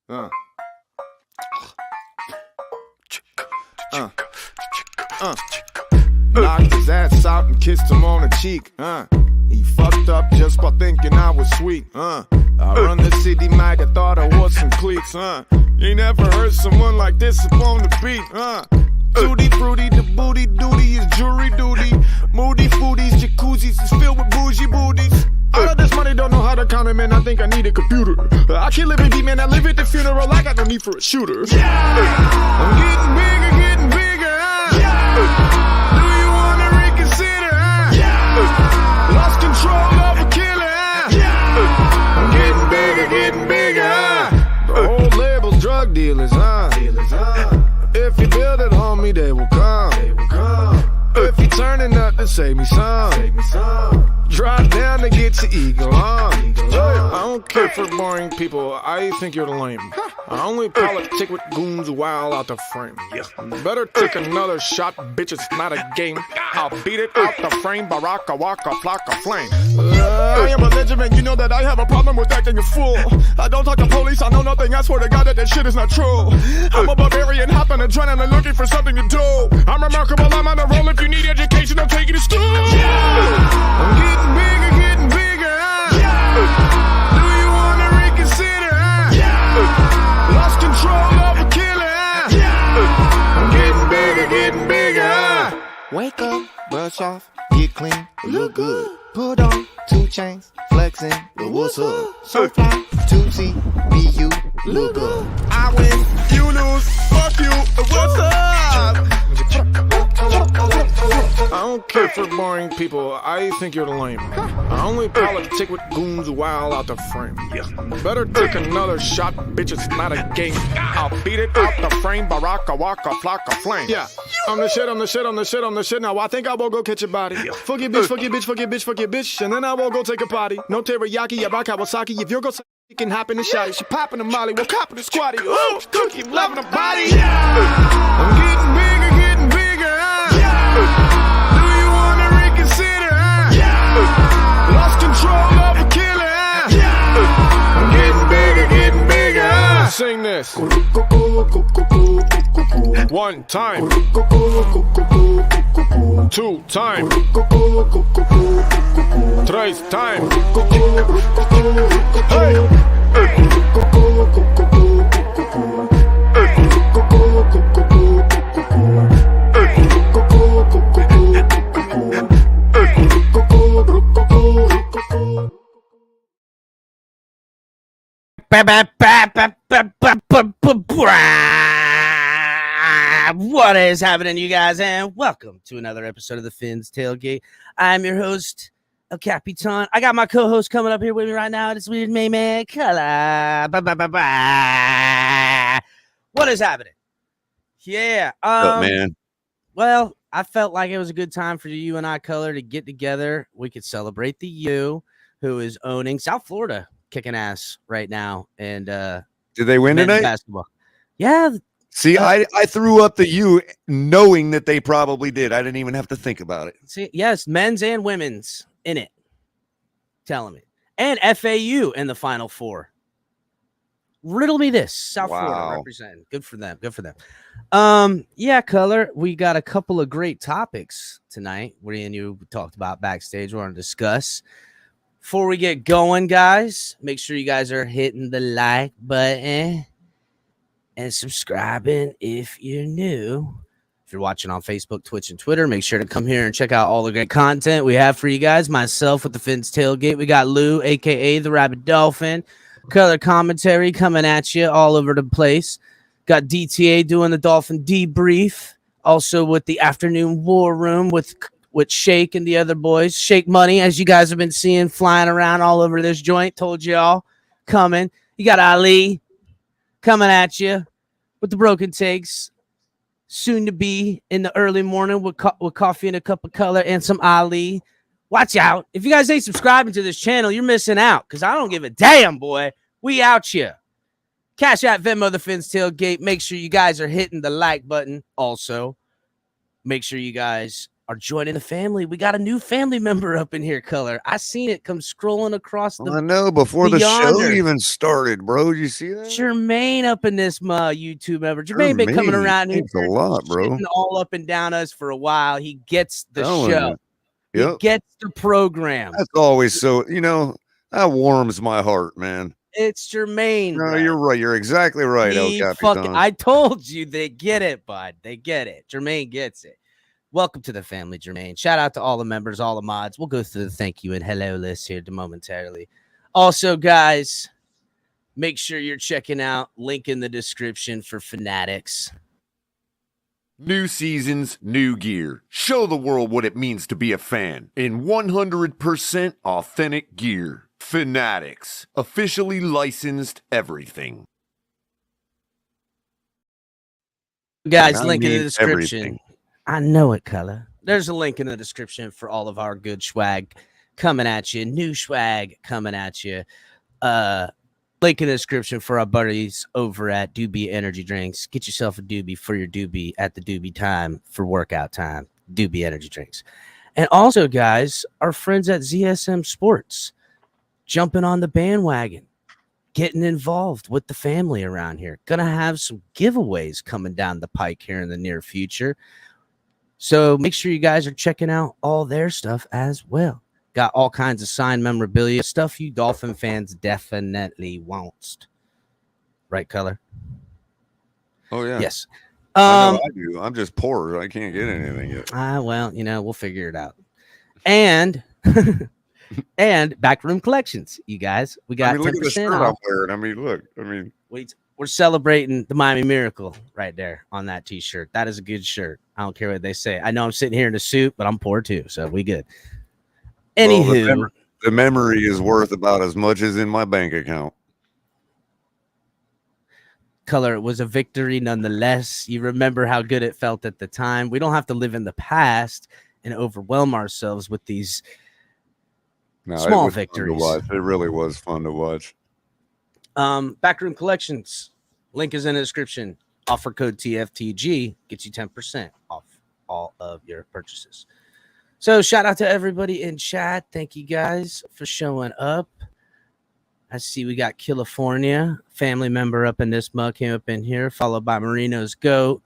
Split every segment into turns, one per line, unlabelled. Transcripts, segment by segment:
Uh. Knocked his ass out and kissed him on the cheek. He fucked up just by thinking I was sweet. I run the city mag, I thought I wore some cleats. You never heard someone like this up on the beat. Tutti fruity, the booty duty is jury duty. Moody foodies, jacuzzis is filled with bougie booties. All of this money, don't know how to count it, man. I think I need a computer. I can't live in deep, man. I live at the funeral. I got no need for a shooter. I'm getting bigger. Do you wanna reconsider? Lost control of a killer. I'm getting bigger. The whole label's drug dealers, If you build it, homie, they will come. If you turning up to save me some. Drop down to get your ego on. I don't care for boring people. I think you're lame. I only politic with goons wild out the frame. Better take another shot, bitch. It's not a game. I'll beat it out the frame. Baraka, waka, flock of flame. I am a legend, man. You know that I have a problem with acting a fool. I don't talk to police. I know nothing. I swear to God that shit is not true. I'm a barbarian, hopping adrenaline, looking for something to do. I'm remarkable. I'm on a roll. If you need education, I'll take you to school. I'm getting bigger. Do you wanna reconsider? Lost control of a killer. I'm getting bigger. Wake up, brush off, get clean, look good. Put on 2 chains, flexing, but what's up? So fly, 2T, be you, look good. I win, you lose, fuck you, what's up? I don't care for boring people. I think you're lame. I only politic with goons wild out the frame. Better take another shot, bitch. It's not a game. I'll beat it out the frame. Baraka, waka, flock of flame. Yeah, I'm the shit. Now I think I will go catch a body. Fuck your bitch. And then I will go take a potty. No teriyaki, Yaba Kawasaki. If you're gonna you can hop in the shotty. She poppin' the molly. We'll cop in the squatty. Oh, cookie, loving the body. I'm getting bigger. Do you wanna reconsider? Lost control of a killer. I'm getting bigger. Sing this. 1 time. 2 time. 3 time. Hey.
What is happening, you guys, and welcome to another episode of the Fins Tailgate. I'm your host, El Capitan. I got my co-host coming up here with me right now. It's weird, man. Color. What is happening? Yeah.
Man.
Well, I felt like it was a good time for you and I, Color, to get together. We could celebrate the U, who is owning South Florida, kicking ass right now. And
did they win tonight?
Basketball. Yeah.
See, I threw up the U knowing that they probably did. I didn't even have to think about it.
See, yes, men's and women's in it. Telling me. And FAU in the Final Four. Riddle me this. South Florida representing. Good for them. Yeah, Color, we got a couple of great topics tonight. We and you talked about backstage. We're going to discuss. Before we get going, guys, make sure you guys are hitting the like button and subscribing if you're new. If you're watching on Facebook, Twitch, and Twitter, make sure to come here and check out all the great content we have for you guys. Myself with the Fins Tailgate. We got Lou, a.k.a. the Rabbit Dolphin. Color commentary coming at you all over the place. Got DTA doing the Dolphin debrief. Also with the afternoon war room with Shake and the other boys. Shake Money, as you guys have been seeing flying around all over this joint. Told y'all coming. You got Ali coming at you with the broken takes. Soon to be in the early morning with coffee and a cup of Color and some Ali. Watch out. If you guys ain't subscribing to this channel, you're missing out because I don't give a damn, boy. We out here. Cash App, Venmo, the Fins Tailgate. Make sure you guys are hitting the like button. Also, make sure you guys are joining the family. We got a new family member up in here, Color. I seen it come scrolling across the.
I know before the show even started, bro. You see that?
Jermaine up in this YouTube member. Jermaine been coming around here.
Thanks a lot, bro.
All up and down us for a while. He gets the show.
Yep.
He gets the program.
That's always so. That warms my heart, man.
It's Jermaine.
No, you're right. You're exactly right.
I told you they get it, bud. They get it. Jermaine gets it. Welcome to the family, Jermaine. Shout out to all the members, all the mods. We'll go through the thank you and hello list here momentarily. Also, guys, make sure you're checking out link in the description for Fanatics.
New seasons, new gear. Show the world what it means to be a fan in 100% authentic gear. Fanatics, officially licensed everything.
Guys, link in the description. Everything. I know it, Color. There's a link in the description for all of our good swag coming at you. New swag coming at you. Link in the description for our buddies over at Doobie Energy Drinks. Get yourself a Doobie for your Doobie at the Doobie time for workout time. Doobie Energy Drinks. And also, guys, our friends at ZSM Sports jumping on the bandwagon, getting involved with the family around here. Gonna have some giveaways coming down the pike here in the near future. So make sure you guys are checking out all their stuff as well. Got all kinds of signed memorabilia, stuff you Dolphin fans definitely want. Right, Color?
Oh, yeah.
Yes.
I do. I'm just poor. I can't get anything yet.
Well, we'll figure it out. And and Backroom Collections, you guys. We got 10%
look at the shirt
off.
I'm wearing.
We're celebrating the Miami Miracle right there on that t-shirt. That is a good shirt. I don't care what they say. I know I'm sitting here in a suit, but I'm poor too, so we good. Anywho,
well, the memory is worth about as much as in my bank account.
Color, it was a victory nonetheless. You remember how good it felt at the time. We don't have to live in the past and overwhelm ourselves with these small victories.
It really was fun to watch.
Backroom Collections, link is in the description. Offer code TFTG gets you 10% off all of your purchases. So shout out to everybody in chat. Thank you guys for showing up. I see we got California, family member up in this mug, came up in here, followed by Marino's Goat.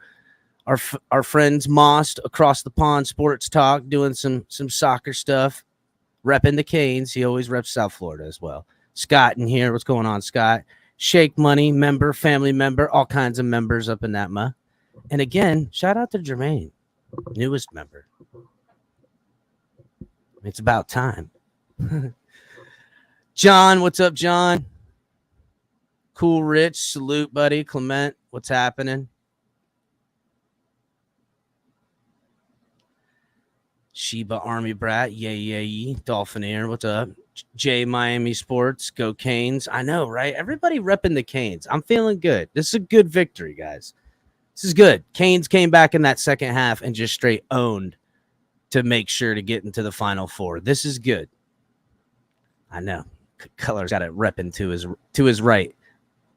Our friends Most across the pond, Sports Talk, doing some soccer stuff, repping the Canes. He always reps South Florida as well. Scott in here. What's going on, Scott? Shake Money member, family member, all kinds of members up in that ma. And again, shout out to Jermaine, newest member. It's about time. John, what's up, John? Cool Rich, salute, buddy. Clement, what's happening? Sheba Army Brat, yay. Dolphinaire, what's up? J Miami Sports, go Canes. I know, right? Everybody repping the Canes. I'm feeling good. This is a good victory, guys. This is good. Canes came back in that second half and just straight owned to make sure to get into the Final Four. This is good. I know. Color's got it repping to his right.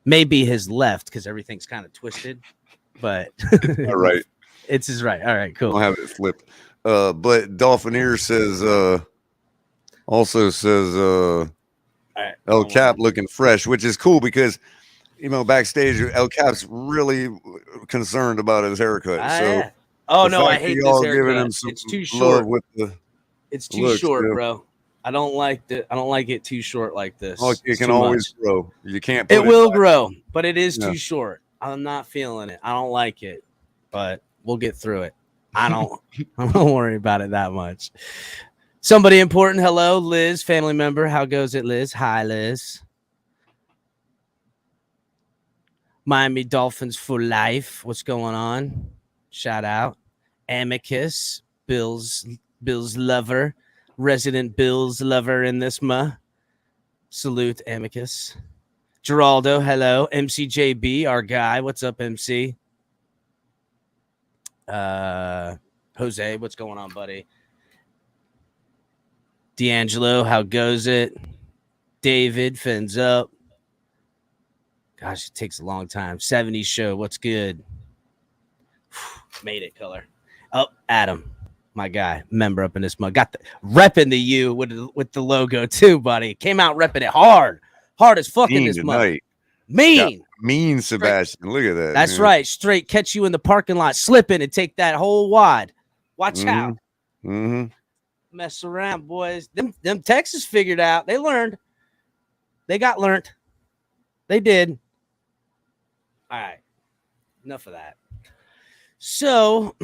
Maybe his left because everything's kind of twisted, but
all right.
It's his right. All right, cool.
I'll have it flipped. But Dolphinaire says also says
right.
El Cap looking fresh, which is cool because backstage El Cap's really concerned about his haircut.
Yeah. Oh no, I hate this haircut. It's too short. It's too short, bro. I don't like it too short like this.
Oh, it can always grow. You can't.
It will grow, but it is too short. I'm not feeling it. I don't like it, but we'll get through it. I don't worry about it that much. Somebody important. Hello, Liz, family member. How goes it, Liz? Hi, Liz. Miami Dolphins for life. What's going on? Shout out. Amicus, Bill's lover, resident Bill's lover in this Salute, Amicus. Geraldo, hello. MCJB, our guy. What's up, MC? Jose, what's going on, buddy? D'Angelo, how goes it? David, fins up. Gosh, it takes a long time. 70s show, what's good? Made it, Color. Oh, Adam. my guy, member up in this mug. Got the repping the U with the logo too, buddy. Came out repping it hard as fuck in this mug. Mean
Sebastian. Look at that.
That's right. Straight catch you in the parking lot slipping and take that whole wad. Watch out. Mess around, boys. Them Texas figured out. They learned. They got learned. They did. All right. Enough of that. So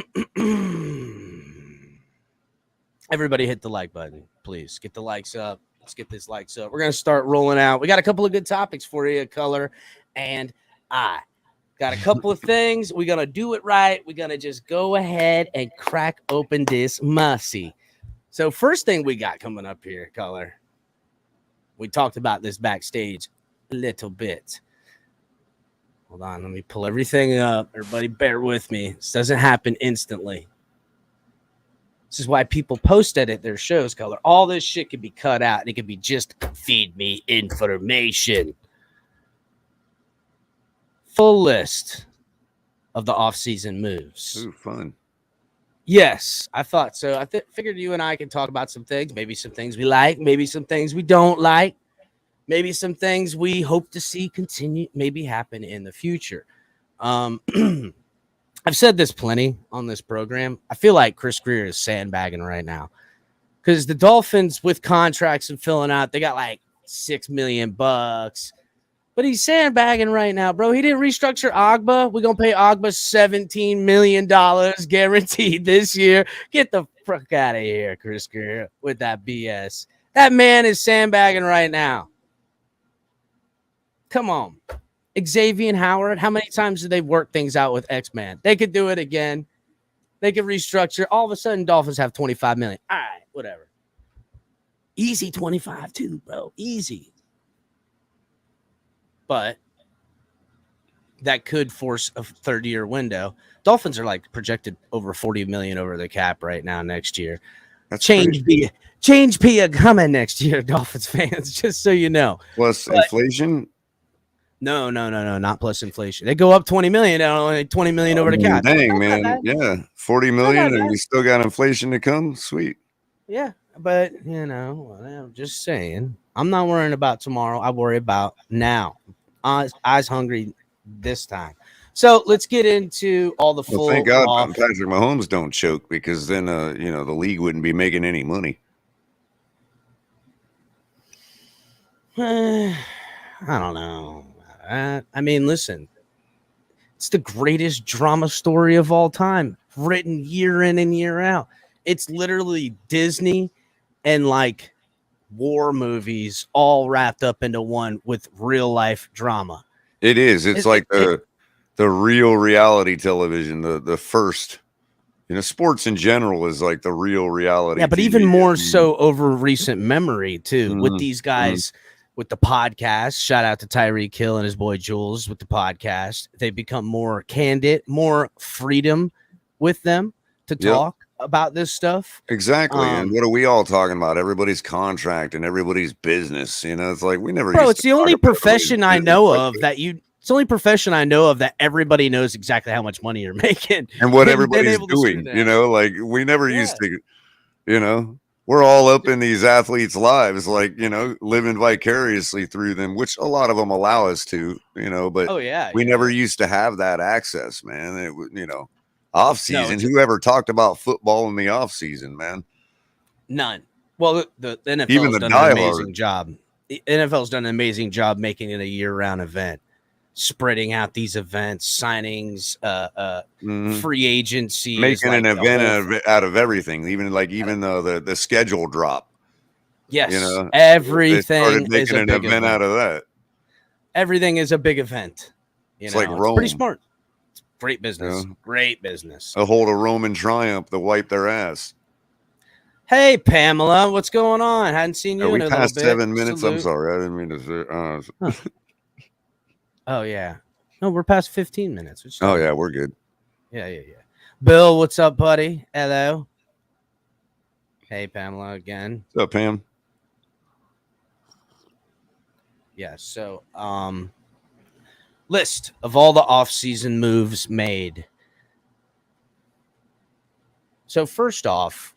everybody hit the like button, please. Get the likes up. Let's get this likes up. We're going to start rolling out. We got a couple of good topics for you, Color and I. Got a couple of things. We're going to do it right. We're going to just go ahead and crack open this mussy. So first thing we got coming up here, Color. We talked about this backstage a little bit. Hold on, let me pull everything up. Everybody bear with me. This doesn't happen instantly. This is why people post edit their shows, Color. All this shit can be cut out, and it can be just feed me information. Full list of the off-season moves.
Ooh, fun.
Yes, I thought so. I figured you and I can talk about some things, maybe some things we like, maybe some things we don't like. Maybe some things we hope to see continue, maybe happen in the future. I've said this plenty on this program. I feel like Chris Greer is sandbagging right now because the Dolphins with contracts and filling out, they got like $6 million, but he's sandbagging right now, bro. He didn't restructure Agba. We're gonna pay Agba $17 million guaranteed this year. Get the fuck out of here, Chris Greer, with that BS. That man is sandbagging right now. Come on. Xavier Howard, how many times did they work things out with X-Man? They could do it again. They could restructure. All of a sudden, Dolphins have $25 million. All right, whatever. Easy 25 too, bro. Easy. But that could force a 30-year window. Dolphins are like projected over $40 million over the cap right now next year.
That's
Change be coming next year, Dolphins fans, just so you know.
Plus inflation?
No, not plus inflation. They go up 20 million, only 20 million over the cap.
Dang, man. Yeah. 40 million and we still got inflation to come. Sweet.
Yeah, but I'm just saying. I'm not worrying about tomorrow. I worry about now. Eyes hungry this time. So let's get into all the full.
Thank God Patrick Mahomes don't choke because then the league wouldn't be making any money.
I don't know. I mean, listen, it's the greatest drama story of all time, written year in and year out. It's literally Disney and like war movies all wrapped up into one with real life drama.
It is. It's like the real reality television, the first, sports in general is like the real reality.
Yeah, but TV. Even more so over recent memory too, with these guys. With the podcast, shout out to Tyreek Hill and his boy Jules with the podcast. They become more candid, more freedom with them to talk about this stuff.
Exactly. And what are we all talking about? Everybody's contract and everybody's business. It's like we never.
Bro, it's the only profession I know of that you. It's the only profession I know of that everybody knows exactly how much money you're making
and what everybody's doing. Like we never used to. We're all up in these athletes' lives, like, living vicariously through them, which a lot of them allow us to, but we never used to have that access, man. It, off season, whoever talked about football in the off season, man?
None. Well, the NFL's done an amazing job. The NFL's done an amazing job making it a year-round event, spreading out these events, signings, free agency,
making an event out of everything, even the schedule drop.
Yes, everything
making an event out of that.
Everything is a big event.
It's like Rome.
It's pretty smart. It's great business. Great business.
A hold a Roman triumph to wipe their ass.
Hey, Pamela, what's going on? Hadn't seen you in a little bit.
We passed 7 minutes. Salute. I'm sorry. I didn't mean to say.
Oh, yeah. No, we're past 15 minutes.
Oh, yeah, we're good.
Yeah. Bill, what's up, buddy? Hello. Hey, Pamela, again.
What's up, Pam?
Yeah, so list of all the off-season moves made. So first off,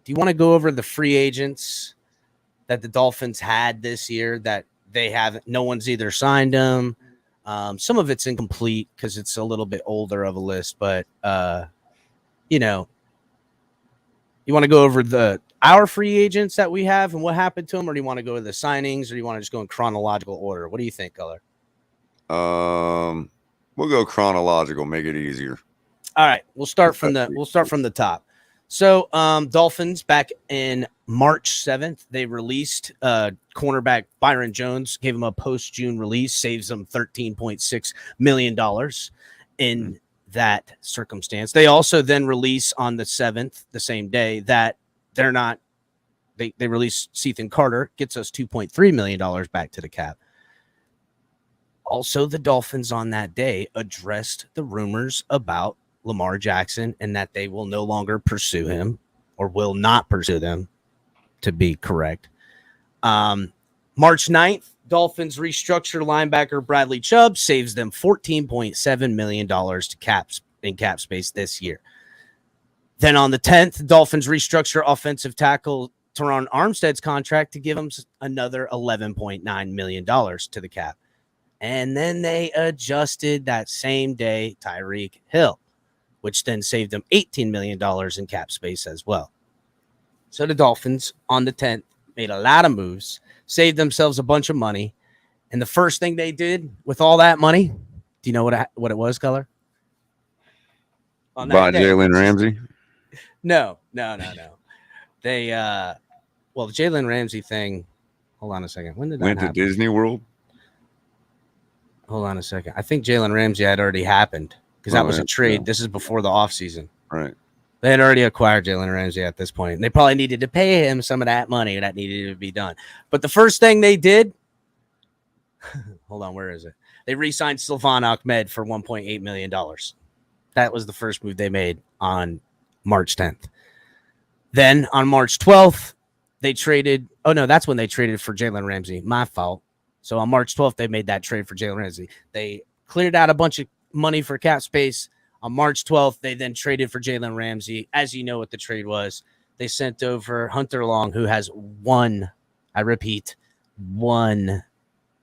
do you want to go over the free agents that the Dolphins had this year that they haven't? No one's either signed them. Some of it's incomplete because it's a little bit older of a list, but you know, you want to go over our free agents that we have and what happened to them, or do you want to go to the signings, or do you want to just go in chronological order? What do you think, Color?
We'll go chronological, make it easier.
All right, we'll start from the top. So, Dolphins back in March 7th, they released cornerback Byron Jones, gave him a post-June release, saves them $13.6 million in that circumstance. They also then release on the 7th, the same day, that they release Ethan Carter, gets us $2.3 million back to the cap. Also, the Dolphins on that day addressed the rumors about Lamar Jackson and that they will no longer pursue him, or will not pursue them, to be correct. March 9th, Dolphins restructure linebacker Bradley Chubb, saves them $14.7 million in cap space this year. Then on the 10th, Dolphins restructure offensive tackle Teron Armstead's contract to give him another $11.9 million to the cap. And then they adjusted that same day Tyreek Hill, which then saved them $18 million in cap space as well. So the Dolphins on the 10th made a lot of moves, saved themselves a bunch of money. And the first thing they did with all that money, do you know what it was, Color?
Buy Jalen Ramsey?
No. They, the Jalen Ramsey thing, hold on a second. When did that
Went
happen?
to Disney World?
Hold on a second. I think Jalen Ramsey had already happened because that was a trade.
Yeah.
This is before the offseason.
Right.
They had already acquired Jalen Ramsey at this point. And they probably needed to pay him some of that money that needed to be done. But the first thing they did, hold on, where is it? They re-signed Sylvan Ahmed for $1.8 million. That was the first move they made on March 10th. Then on March 12th, they traded. Oh, no, that's when they traded for Jalen Ramsey. My fault. So on March 12th, they made that trade for Jalen Ramsey. They cleared out a bunch of money for cap space. On March 12th, they then traded for Jalen Ramsey. As you know what the trade was, they sent over Hunter Long, who has one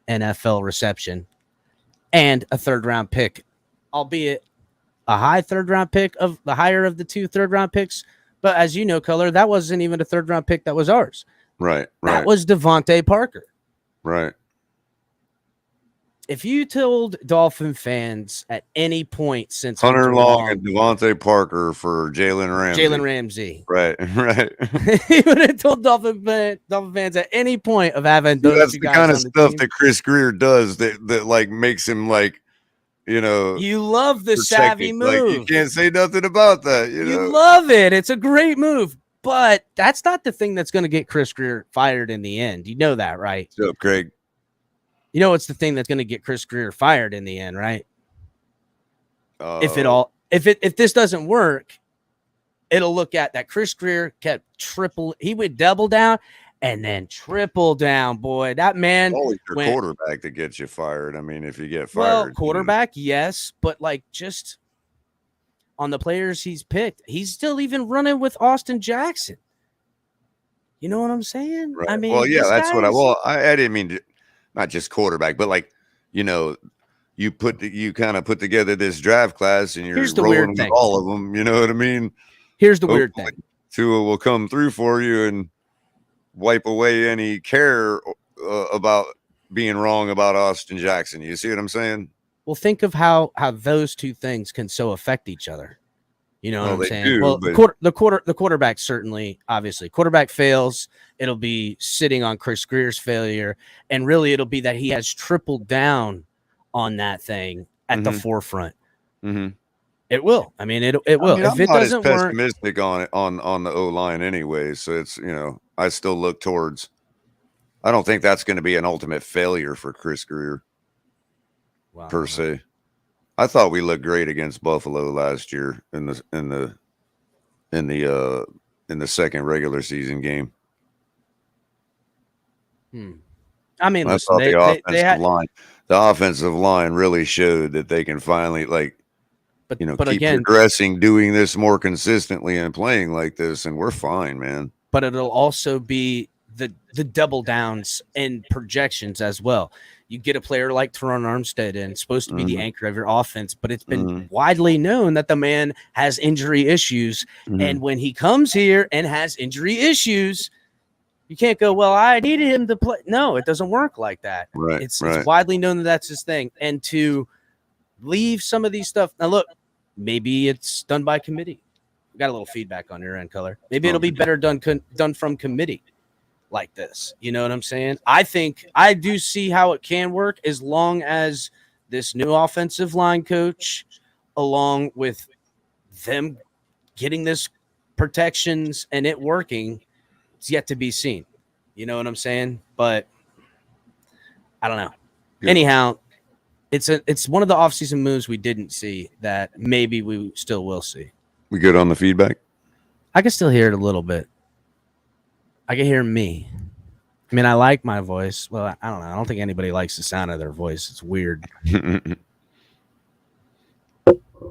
NFL reception and a third-round pick, albeit a high third-round pick, of the higher of the two third-round picks. But as you know, Color, that wasn't even a third-round pick. That was ours.
Right.
That was Devontae Parker.
Right.
If you told Dolphin fans at any point since
Hunter Long and Devontae Parker for Jalen Ramsey. Right.
He would have told Dolphin fans at any point of having those
that's
two
the
guys
kind of
on the
stuff
team.
that Chris Greer does that like makes him like, you
love the savvy move.
Like, you can't say nothing about that.
You love it. It's a great move. But that's not the thing that's going to get Chris Greer fired in the end. You know that, right?
What's up, Craig?
You know it's the thing that's going to get Chris Greer fired in the end, right? If this doesn't work, it'll look at that Chris Greer kept he would double down and then triple down, boy. That man
always your quarterback that gets you fired. I mean, if you get fired.
Well, quarterback, yes, but like just on the players he's picked, he's still even running with Austin Jackson. You know what I'm saying?
Right.
I mean,
well, yeah, that's what I didn't mean to, not just quarterback, but like, you kind of put together this draft class and you're rolling with all of them. You know what I mean?
Here's the weird thing.
Tua will come through for you and wipe away any care about being wrong about Austin Jackson. You see what I'm saying?
Well, think of how those two things can so affect each other. You know what I'm saying?
Do,
well,
but...
the quarterback certainly, obviously, quarterback fails. It'll be sitting on Chris Greer's failure, and really, it'll be that he has tripled down on that thing at the forefront.
Mm-hmm.
It will. I mean, it will. If it doesn't work,
I'm not as pessimistic on the O line anyway. So it's I still look towards. I don't think that's going to be an ultimate failure for Chris Greer.
Wow.
Per se. I thought we looked great against Buffalo last year in the second regular season game.
I mean,
I thought the offensive line really showed that they can finally
But
keep
again,
progressing, doing this more consistently and playing like this, and we're fine, man.
But it'll also be the double downs and projections as well. You get a player like Teron Armstead in, supposed to be the anchor of your offense, but it's been widely known that the man has injury issues. And when he comes here and has injury issues, you can't go, well, I needed him to play. No, it doesn't work like that.
Right.
It's widely known that that's his thing. And to leave some of these stuff. Now, look, maybe it's done by committee. We got a little feedback on your end, Color. Maybe it'll be better done from committee like this. You know what I'm saying? I think I do see how it can work as long as this new offensive line coach, along with them getting this protections and it working, it's yet to be seen. You know what I'm saying? But I don't know. Yeah. Anyhow, it's one of the offseason moves we didn't see that maybe we still will see.
We good on the feedback?
I can still hear it a little bit. I can hear me. I mean, I like my voice. Well, I don't know. I don't think anybody likes the sound of their voice. It's weird.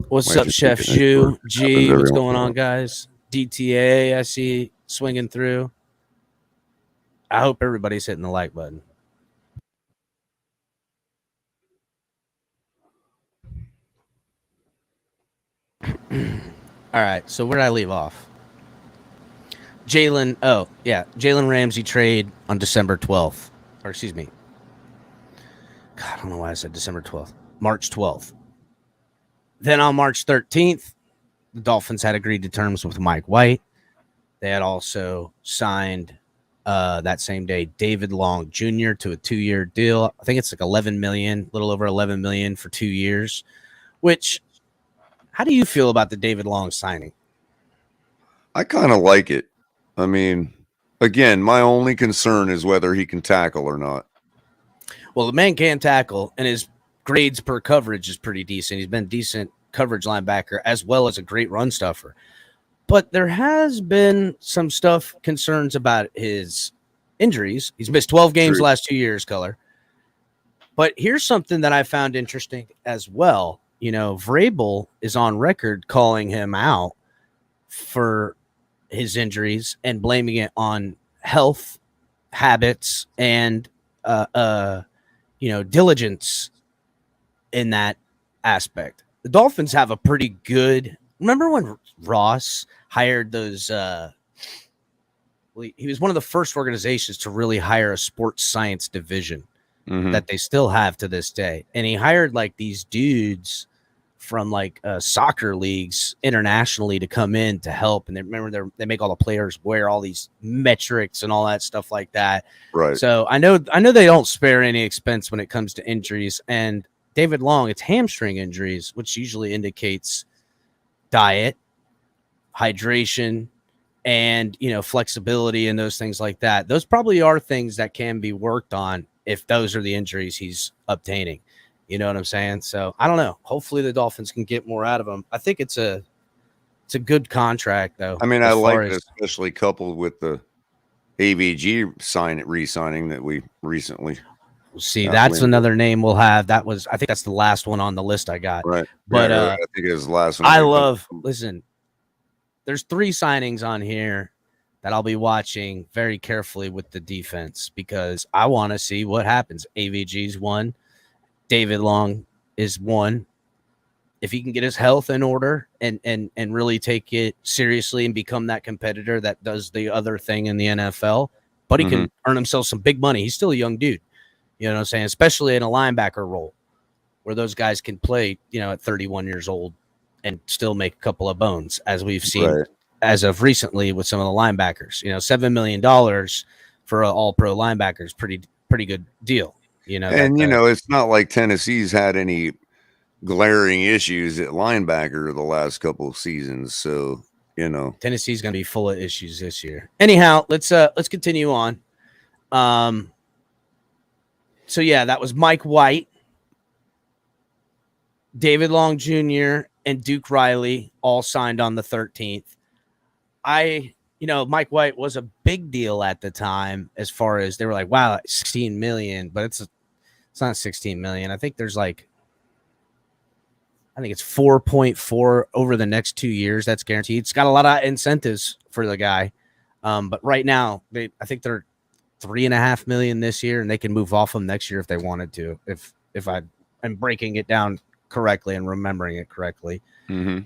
What's up, Chef Shu? G, what's going on, guys? DTA, I see swinging through. I hope everybody's hitting the like button. All right, so where did I leave off? Jalen Ramsey trade on December 12th. Or excuse me. God, I don't know why I said December 12th. March 12th. Then on March 13th, the Dolphins had agreed to terms with Mike White. They had also signed that same day David Long Jr. to a 2-year deal. I think it's like $11 million, a little over $11 million for 2 years, which... How do you feel about the David Long signing?
I kind of like it. I mean, again, my only concern is whether he can tackle or not.
Well, the man can tackle, and his grades per coverage is pretty decent. He's been a decent coverage linebacker as well as a great run stuffer. But there has been some concerns about his injuries. He's missed 12 games the last 2 years, Color. But here's something that I found interesting as well. You know, Vrabel is on record calling him out for his injuries and blaming it on health habits and, diligence in that aspect. The Dolphins have a pretty good. Remember when Ross hired those? He was one of the first organizations to really hire a sports science division that they still have to this day, and he hired like these dudes from like soccer leagues internationally to come in to help. And they make all the players wear all these metrics and all that stuff like that.
Right.
So I know they don't spare any expense when it comes to injuries. And David Long, it's hamstring injuries, which usually indicates diet, hydration, and, flexibility and those things like that. Those probably are things that can be worked on if those are the injuries he's obtaining. You know what I'm saying? So I don't know. Hopefully the Dolphins can get more out of him. I think it's a good contract, though.
I mean, I like it, especially coupled with the AVG re-signing that we recently.
See, that's another name we'll have. I think that's the last one on the list I got.
Right.
But
I think it was the last one.
Listen, there's 3 signings on here that I'll be watching very carefully with the defense because I want to see what happens. AVG's one. David Long is one. If he can get his health in order and really take it seriously and become that competitor that does the other thing in the NFL, but he can earn himself some big money. He's still a young dude. You know what I'm saying? Especially in a linebacker role where those guys can play, at 31 years old and still make a couple of bones, as we've seen as of recently with some of the linebackers. $7 million for an all-pro linebacker is pretty good deal.
It's not like Tennessee's had any glaring issues at linebacker the last couple of seasons. So,
Tennessee's going to be full of issues this year. Anyhow, let's continue on. So yeah, that was Mike White, David Long Jr., and Duke Riley all signed on the 13th. Mike White was a big deal at the time as far as they were like, wow, 16 million, but it's not 16 million. I think there's like I think it's 4.4 over the next 2 years. That's guaranteed. It's got a lot of incentives for the guy. But right now, I think they're $3.5 million this year, and they can move off them next year if they wanted to. If I am breaking it down correctly and remembering it correctly.
Mm-hmm.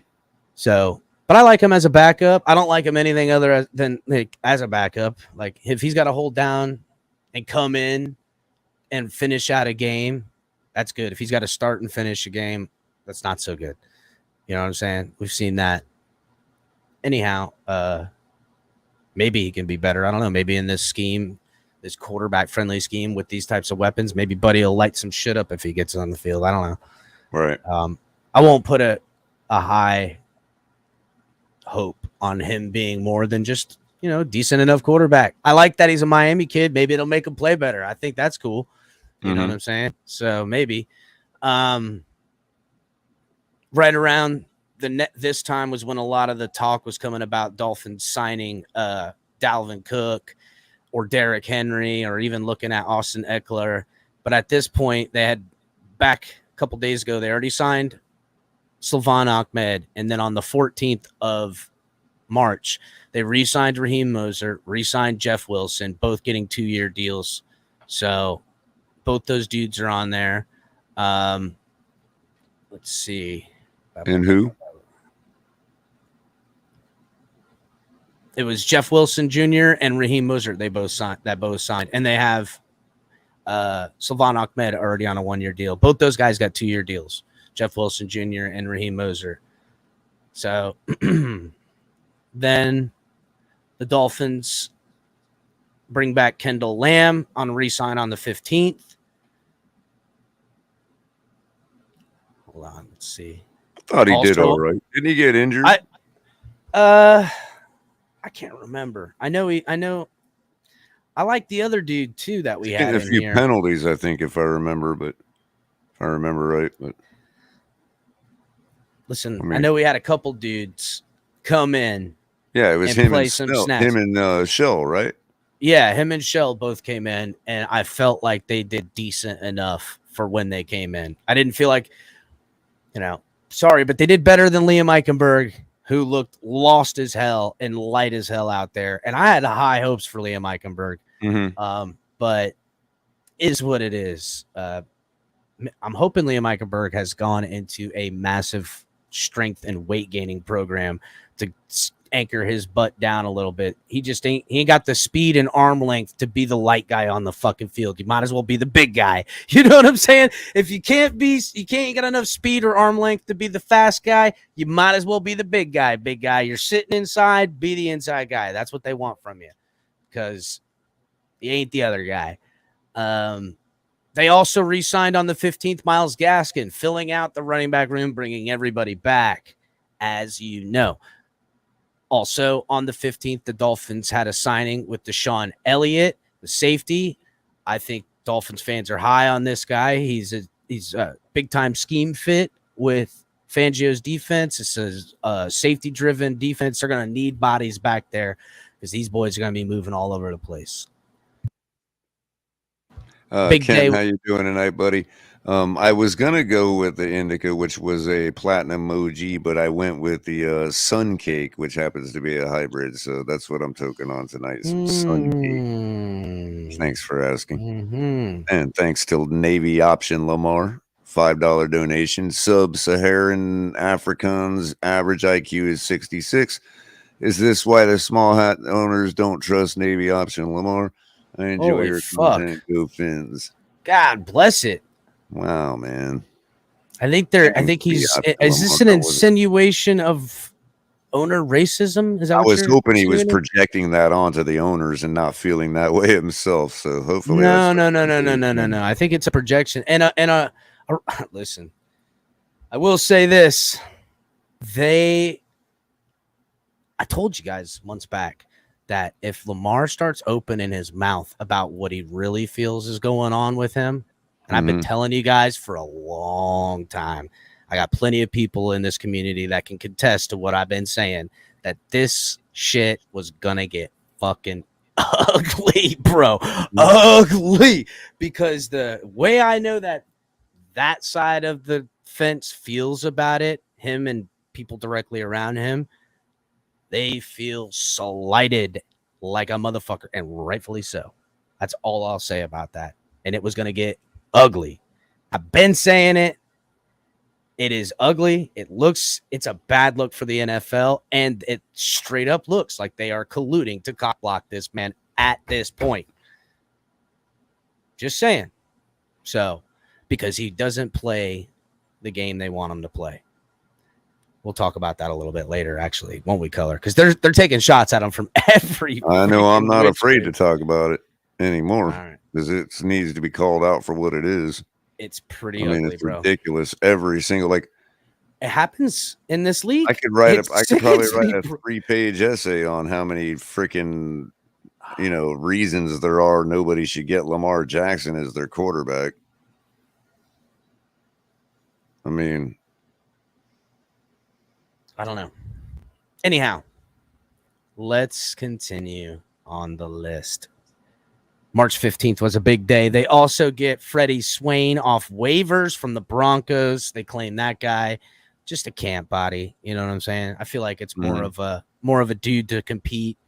So, but I like him as a backup. I don't like him anything other than like as a backup. Like if he's got to hold down and come in and finish out a game, that's good. If he's got to start and finish a game, that's not so good. You know what I'm saying? We've seen that. Anyhow, maybe he can be better. I don't know. Maybe in this scheme, this quarterback-friendly scheme with these types of weapons, maybe Buddy will light some shit up if he gets on the field. I don't know.
Right.
I won't put a high hope on him being more than just, decent enough quarterback. I like that he's a Miami kid. Maybe it'll make him play better. I think that's cool. You know what I'm saying? So maybe. Right around this time was when a lot of the talk was coming about Dolphins signing Dalvin Cook or Derrick Henry or even looking at Austin Eckler. But at this point, they had back a couple days ago, they already signed Salvon Ahmed. And then on the 14th of March, they re-signed Raheem Mostert, re-signed Jeff Wilson, both getting 2-year deals. So both those dudes are on there. Let's see.
And who?
It was Jeff Wilson Jr. and Raheem Mostert. They both signed. And they have Salvon Ahmed already on a 1-year deal. Both those guys got 2-year deals. Jeff Wilson Jr. and Raheem Mostert. So then the Dolphins bring back Kendall Lamb on re-sign on the 15th. Hold on, let's see.
I thought he did all right. Didn't he get injured?
I can't remember. I I like the other dude too that we had
a few
here.
Penalties, I think, if I remember right. But
listen, I know we had a couple dudes come in.
Yeah, it was
and
him
play
and
some
Snell,
snaps.
him and Shell, right?
Yeah, him and Shell both came in, and I felt like they did decent enough for when they came in. I didn't feel like, sorry, but they did better than Liam Eichenberg, who looked lost as hell and light as hell out there. And I had high hopes for Liam Eichenberg. But is what it is. I'm hoping Liam Eichenberg has gone into a massive strength and weight gaining program to anchor his butt down a little bit. He ain't got the speed and arm length to be the light guy on the fucking field. You might as well be the big guy. You know what I'm saying? If you can't got enough speed or arm length to be the fast guy, you might as well be the big guy. Big guy, you're sitting inside, be the inside guy. That's what they want from you, because you ain't the other guy. They also re-signed on the 15th Myles Gaskin, filling out the running back room, bringing everybody back, as you know. Also, on the 15th, the Dolphins had a signing with DeShawn Elliott, the safety. I think Dolphins fans are high on this guy. He's a big-time scheme fit with Fangio's defense. It's a safety-driven defense. They're going to need bodies back there because these boys are going to be moving all over the place.
Big Ken, day. How you doing tonight, buddy? I was gonna go with the indica, which was a platinum OG, but I went with the sun cake, which happens to be a hybrid. So that's what I'm toking on tonight. Some sun cake. Thanks for asking, and thanks to Navy Option Lamar, $5 donation. Sub-Saharan Africans average IQ is 66. Is this why the small hat owners don't trust Navy Option Lamar? I enjoy your content. Go Fins.
God bless it.
Wow, man.
I think he's. Is this an insinuation of owner racism? Is that?
I was hoping he was projecting that onto the owners and not feeling that way himself. So hopefully,
no. I think it's a projection. And listen, I will say this: I told you guys months back that if Lamar starts opening his mouth about what he really feels is going on with him. And I've been telling you guys for a long time. I got plenty of people in this community that can contest to what I've been saying, that this shit was going to get fucking ugly, bro. Ugly. Because the way I know that side of the defense feels about it, him and people directly around him, they feel slighted like a motherfucker, and rightfully so. That's all I'll say about that. And it was going to get ugly. I've been saying it. It is ugly. It's a bad look for the NFL, and it straight up looks like they are colluding to cock block this man at this point. Just saying. So, because he doesn't play the game they want him to play. We'll talk about that a little bit later, actually, won't we, Color? Because they're taking shots at him from every.
I know. I'm not afraid to talk about it anymore because
right.
it needs to be called out for what it is.
It's pretty ugly,
it's
bro.
Ridiculous. Every single it
happens in this league.
I could probably write a 3-page essay on how many freaking reasons there are nobody should get Lamar Jackson as their quarterback. I mean,
I don't know. Anyhow, let's continue on the list. March 15th was a big day. They also get Freddie Swain off waivers from the Broncos. They claim that guy, just a camp body. You know what I'm saying? I feel like it's more of a dude to compete,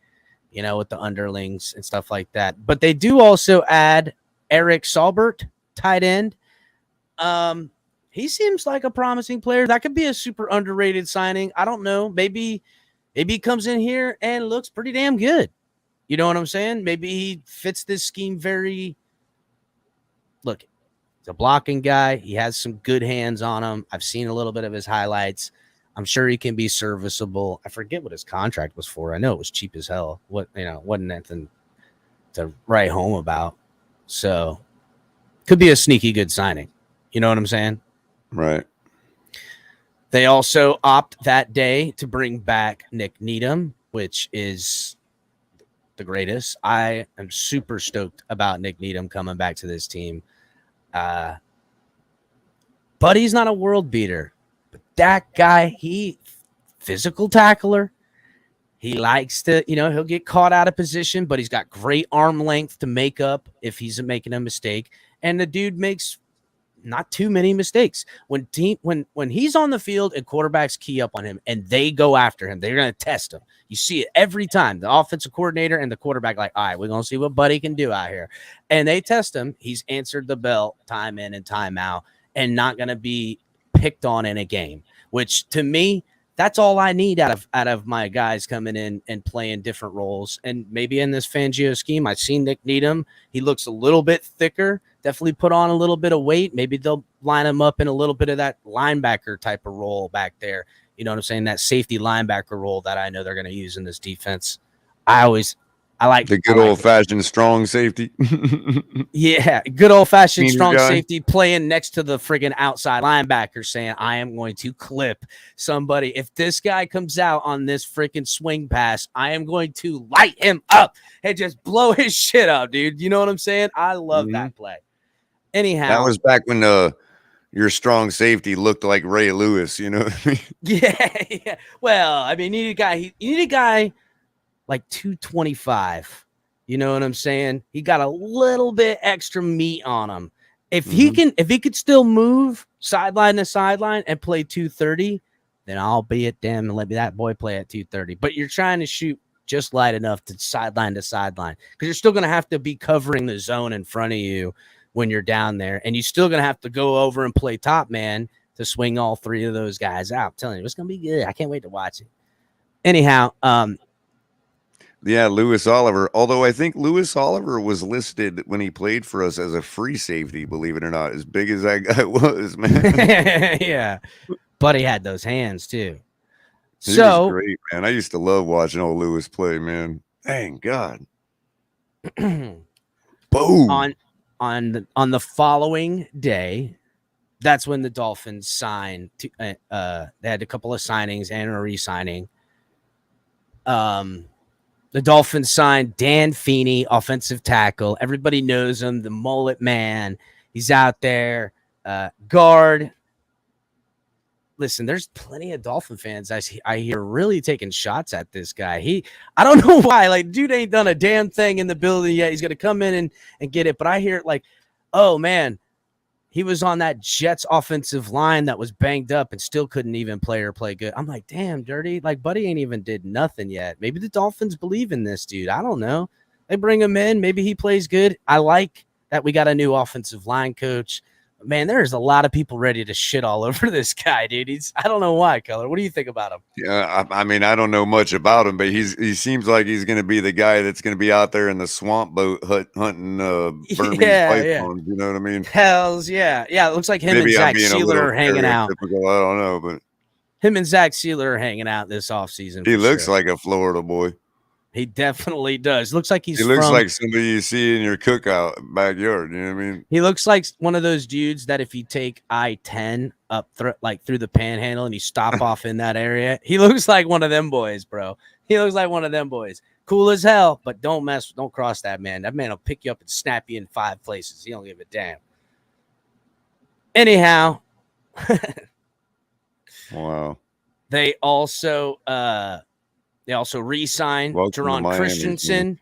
with the underlings and stuff like that. But they do also add Eric Saubert, tight end. He seems like a promising player. That could be a super underrated signing. I don't know. Maybe he comes in here and looks pretty damn good. You know what I'm saying? Maybe he fits this scheme very. Look, he's a blocking guy. He has some good hands on him. I've seen a little bit of his highlights. I'm sure he can be serviceable. I forget what his contract was for. I know it was cheap as hell. Wasn't anything to write home about. So, could be a sneaky good signing. You know what I'm saying?
Right.
They also opt that day to bring back Nick Needham, which is the greatest. I am super stoked about Nick Needham coming back to this team. But he's not a world beater. But that guy, he physical tackler. He likes to, he'll get caught out of position, but he's got great arm length to make up if he's making a mistake. And the dude makes not too many mistakes. When he's on the field and quarterbacks key up on him and they go after him, they're going to test him. You see it every time. The offensive coordinator and the quarterback all right, we're going to see what Buddy can do out here. And they test him. He's answered the bell time in and time out and not going to be picked on in a game, which to me, that's all I need out of my guys coming in and playing different roles. And maybe in this Fangio scheme, I've seen Nick Needham. He looks a little bit thicker, definitely put on a little bit of weight. Maybe they'll line him up in a little bit of that linebacker type of role back there. You know what I'm saying? That safety linebacker role that I know they're going to use in this defense. I like
the good old-fashioned strong safety.
Yeah, good old-fashioned strong safety playing next to the friggin' outside linebacker saying, I am going to clip somebody. If this guy comes out on this freaking swing pass, I am going to light him up and just blow his shit up, dude. You know what I'm saying? I love that play. Anyhow.
That was back when your strong safety looked like Ray Lewis, you know what I mean?
Yeah. Well, I mean, you need a guy like 225. You know what I'm saying? He got a little bit extra meat on him. If he could still move sideline to sideline and play 230, then I'll be at damn and let that boy play at 230. But you're trying to shoot just light enough to sideline because you're still going to have to be covering the zone in front of you when you're down there, and you're still going to have to go over and play top man to swing all three of those guys out. I'm telling you, it's going to be good. I can't wait to watch it. Anyhow,
yeah, Lewis Oliver. Although I think Lewis Oliver was listed when he played for us as a free safety, believe it or not, as big as that guy was, man.
Yeah. But he had those hands too.
He was great, man. I used to love watching old Lewis play, man. Thank God. Boom.
On the following day, that's when the Dolphins signed. They had a couple of signings and a re-signing. The Dolphins signed Dan Feeney, offensive tackle. Everybody knows him, the mullet man. He's out there. Guard. Listen, there's plenty of Dolphin fans I hear really taking shots at this guy. I don't know why. Like, dude ain't done a damn thing in the building yet. He's going to come in and get it. But I hear it like, oh, man, He was on that Jets offensive line that was banged up and still couldn't even play good. I'm like, damn, Dirty. Like, Buddy ain't even did nothing yet. Maybe the Dolphins believe in this dude. I don't know. They bring him in. Maybe he plays good. I like that we got a new offensive line coach. Man, there's a lot of people ready to shit all over this guy, dude. I don't know why, Color. What do you think about him?
Yeah, I mean, I don't know much about him, but he seems like he's going to be the guy that's going to be out there in the swamp boat hunting Burmese pythons. You know what I mean?
Hells yeah. Yeah, it looks like him and Zach Sealer are hanging out.
I don't know, but
him and Zach Sealer are hanging out this offseason.
He looks like a Florida boy.
He definitely does. Looks like he
looks like somebody you see in your cookout backyard. You know what I mean?
He looks like one of those dudes that if you take I-10 up through the Panhandle and you stop off in that area, he looks like one of them boys, bro. He looks like one of them boys. Cool as hell, but don't cross that man. That man will pick you up and snap you in 5 places. He don't give a damn. Anyhow,
wow.
They also re-signed Jerron Christensen.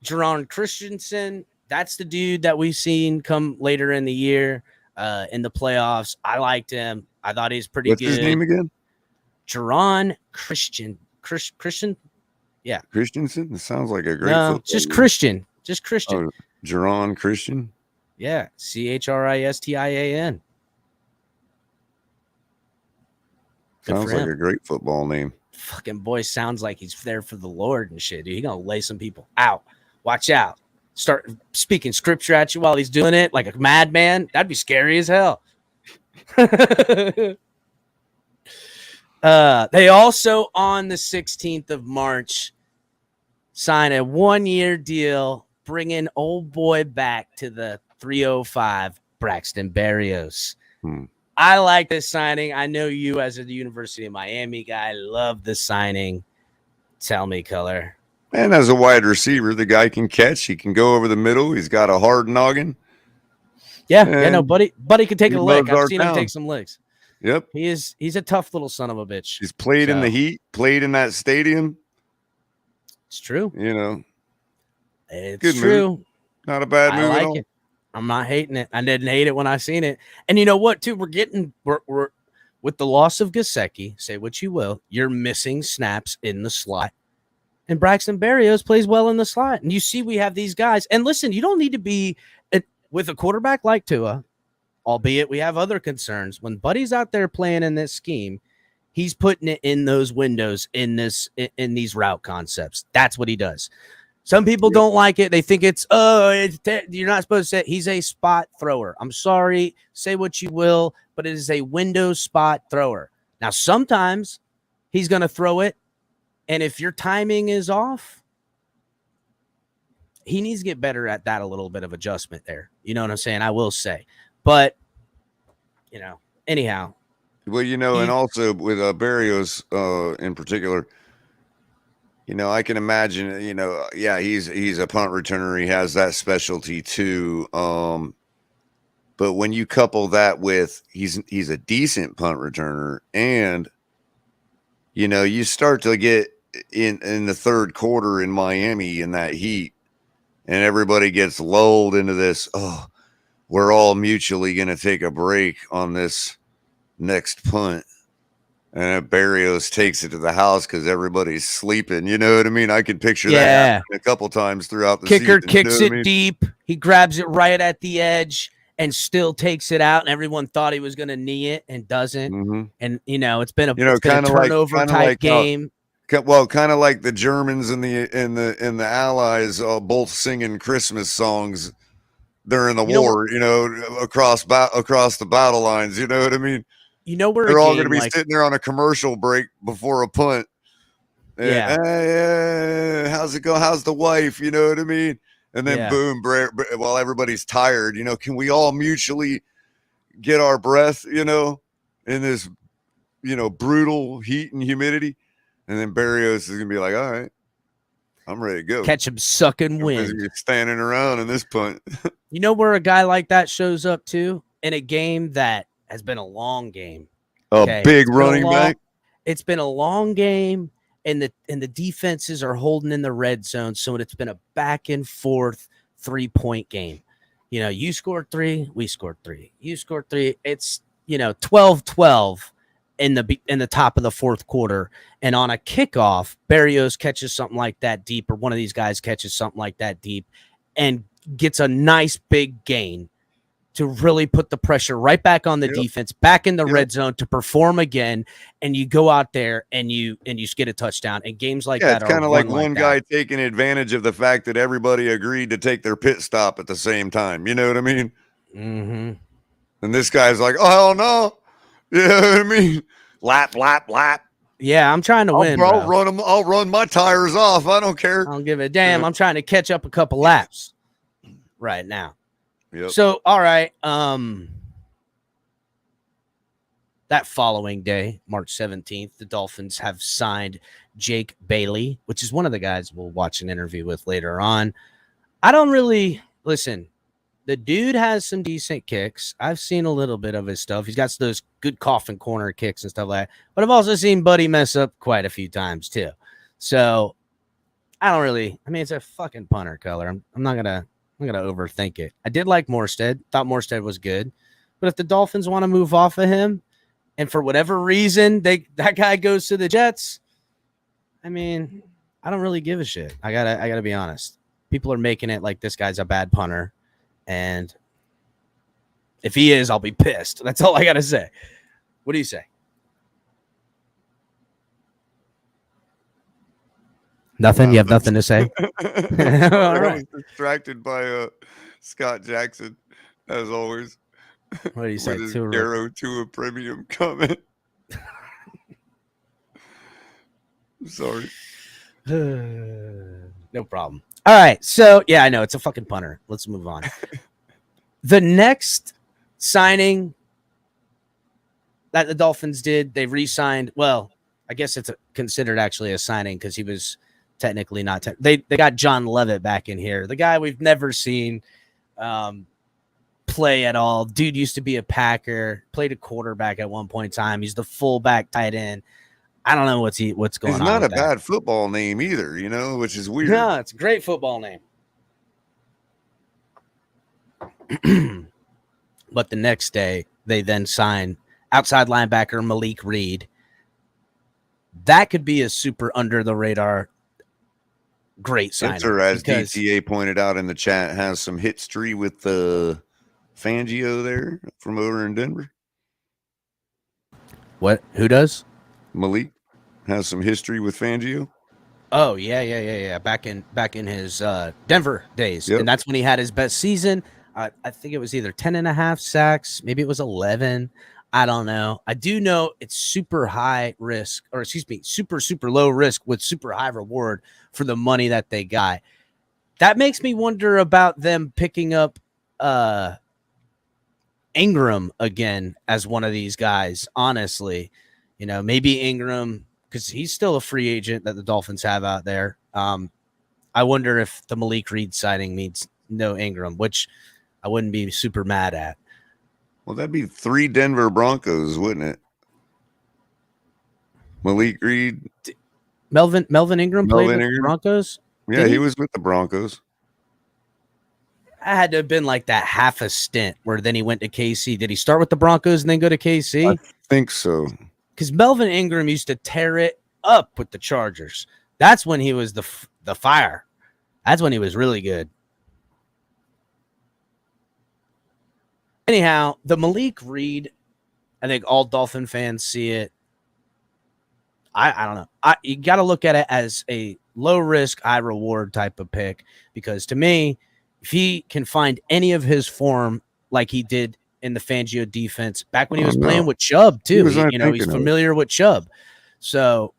Jerron Christensen, that's the dude that we've seen come later in the year in the playoffs. I liked him. I thought he's pretty good.
What's his name again?
Jerron Christian? Yeah.
Christensen? It sounds like a great
No, just Christian. Just Christian.
Oh, Jerron Christian?
Yeah. Christian.
Sounds like a great football name.
Fucking boy sounds like he's there for the Lord and shit, dude. He gonna lay some people out. Watch out. Start speaking scripture at you while he's doing it like a madman. That'd be scary as hell. They also, on the 16th of March, sign a 1-year deal, bringing old boy back to the 305, Braxton Berrios. I like this signing. I know you, as a University of Miami guy, love the signing. Tell me, Color.
And as a wide receiver, the guy can catch. He can go over the middle. He's got a hard noggin.
Yeah, Buddy can take a lick. I've seen him take some licks.
Yep.
He's a tough little son of a bitch.
He's played in the heat, played in that stadium.
It's true.
You know.
It's
good
true.
Move. Not a bad move at all.
It. I'm not hating it. I didn't hate it when I seen it. And you know what, too? We're with the loss of Gesicki, say what you will, you're missing snaps in the slot. And Braxton Berrios plays well in the slot. And you see we have these guys. And listen, you don't need to be with a quarterback like Tua, albeit we have other concerns. When Buddy's out there playing in this scheme, he's putting it in those windows in these route concepts. That's what he does. Some people don't like it. They think you're not supposed to say he's a spot thrower. I'm sorry. Say what you will, but it is a window spot thrower. Now, sometimes he's going to throw it, and if your timing is off, he needs to get better at that, a little bit of adjustment there. You know what I'm saying? I will say. But, anyhow.
Well, and also with Berrios in particular, I can imagine, he's a punt returner. He has that specialty too. But when you couple that with he's a decent punt returner, and you start to get in the third quarter in Miami in that heat, and everybody gets lulled into this, we're all mutually going to take a break on this next punt. And Berrios takes it to the house because everybody's sleeping. You know what I mean? I can picture that happening a couple times throughout the
Kicker
season.
Kicks it deep. He grabs it right at the edge and still takes it out. And everyone thought he was going to knee it and doesn't. Mm-hmm. And, it's been a turnover type game.
Kind of like the Germans and the Allies both singing Christmas songs during the war, across the battle lines. You know what I mean?
They're
all going to be sitting there on a commercial break before a punt. Yeah. Hey, how's it go? How's the wife? You know what I mean? And then boom, while everybody's tired, can we all mutually get our breath, in this, brutal heat and humidity? And then Berrios is going to be like, all right, I'm ready to go.
Catch him sucking wind.
You're standing around in this punt.
Where a guy like that shows up too? In a game that has been a long game.
Big running back.
It's been a long game, and the defenses are holding in the red zone, so it's been a back and forth 3-point game. You scored 3, we scored 3. You scored 3. It's 12-12 in the top of the fourth quarter, and on a kickoff, Berrios catches something like that deep, or one of these guys catches something like that deep, and gets a nice big gain to really put the pressure right back on the defense, back in the red zone to perform again, and you go out there and you get a touchdown. And games like that,
it's kind of like one guy
that.
taking advantage of the fact that everybody agreed to take their pit stop at the same time. You know what I mean?
Mm-hmm.
And this guy's like, "Oh hell no!" You know what I mean? Lap.
Yeah, I'm trying to win.
I'll run my tires off. I don't care.
I don't give a damn. I'm trying to catch up a couple laps right now.
Yep.
So, all right. That following day, March 17th, the Dolphins have signed Jake Bailey, which is one of the guys we'll watch an interview with later on. I don't really listen. The dude has some decent kicks. I've seen a little bit of his stuff. He's got those good coffin corner kicks and stuff like that. But I've also seen Buddy mess up quite a few times too. So I don't really. I mean, it's a fucking punter color. I'm not gonna overthink it. I did like Morstead. Thought Morstead was good. But if the Dolphins want to move off of him, and for whatever reason that guy goes to the Jets, I mean, I don't really give a shit. I gotta be honest. People are making it like this guy's a bad punter, and if he is, I'll be pissed. That's all I gotta say. What do you say? Nothing. You have nothing to say.
All right. I was distracted by Scott Jackson, as always.
What do you say?
With his arrow to a premium comment. Sorry.
No problem. All right. So, yeah, I know. It's a fucking punter. Let's move on. The next signing that the Dolphins did, they re-signed. Well, I guess it's considered actually a signing because he was technically not. They got John Levitt back in here. The guy we've never seen play at all. Dude used to be a Packer, played a quarterback at one point in time. He's the fullback tight end. I don't know what's going on.
He's not a bad football name either, which is weird.
No, it's a great football name. But the next day, they then signed outside linebacker Malik Reed. That could be a super under the radar great signing.
Spencer, as DTA pointed out in the chat, has some history with the Fangio there from over in Denver.
What? Who does?
Malik has some history with Fangio.
Oh yeah. Back in his Denver days,
yep.
And that's when he had his best season. I think it was either 10.5 sacks, maybe it was 11. I don't know. I do know it's super high risk, or excuse me, super low risk with super high reward for the money that they got. That makes me wonder about them picking up Ingram again as one of these guys. Honestly, maybe Ingram, because he's still a free agent that the Dolphins have out there. I wonder if the Malik Reed signing means no Ingram, which I wouldn't be super mad at.
Well, that'd be 3 Denver Broncos, wouldn't it? Malik Reed.
Melvin Ingram played with the Broncos?
Yeah, he was with the Broncos.
I had to have been like that half a stint where then he went to KC. Did he start with the Broncos and then go to KC?
I think so.
Because Melvin Ingram used to tear it up with the Chargers. That's when he was the fire. That's when he was really good. Anyhow, the Malik Reed, I think all Dolphin fans see it. I don't know. You got to look at it as a low risk, high reward type of pick, because to me, if he can find any of his form like he did in the Fangio defense back when he was playing with Chubb too, he's familiar with Chubb. So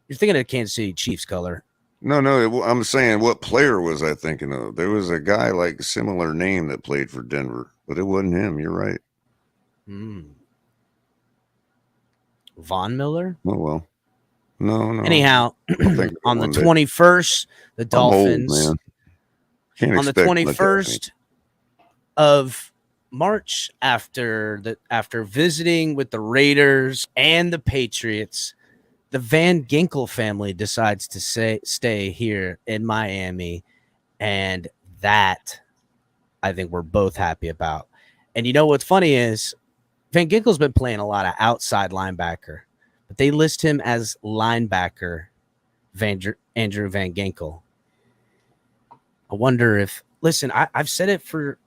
you're thinking of Kansas City Chiefs color.
No, I'm saying what player was I thinking of? There was a guy like similar name that played for Denver, but it wasn't him. You're right.
Von Miller?
Oh, well. No.
Anyhow, on the 21st, the Dolphins, on the 21st of March, after visiting with the Raiders and the Patriots, the Van Ginkel family decides to stay here in Miami, and that I think we're both happy about. And you know what's funny is Van Ginkel's been playing a lot of outside linebacker, but they list him as linebacker Andrew Van Ginkel. I wonder if, listen, I've said it for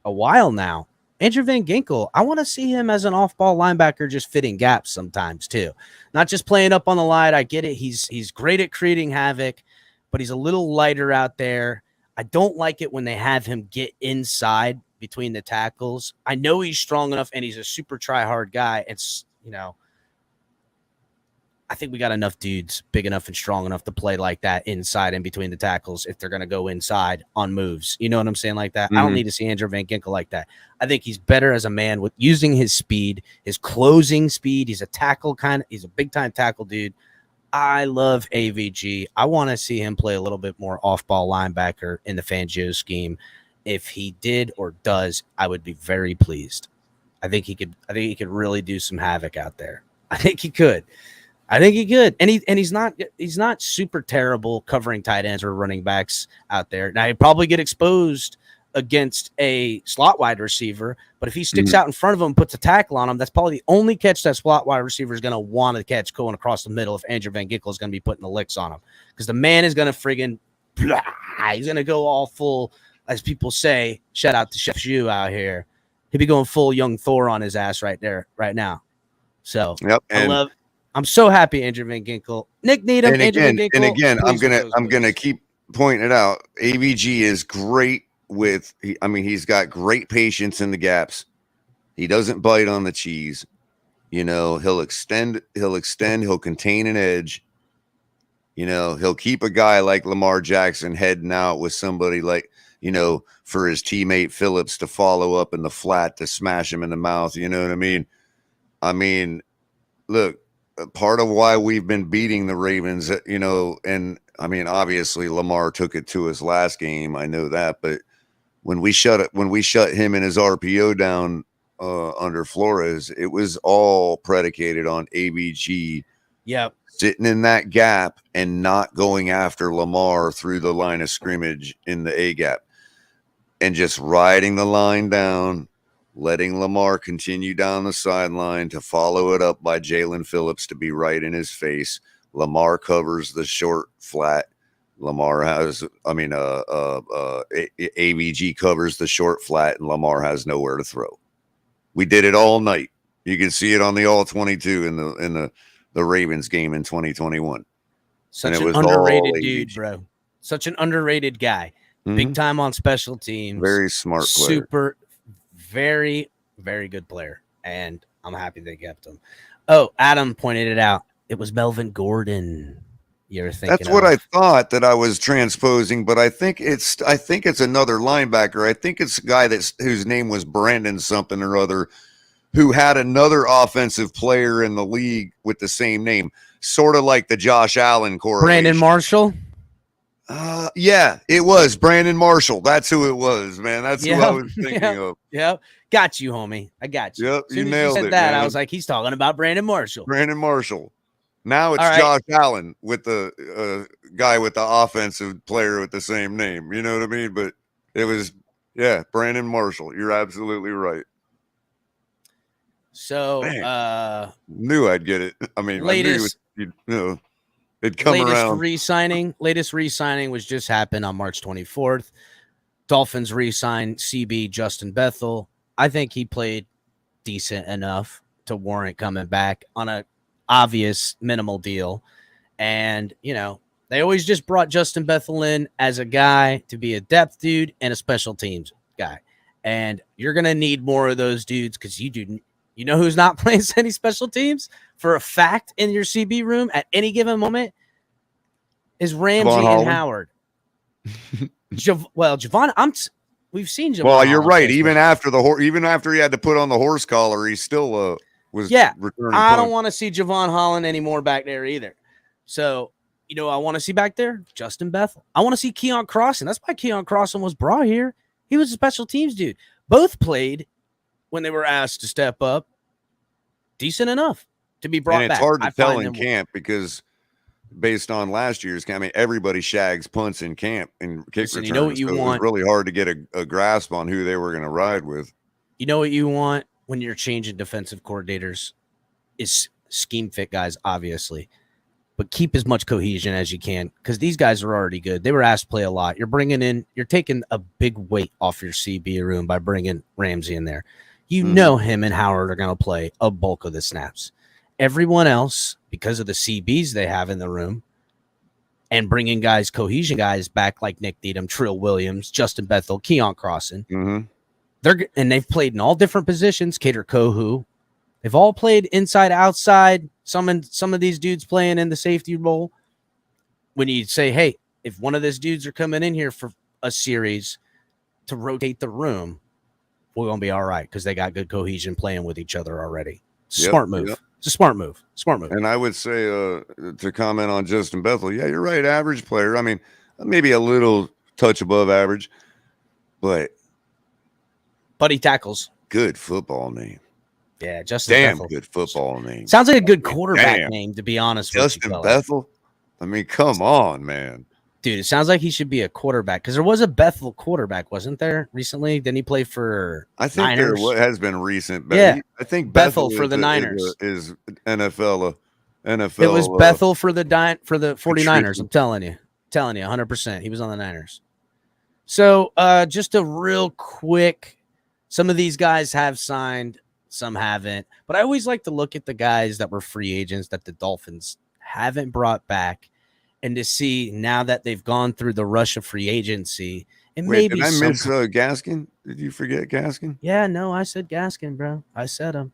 a while now. Andrew Van Ginkel, I want to see him as an off-ball linebacker just fitting gaps sometimes too. Not just playing up on the line. I get it. He's great at creating havoc, but he's a little lighter out there. I don't like it when they have him get inside between the tackles. I know he's strong enough and he's a super try-hard guy. It's, I think we got enough dudes big enough and strong enough to play like that inside and between the tackles if they're going to go inside on moves. You know what I'm saying? Like that. I don't need to see Andrew Van Ginkel like that. I think he's better as a man with using his speed, his closing speed. He's a tackle he's a big time tackle dude. I love AVG. I want to see him play a little bit more off-ball linebacker in the Fangio scheme. If he did or does, I would be very pleased. I think he could really do some havoc out there. I think he could. And he's not super terrible covering tight ends or running backs out there. Now he'd probably get exposed against a slot wide receiver, but if he sticks out in front of him and puts a tackle on him, that's probably the only catch that slot wide receiver is going to want to catch going across the middle if Andrew Van Ginkel is going to be putting the licks on him. Because the man is going to friggin' he's going to go all full, as people say, shout out to Chef Zhu out here. He'd be going full young Thor on his ass right there, right now. So I'm so happy Andrew Van Ginkel. Nick Needham, Andrew Van Ginkel.
And again, I'm gonna keep pointing it out. AVG is great with. He's got great patience in the gaps. He doesn't bite on the cheese. He'll extend. He'll contain an edge. He'll keep a guy like Lamar Jackson heading out with somebody like for his teammate Phillips to follow up in the flat to smash him in the mouth. You know what I mean? Look. Part of why we've been beating the Ravens, and obviously Lamar took it to us last game. I know that, but when we shut him and his RPO down under Flores, it was all predicated on AVG sitting in that gap and not going after Lamar through the line of scrimmage in the A gap and just riding the line down. Letting Lamar continue down the sideline to follow it up by Jalen Phillips to be right in his face. Lamar covers the short flat. AVG covers the short flat, and Lamar has nowhere to throw. We did it all night. You can see it on the all 22 in the Ravens game in 2021.
Such an underrated dude, bro. Such an underrated guy. Big time on special teams.
Very smart player.
Super. Very, very good player, and I'm happy they kept him. Oh, Adam pointed it out. It was Melvin Gordon. You're thinking
that's what I thought that I was transposing, but I think it's another linebacker. I think it's a guy whose name was Brandon something or other, who had another offensive player in the league with the same name, sort of like the Josh Allen correlation.
Brandon Marshall.
Yeah, it was Brandon Marshall. That's who it was, man. That's who I was thinking of.
Yep. Got you, homie. I got you.
Yep, you nailed it.
That,
man.
I was like, he's talking about Brandon Marshall.
Brandon Marshall. Now it's Josh Allen with the guy with the offensive player with the same name. You know what I mean? But it was, Brandon Marshall. You're absolutely right.
So,
knew I'd get it.
Latest,
it'd come around.
Latest re-signing was just happened on March 24th. Dolphins re-signed CB Justin Bethel. I think he played decent enough to warrant coming back on a obvious minimal deal. And, they always just brought Justin Bethel in as a guy to be a depth dude and a special teams guy. And you're going to need more of those dudes because you know who's not playing any special teams for a fact in your CB room at any given moment is Ramsey and Howard. Javon, we've seen Javon.
Well, you're right. Even after he had to put on the horse collar, he still was.
Yeah, I don't want to see Javon Holland anymore back there either. So, I want to see back there Justin Bethel. I want to see Keon Crossan. That's why Keon Crossan was brought here. He was a special teams dude. Both played when they were asked to step up, decent enough to be brought back.
And it's hard to tell in camp because based on last year's camp, I mean, everybody shags punts in camp and kick
Listen,
returns.
you know what you
so
want?
It was really hard to get a grasp on who they were going to ride with.
You know what you want when you're changing defensive coordinators is scheme fit guys, obviously, but keep as much cohesion as you can because these guys are already good. They were asked to play a lot. You're taking a big weight off your CB room by bringing Ramsey in there. You know him and Howard are going to play a bulk of the snaps. Everyone else, because of the CBs they have in the room and bringing guys, cohesion guys back like Nick Needham, Trill Williams, Justin Bethel, Keon Crossan, they've played in all different positions. Cater Kohu, they've all played inside, outside. Some of these dudes playing in the safety role. When you say, hey, if one of these dudes are coming in here for a series to rotate the room, we're going to be all right because they got good cohesion playing with each other already. Smart move. Yep. It's a smart move. Smart move.
And I would say to comment on Justin Bethel, yeah, you're right. Average player. I mean, maybe a little touch above average, but
he tackles.
Good football name.
Yeah, Justin Bethel.
Good football name.
Sounds like a good quarterback name, to be honest with you.
Justin Bethel? I mean, come on, man.
Dude, it sounds like he should be a quarterback because there was a Bethel quarterback, wasn't there, recently? Didn't he play for
I think
Niners?
There has been recent. But
yeah.
I think
Bethel for the Niners.
Is NFL.
It was Bethel for the 49ers, I'm telling you. 100%. He was on the Niners. So just a real quick, some of these guys have signed, some haven't. But I always like to look at the guys that were free agents that the Dolphins haven't brought back. And to see now that they've gone through the rush of free agency, and
Wait,
maybe
did I miss Gaskin? Did you forget Gaskin?
Yeah, no, I said Gaskin, bro. I said him.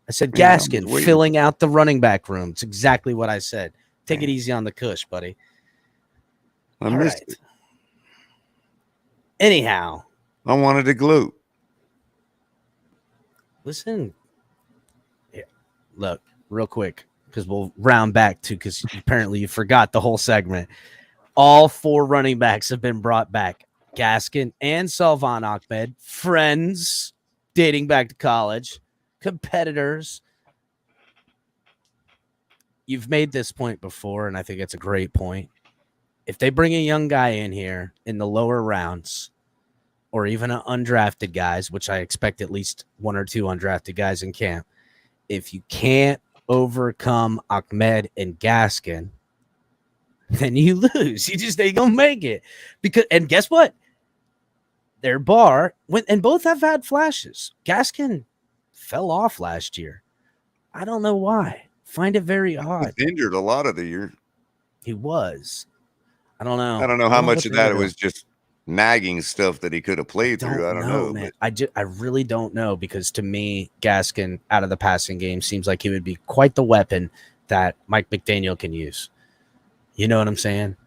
I said Gaskin filling out the running back room. It's exactly what I said. Take it easy on the cush, buddy.
I missed it.
Anyhow,
I wanted to gloat.
Listen, look, real quick. Because we'll round back to because apparently you forgot the whole segment. All 4 running backs have been brought back. Gaskin and Salvan Ahmed, friends dating back to college, competitors. You've made this point before, and I think it's a great point. If they bring a young guy in here in the lower rounds, or even an undrafted guys, which I expect at least 1 or 2 undrafted guys in camp, if you can't overcome Ahmed and Gaskin, then you lose. You just ain't gonna make it. And guess what? Their bar and both have had flashes. Gaskin fell off last year. I don't know why. Find it very odd.
He was injured a lot of the year.
He was. I don't know.
I don't know how much of that it was just nagging stuff that he could have played through. I don't know,
man. I really don't know because to me, Gaskin out of the passing game seems like he would be quite the weapon that Mike McDaniel can use. You know what I'm saying?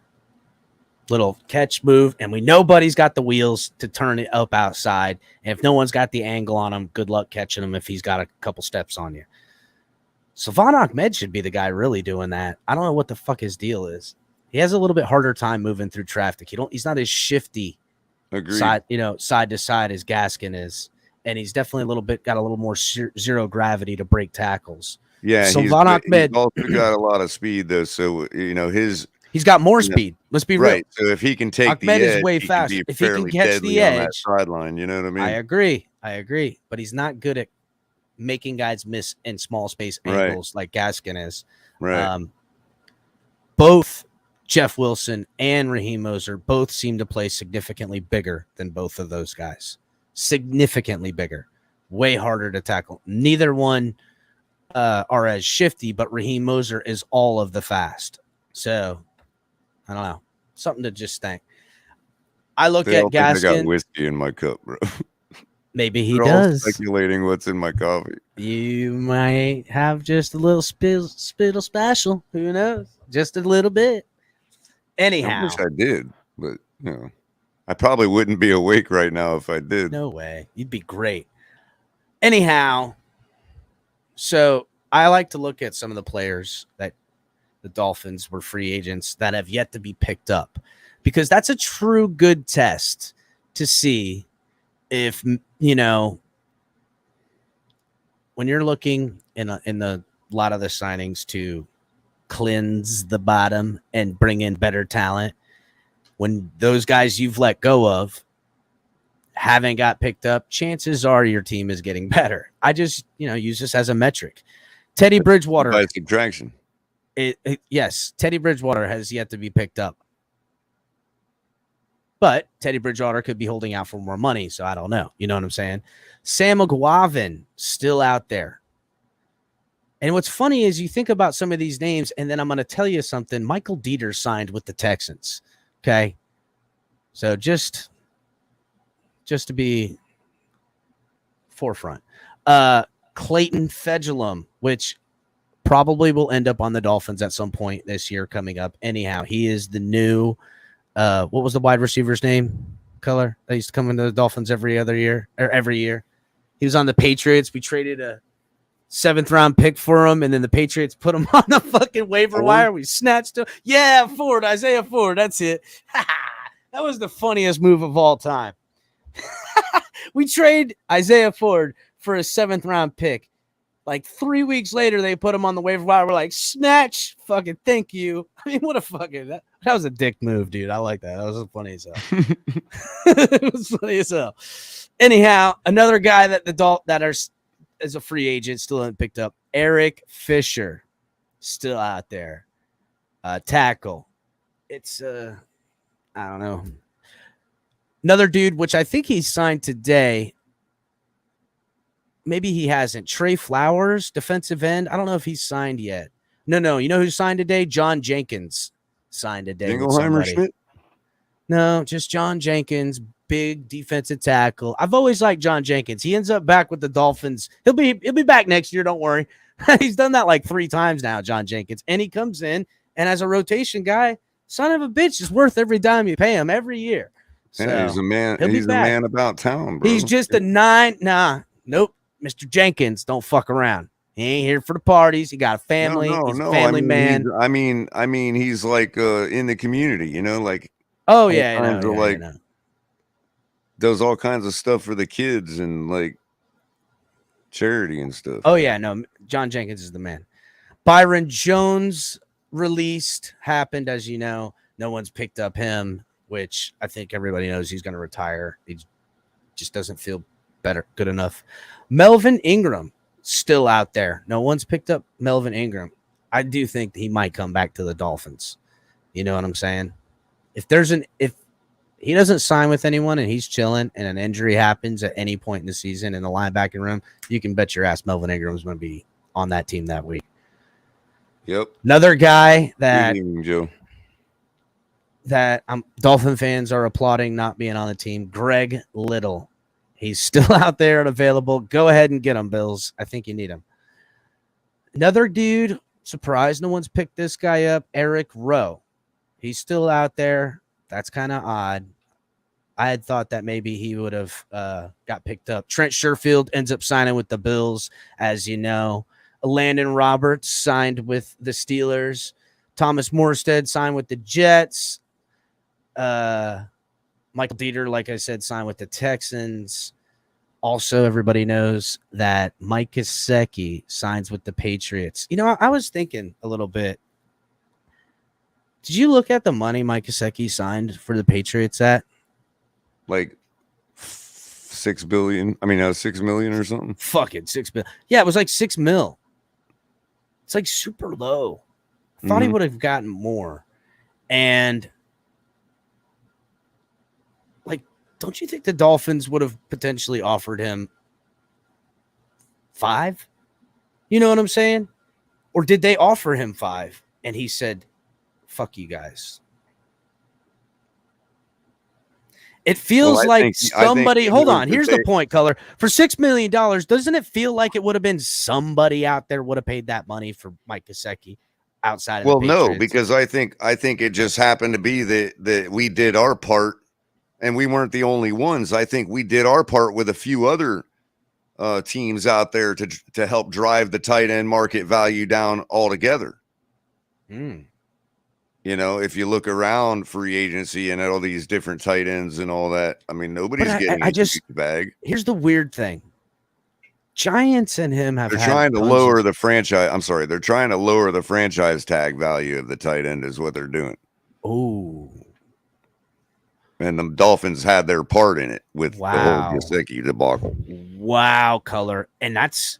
Little catch move, and we know Buddy's got the wheels to turn it up outside. And if no one's got the angle on him, good luck catching him if he's got a couple steps on you. Salvan Ahmed should be the guy really doing that. I don't know what the fuck his deal is. He has a little bit harder time moving through traffic. He's not as shifty side to side as Gaskin is. And he's definitely got a little more zero gravity to break tackles.
Yeah.
Salvan Ahmed
he's also got a lot of speed though. So,
he's got more speed. Let's be real.
So if he can take
Ahmed
the edge,
is way faster. If he can catch the edge,
sideline, you know what I mean?
I agree. But he's not good at making guys miss in small space angles like Gaskin is.
Right.
Both Jeff Wilson and Raheem Moser both seem to play significantly bigger than both of those guys. Significantly bigger. Way harder to tackle. Neither one are as shifty, but Raheem Moser is all of the fast. So, I don't know. Something to just think. I look at Gaskin.
I got whiskey in my cup, bro.
Maybe he does.
Speculating what's in my coffee.
You might have just a little spittle special. Who knows? Just a little bit. Anyhow.
I wish I did, but I probably wouldn't be awake right now if I did.
No way. You'd be great. Anyhow, so I like to look at some of the players that the Dolphins were free agents that have yet to be picked up, because that's a true good test to see if, when you're looking in a lot of the signings to cleanse the bottom and bring in better talent. When those guys you've let go of haven't got picked up, chances are your team is getting better. I just, use this as a metric. Teddy Bridgewater.
By subtraction.
Yes, Teddy Bridgewater has yet to be picked up. But Teddy Bridgewater could be holding out for more money, so I don't know. You know what I'm saying? Sam McGuavin still out there. And what's funny is you think about some of these names, and then I'm going to tell you something. Michael Dieter signed with the Texans. Okay? So just to be forefront. Clayton Fedulum, which probably will end up on the Dolphins at some point this year coming up. Anyhow, he is the new what was the wide receiver's name? Color that used to come into the Dolphins every year. He was on the Patriots. We traded a 7th round pick for him, and then the Patriots put him on the fucking waiver wire. We snatched him. Yeah, Ford, Isaiah Ford. That's it. That was the funniest move of all time. We trade Isaiah Ford for a 7th round pick. Like 3 weeks later, they put him on the waiver wire. We're like, snatch, fucking thank you. I mean, what a fucking that was a dick move, dude. I like that. That was funny as hell. It was funny as hell. Anyhow, another guy that is a free agent still haven't picked up. Eric Fisher, still out there. Tackle. It's I don't know. Another dude, which I think he signed today. Maybe he hasn't. Trey Flowers, defensive end. I don't know if he's signed yet. No. You know who signed today? John Jenkins signed today.
Dingleheimer Schmidt?
No, just John Jenkins, big defensive tackle. I've always liked John Jenkins. He ends up back with the Dolphins. He'll be back next year. Don't worry. He's done that like 3 times now, John Jenkins. And he comes in, and as a rotation guy, son of a bitch is worth every dime you pay him every year. So,
yeah, he's a man. He's a man about town, bro.
He's just a 9. Nope. Mr. Jenkins, don't fuck around. He ain't here for the parties. He got a family. He's a family man.
I mean, he's like in the community, like.
Oh yeah,
does all kinds of stuff for the kids and like charity and stuff.
Oh yeah, no, John Jenkins is the man. Byron Jones happened, as you know. No one's picked up him, which I think everybody knows he's going to retire. He just doesn't feel good enough. Melvin Ingram still out there. No one's picked up Melvin Ingram. I do think he might come back to the Dolphins. You know what I'm saying? If he doesn't sign with anyone and he's chilling and an injury happens at any point in the season in the linebacking room, you can bet your ass Melvin Ingram is going to be on that team that week.
Yep.
Another guy that
Joe.
that Dolphin fans are applauding not being on the team, Greg Little. He's still out there and available. Go ahead and get him, Bills. I think you need him. Another dude, surprised no one's picked this guy up, Eric Rowe. He's still out there. That's kind of odd. I had thought that maybe he would have got picked up. Trent Sherfield ends up signing with the Bills, as you know. Landon Roberts signed with the Steelers. Thomas Morstead signed with the Jets. Michael Dieter, like I said, signed with the Texans. Also, everybody knows that Mike Gesicki signs with the Patriots. I was thinking a little bit. Did you look at the money Mike Gesicki signed for the Patriots at?
Like $6 billion. I mean, $6 million or something.
Fucking $6 billion. Yeah, it was like $6 million. It's like super low. Thought he would have gotten more. And don't you think the Dolphins would have potentially offered him 5? You know what I'm saying? Or did they offer him 5 and he said, fuck you guys? It feels somebody. Hold on. Here's the point, Color. For $6 million, doesn't it feel like it would have been somebody out there would have paid that money for Mike Gesicki outside of the Patriots?
No, because I think it just happened to be that we did our part. And we weren't the only ones. I think we did our part with a few other teams out there to help drive the tight end market value down altogether. If you look around free agency and at all these different tight ends and all that, I mean, nobody's getting a bag.
Here's the weird thing. Giants and him have.
They're trying to lower the franchise. I'm sorry. They're trying to lower the franchise tag value of the tight end is what they're doing.
Oh.
And the Dolphins had their part in it with the whole Gesicki debacle.
Wow, Color. And that's.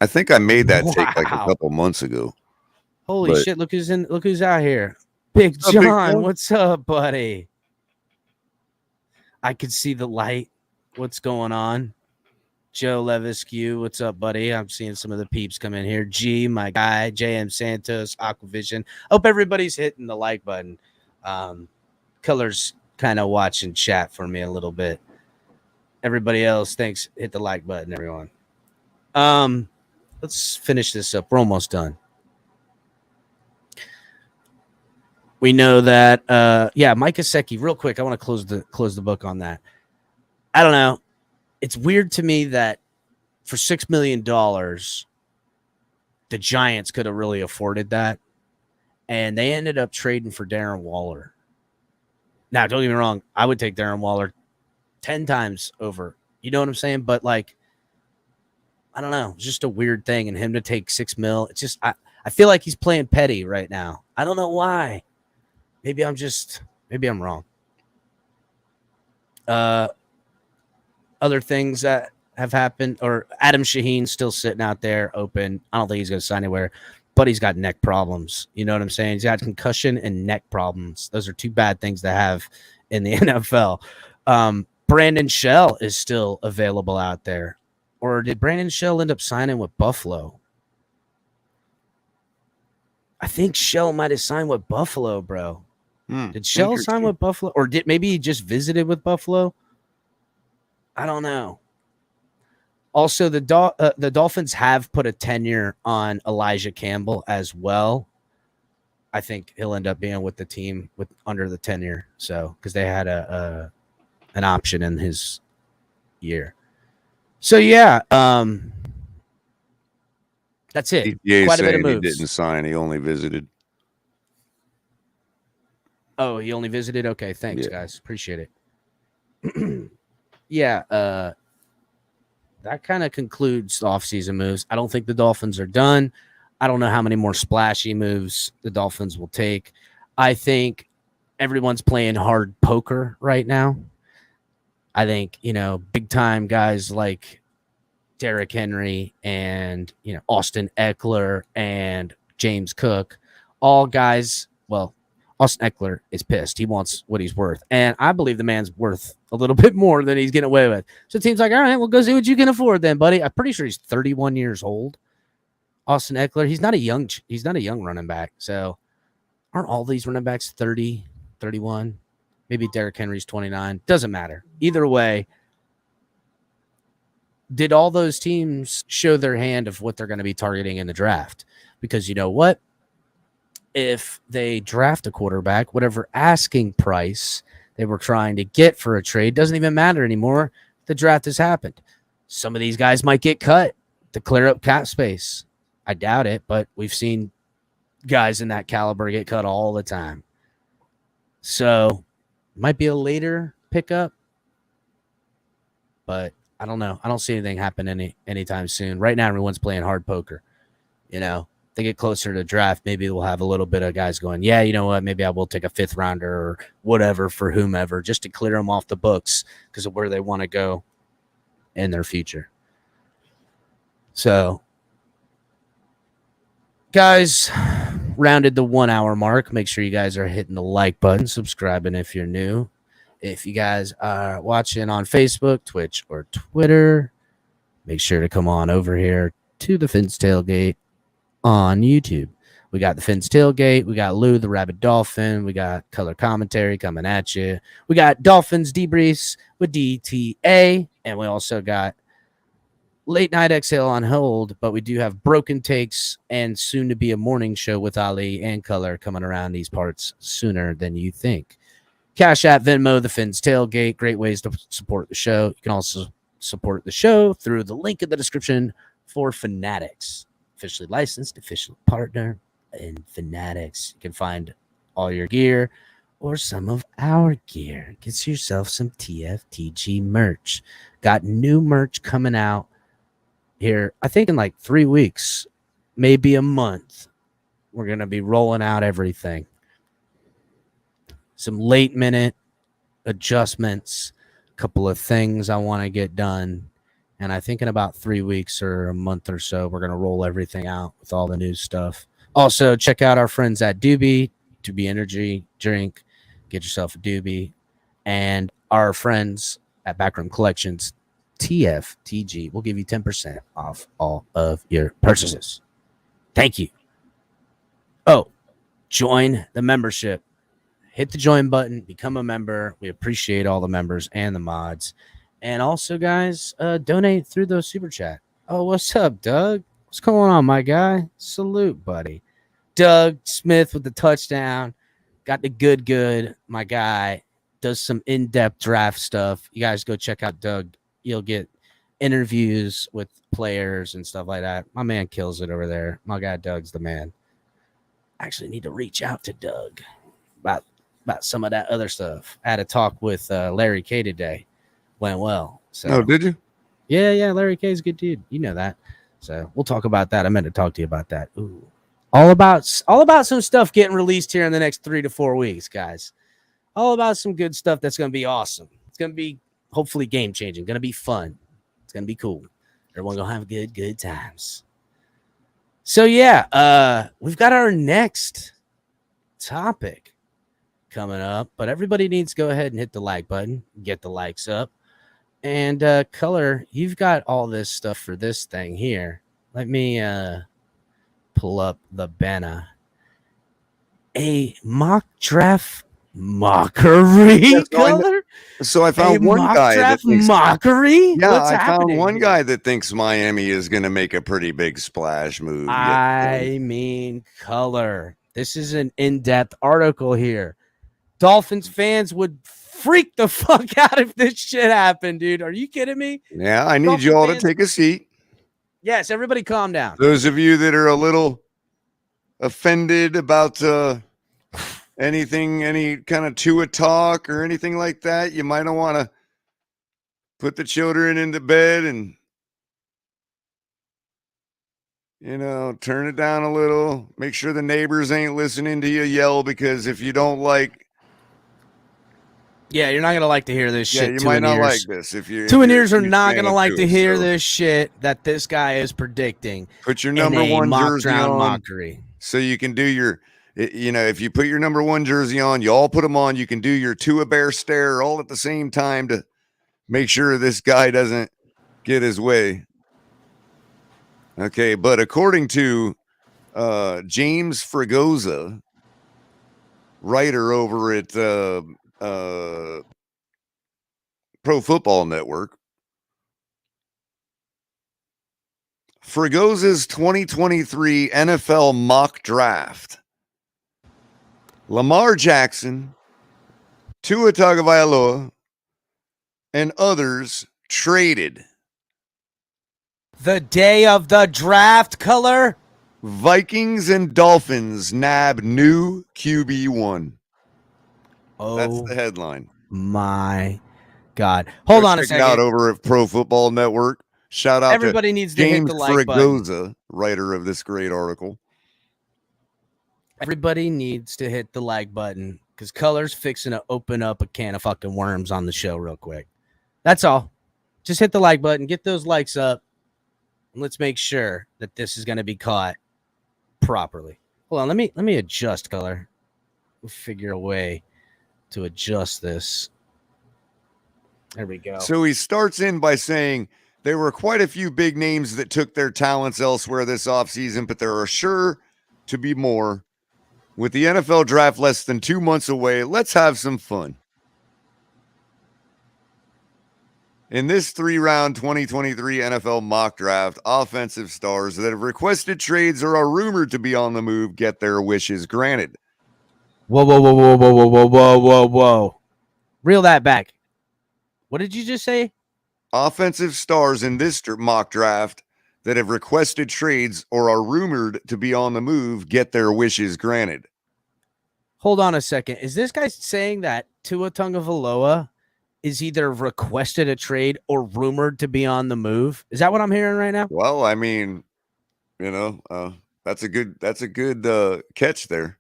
I think I made that take like a couple months ago.
Holy shit! Look who's out here. Big John, what's up, buddy? I could see the light. What's going on? Joe Levisque, what's up, buddy? I'm seeing some of the peeps come in here. G, my guy, JM Santos, Aquavision. Hope everybody's hitting the like button. Color's kind of watching chat for me a little bit. Everybody else, thanks. Hit the like button, everyone. Let's finish this up. We're almost done. We know that, Mike Gesicki, real quick. I want to close the book on that. I don't know. It's weird to me that for $6 million, the Giants could have really afforded that, and they ended up trading for Darren Waller. Now, don't get me wrong. I would take Darren Waller 10 times over. You know what I'm saying? But, like, I don't know. It's just a weird thing, and him to take $6 million. It's just I feel like he's playing petty right now. I don't know why. Maybe I'm wrong. Other things that have happened, or Adam Shaheen's still sitting out there open. I don't think he's going to sign anywhere, but he's got neck problems. You know what I'm saying? He's got concussion and neck problems. Those are two bad things to have in the NFL. Brandon Shell is still available out there. Or did Brandon Shell end up signing with Buffalo? I think Shell might have signed with Buffalo, bro. Did Shell sign with Buffalo? Or maybe he just visited with Buffalo? I don't know. Also, the Dolphins have put a tenure on Elijah Campbell as well. I think he'll end up being with the team under the tenure. So, because they had an option in his year. So yeah, that's it.
Quite a bit of moves. He didn't sign. He only visited.
Oh, he only visited. Okay, thanks, guys. Appreciate it. Yeah, that kind of concludes the offseason moves. I don't think the Dolphins are done. I don't know how many more splashy moves the Dolphins will take. I think everyone's playing hard poker right now. I think, big time guys like Derrick Henry and, Austin Eckler and James Cook, all guys, well, Austin Eckler is pissed. He wants what he's worth. And I believe the man's worth a little bit more than he's getting away with. So the team's like, all right, well, go see what you can afford then, buddy. I'm pretty sure he's 31 years old. Austin Eckler, he's not a young running back. So aren't all these running backs 30, 31? Maybe Derrick Henry's 29. Doesn't matter. Either way, did all those teams show their hand of what they're going to be targeting in the draft? Because you know what? If they draft a quarterback, whatever asking price they were trying to get for a trade doesn't even matter anymore. The draft has happened. Some of these guys might get cut to clear up cap space. I doubt it, but we've seen guys in that caliber get cut all the time. So might be a later pickup, but I don't know. I don't see anything happen anytime soon. Right now, everyone's playing hard poker. They get closer to draft, maybe we'll have a little bit of guys going, yeah, you know what, maybe I will take a fifth rounder or whatever for whomever just to clear them off the books because of where they want to go in their future. So, guys, rounded the 1 hour mark. Make sure you guys are hitting the like button, subscribing if you're new. If you guys are watching on Facebook, Twitch, or Twitter, make sure to come on over here to the Fins Tailgate on YouTube. We got the Fins Tailgate. We got Lou, the Rabid Dolphin. We got color commentary coming at you. We got Dolphins debriefs with DTA. And we also got Late Night Exhale on hold. But we do have Broken Takes and soon to be a morning show with Ali and Color coming around these parts sooner than you think. Cash App, Venmo, the Fins Tailgate. Great ways to support the show. You can also support the show through the link in the description for Fanatics. Officially licensed, official partner in Fanatics. You can find all your gear or some of our gear. Get yourself some TFTG merch. Got new merch coming out here, I think in like 3 weeks, maybe a month, we're going to be rolling out everything. Some late minute adjustments, a couple of things I want to get done. And I think in about 3 weeks or a month or so, we're going to roll everything out with all the new stuff. Also, check out our friends at Doobie Energy Drink. Get yourself a Doobie. And our friends at Backroom Collections, TFTG, will give you 10% off all of your purchases. Thank you. Oh, join the membership. Hit the join button, become a member. We appreciate all the members and the mods. And also, guys, donate through the super chat. Oh, what's up, Doug? What's going on, my guy? Salute, buddy. Doug Smith with the touchdown. Got the good, my guy. Does some in-depth draft stuff. You guys go check out Doug. You'll get interviews with players and stuff like that. My man kills it over there. My guy Doug's the man. Actually need to reach out to Doug about some of that other stuff. I had a talk with Larry K today. Went well. So
Oh, did you?
Yeah, Larry K's a good dude. You know that. So we'll talk about that. I meant to talk to you about that. Ooh. All about some stuff getting released here in the next 3 to 4 weeks, guys. All about some good stuff that's going to be awesome. It's going to be hopefully game-changing. Going to be fun. It's going to be cool. Everyone going to have good times. So, yeah, we've got our next topic coming up, but everybody needs to go ahead and hit the like button, get the likes up. And Color, you've got all this stuff for this thing here. Let me pull up the banner. A mock draft mockery,
Yes,
Color?
So I found one guy that thinks,
mockery.
yeah,
What's
I found
happening
one
here?
guy that thinks Miami is going to make a pretty big splash move.
I mean, Color. This is an in-depth article here. Dolphins fans would freak the fuck out if this shit happened, dude. Are you kidding me?
Yeah, I need
Dolphin
you all
fans-
to take a seat.
Yes, everybody calm down.
Those of you that are a little offended about anything, any kind of Tua talk or anything like that, you might want to put the children into bed and, turn it down a little. Make sure the neighbors ain't listening to you yell, because if you don't like,
Yeah, you're not gonna like to hear this shit.
you might not like this. If you
Two and ears are not
stand
gonna
up
like to
it,
hear
so
this shit that this guy is predicting.
Put your
in
number
a
one
mock
jersey
draft
on,
mockery.
so you can do your, if you put your number one jersey on, you all put them on. You can do your Tua Bear stare all at the same time to make sure this guy doesn't get his way. Okay, but according to James Fregosa, writer over at Pro Football Network, Fregosa's 2023 NFL mock draft: Lamar Jackson, Tua Tagovailoa, and others traded.
The day of the draft, Color.
Vikings and Dolphins nab new QB1.
Oh,
That's the headline.
my God. Hold on a
Check it out
second.
over at Pro Football Network. Shout out
Everybody
to
needs to hit
James
the like button.
Fregosa, writer of this great article.
Everybody needs to hit the like button because Color's fixing to open up a can of fucking worms on the show real quick. That's all. Just hit the like button, get those likes up, and let's make sure that this is going to be caught properly. Hold on, let me adjust, Color. We'll figure a way to adjust this. There we go.
So he starts in by saying there were quite a few big names that took their talents elsewhere this offseason, but there are sure to be more. With the NFL draft less than 2 months away, let's have some fun. In this 3-round 2023 NFL mock draft, offensive stars that have requested trades or are rumored to be on the move get their wishes granted.
Whoa. Reel that back. What did you just say?
Offensive stars in this mock draft that have requested trades or are rumored to be on the move get their wishes granted.
Hold on a second. Is this guy saying that Tua Tagovailoa is either requested a trade or rumored to be on the move. Is that what I'm hearing right now?
Well, I mean, that's a good catch there.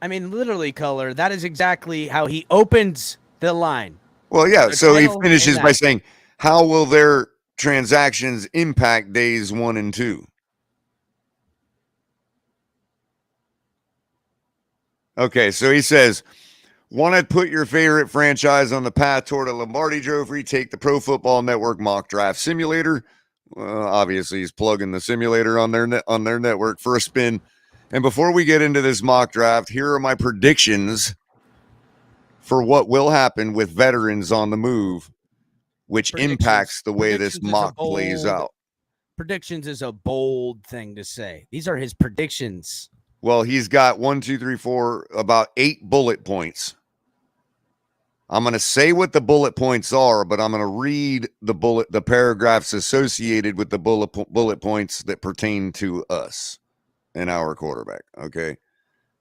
I mean, literally, Color, that is exactly how he opens the line.
Well, yeah. So he finishes by saying, how will their transactions impact days 1 and 2? Okay, so he says, want to put your favorite franchise on the path toward a Lombardi Trophy? Take the Pro Football Network mock draft simulator. Obviously, he's plugging the simulator on their network for a spin. And before we get into this mock draft, here are my predictions for what will happen with veterans on the move, which impacts the way this mock plays out.
Predictions is a bold thing to say. These are his predictions.
Well, he's got 1, 2, 3, 4, about 8 bullet points. I'm going to say what the bullet points are, but I'm going to read the paragraphs associated with the bullet points that pertain to us and our quarterback. Okay.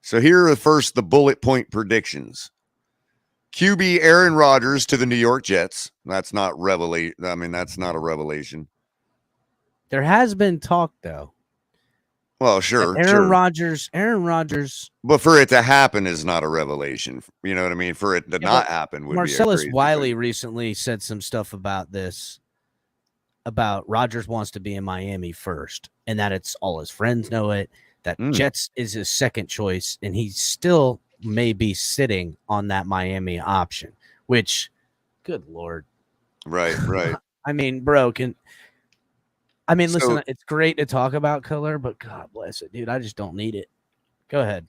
So here are the bullet point predictions. QB Aaron Rodgers to the New York Jets. That's not that's not a revelation.
There has been talk, though.
Well, sure.
Aaron Rodgers.
But for it to happen is not a revelation. You know what I mean? For it to not happen would
Marcellus
be
Wiley recently said some stuff about this, about Rodgers wants to be in Miami first, and that it's all his friends know it, that Jets is his second choice, and he still may be sitting on that Miami option, which, good Lord.
Right.
I mean, bro, listen, it's great to talk about Color, but God bless it, dude. I just don't need it. Go ahead.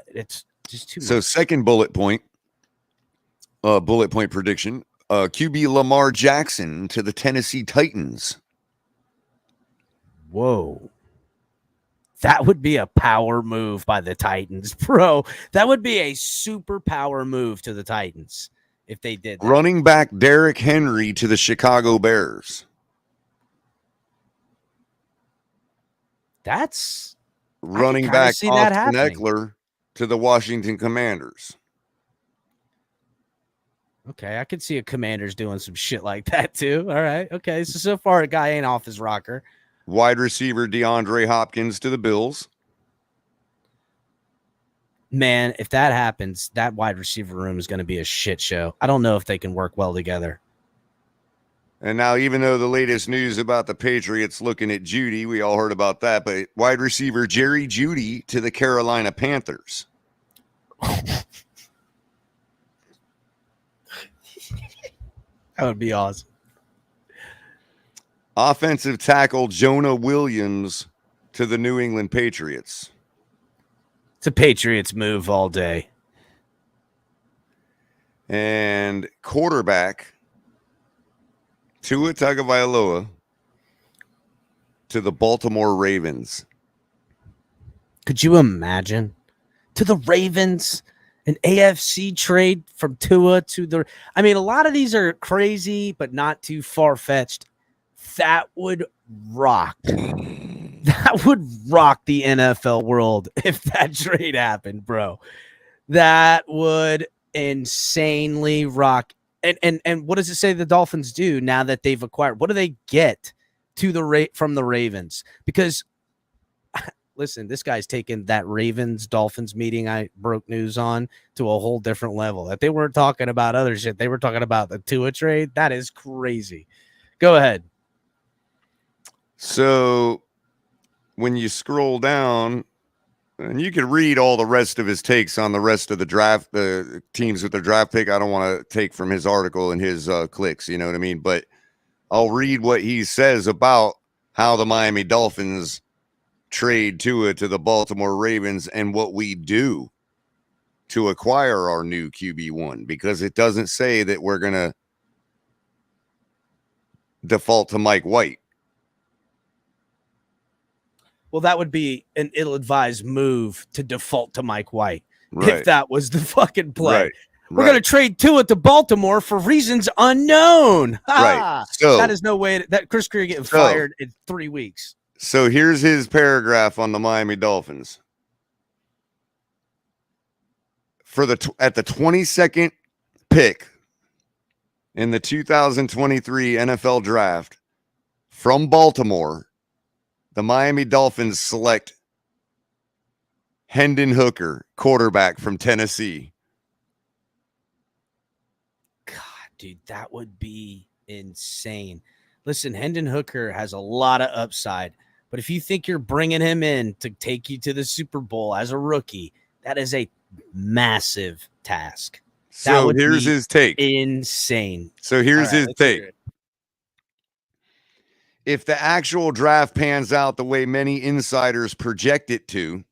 It's just too much.
So second bullet point prediction, QB Lamar Jackson to the Tennessee Titans.
Whoa. That would be a power move by the Titans, bro. That would be a super power move to the Titans if they did that.
Running back Derrick Henry to the Chicago Bears.
That's
running back Austin Eckler to the Washington Commanders.
Okay, I could see a Commanders doing some shit like that too. All right, okay. So far, a guy ain't off his rocker.
Wide receiver DeAndre Hopkins to the Bills.
Man, if that happens, that wide receiver room is going to be a shit show. I don't know if they can work well together.
And now, even though the latest news about the Patriots looking at Judy, we all heard about that, but wide receiver Jerry Jeudy to the Carolina Panthers.
That would be awesome.
Offensive tackle Jonah Williams to the New England Patriots.
It's a Patriots move all day.
And quarterback Tua Tagovailoa to the Baltimore Ravens.
Could you imagine? To the Ravens, an AFC trade from Tua to the... I mean, a lot of these are crazy, but not too far-fetched. That would rock. That would rock the NFL world if that trade happened, bro. That would insanely rock. And what does it say the Dolphins do now that they've acquired? What do they get to from the Ravens? Because listen, this guy's taken that Ravens-Dolphins meeting I broke news on to a whole different level. That they weren't talking about other shit. They were talking about the Tua trade. That is crazy. Go ahead.
So when you scroll down, and you can read all the rest of his takes on the rest of the draft, the teams with their draft pick. I don't want to take from his article and his clicks, you know what I mean? But I'll read what he says about how the Miami Dolphins trade Tua to the Baltimore Ravens and what we do to acquire our new QB1, because it doesn't say that we're going to default to Mike White.
Well, that would be an ill-advised move to default to Mike White,
right,
if that was the fucking play.
Right.
We're going to trade Tua to Baltimore for reasons unknown.
Right. So
that is no way that Chris Greer getting fired in 3 weeks.
So here's his paragraph on the Miami Dolphins. At the 22nd pick in the 2023 NFL Draft from Baltimore, the Miami Dolphins select Hendon Hooker, quarterback from Tennessee.
God, dude, that would be insane. Listen, Hendon Hooker has a lot of upside, but if you think you're bringing him in to take you to the Super Bowl as a rookie, that is a massive task.
So here's his take.
Insane.
So here's his take. If the actual draft pans out the way many insiders project it to,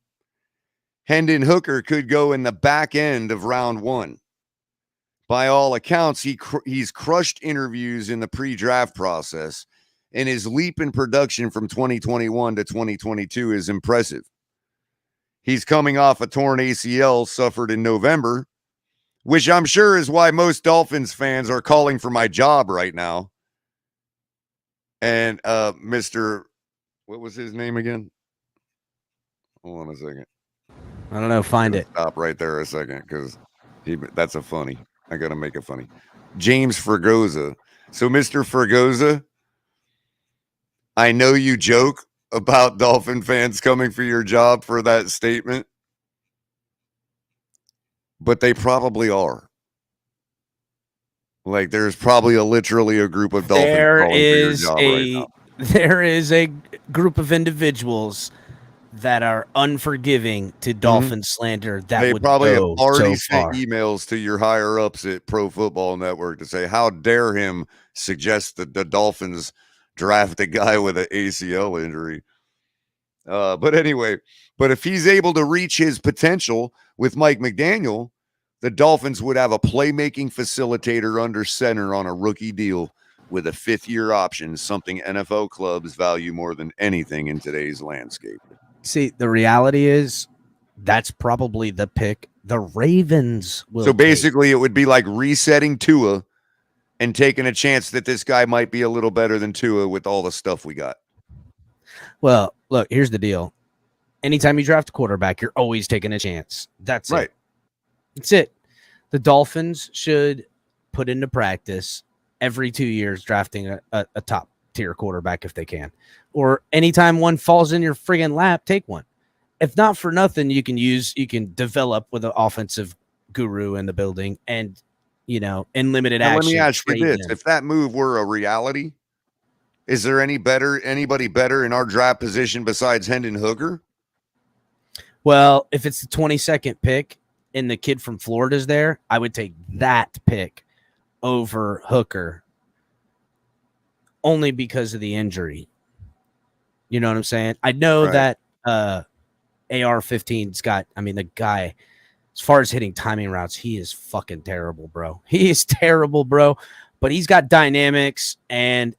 Hendon Hooker could go in the back end of round 1. By all accounts, he's crushed interviews in the pre-draft process, and his leap in production from 2021 to 2022 is impressive. He's coming off a torn ACL suffered in November, which I'm sure is why most Dolphins fans are calling for my job right now. And Mr. What was his name again? Hold on a second.
I don't know. Find it.
Stop right there a second, because that's a funny. I got to make it funny. James Fergoza. So, Mr. Fergoza, I know you joke about Dolphin fans coming for your job for that statement, but they probably are. Like, there's probably literally a group of Dolphins calling for your job right now.
There is a group of individuals that are unforgiving to Dolphin slander. They
probably have already sent emails to your higher ups at Pro Football Network to say, how dare him suggest that the Dolphins draft a guy with an ACL injury. But anyway, if he's able to reach his potential with Mike McDaniel, the Dolphins would have a playmaking facilitator under center on a rookie deal with a 5th-year option, something NFL clubs value more than anything in today's landscape.
See, the reality is that's probably the pick the Ravens will
So basically, it would be like resetting Tua and taking a chance that this guy might be a little better than Tua with all the stuff we got.
Well, look, here's the deal. Anytime you draft a quarterback, you're always taking a chance. That's
right.
That's it. The Dolphins should put into practice every 2 years drafting a top tier quarterback if they can. Or anytime one falls in your friggin' lap, take one. If not for nothing, you can develop with an offensive guru in the building and, in limited action.
Let me ask you this. If that move were a reality, is there anybody better in our draft position besides Hendon Hooker?
Well, if it's the 22nd pick and the kid from Florida's there, I would take that pick over Hooker only because of the injury. You know what I'm saying? I know that AR-15's got, the guy, as far as hitting timing routes, he is fucking terrible, bro. He is terrible, bro. But he's got dynamics, and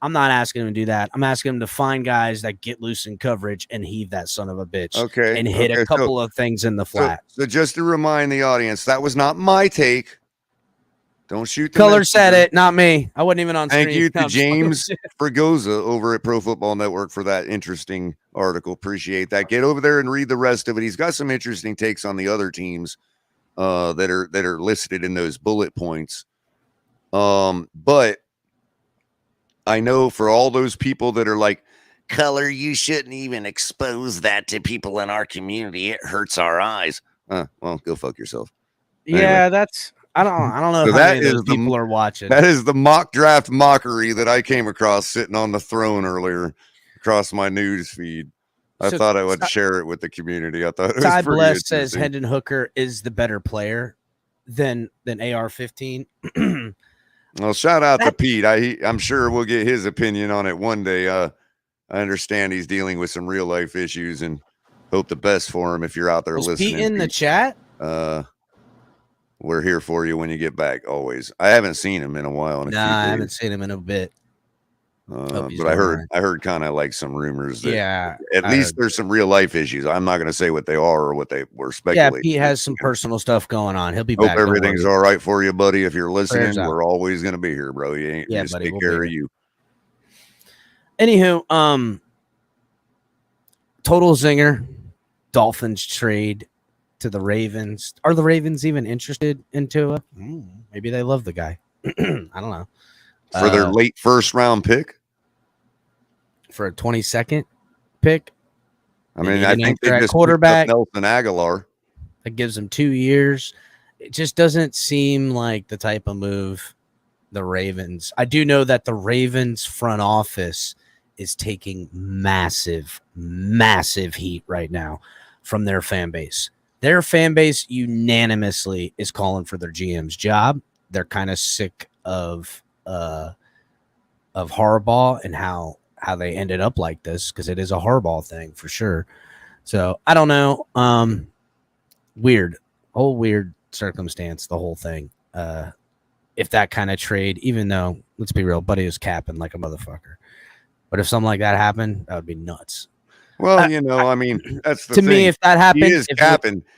I'm not asking him to do that. I'm asking him to find guys that get loose in coverage and heave that son of a bitch.
Okay.
And hit a couple of things in the flat.
So just to remind the audience, that was not my take. Don't shoot the
Color said it, not me. I wasn't even on screen.
Thank you to James Fergoza over at Pro Football Network for that interesting article. Appreciate that. Get over there and read the rest of it. He's got some interesting takes on the other teams that are listed in those bullet points. But I know for all those people that are like, Color, you shouldn't even expose that to people in our community. It hurts our eyes. Well, go fuck yourself.
Yeah, anyway. I don't know
so
how many of those people are watching.
That is the mock draft mockery that I came across sitting on the throne earlier across my news feed. I thought I would share it with the community. I thought it was
Ty
pretty
Bless says Hendon Hooker is the better player than AR-15.
Well, shout out to Pete. I'm sure we'll get his opinion on it one day. I understand he's dealing with some real life issues and hope the best for him if you're out there listening.
Pete in the chat?
We're here for you when you get back, always. I haven't seen him in a while.
I haven't seen him in a bit.
But I heard kind of like some rumors that at
I
least there's some real life issues. I'm not going to say what they are or what they were speculating.
Yeah, Pete has some personal stuff going on. He'll be
Hope
back.
everything's all right for you, buddy. If you're listening, we're always going to be here, bro. You ain't just
buddy,
take
we'll
care of you.
Anywho, total zinger. Dolphins trade to the Ravens. Are the Ravens even interested in Tua? Maybe they love the guy. I don't know.
For their late first round pick?
For a 22nd pick?
I mean, I think they just
quarterback.
Nelson Aguilar.
That gives them 2 years. It just doesn't seem like the type of move the Ravens. I do know that the Ravens front office is taking massive, massive heat right now from their fan base. Their fan base unanimously is calling for their GM's job. They're kind of sick of Harbaugh and how they ended up like this, because it is a Harbaugh thing for sure. So I don't know. Weird circumstance, the whole thing. If that kind of trade, even though, let's be real, Buddy was capping like a motherfucker. But if something like that happened, that would be nuts.
Well, I mean, that's the
to
thing.
Me, if that happened,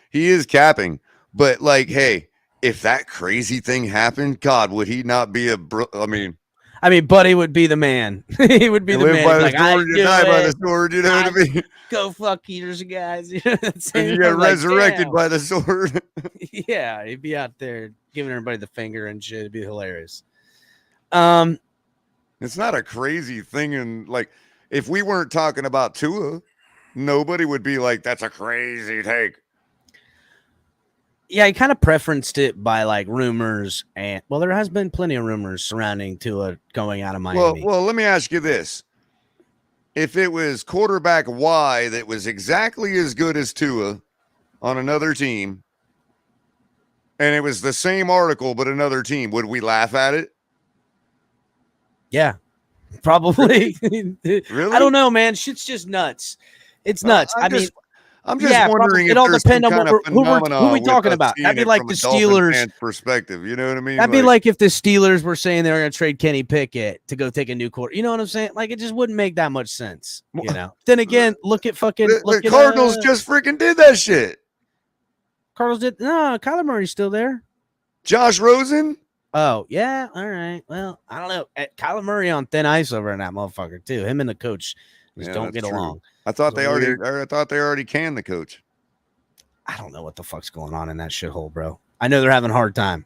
he is capping. But like, hey, if that crazy thing happened, God, would he not be I mean,
Buddy would be the man. He would be the man.
By the sword, you die by the sword. You know what I mean?
Go fuck eaters, guys. You
get resurrected by the sword.
Yeah, he'd be out there giving everybody the finger and shit. It'd be hilarious.
It's not a crazy thing, and like, if we weren't talking about Tua, nobody would be like, "That's a crazy take."
Yeah, I kind of preferenced it by like rumors, and well, there has been plenty of rumors surrounding Tua going out of Miami.
Well, let me ask you this: if it was quarterback Y that was exactly as good as Tua on another team, and it was the same article but another team, would we laugh at it?
Yeah, probably.
Really?
I don't know, man. Shit's just nuts. It's nuts.
I'm just wondering if it all depends on
who we talking about. That'd be like the Steelers
perspective. You know what I mean?
That'd be like if the Steelers were saying they were going to trade Kenny Pickett to go take a new quarter. You know what I'm saying? Like, it just wouldn't make that much sense. You know. Then again, look at fucking
the Cardinals just freaking did that shit.
Cardinals did. No, Kyler Murray's still there.
Josh Rosen.
Oh, yeah. All right. Well, I don't know. Kyler Murray on thin ice over in that motherfucker, too. Him and the coach just don't get along.
I thought they already canned the coach.
I don't know what the fuck's going on in that shithole, bro. I know they're having a hard time.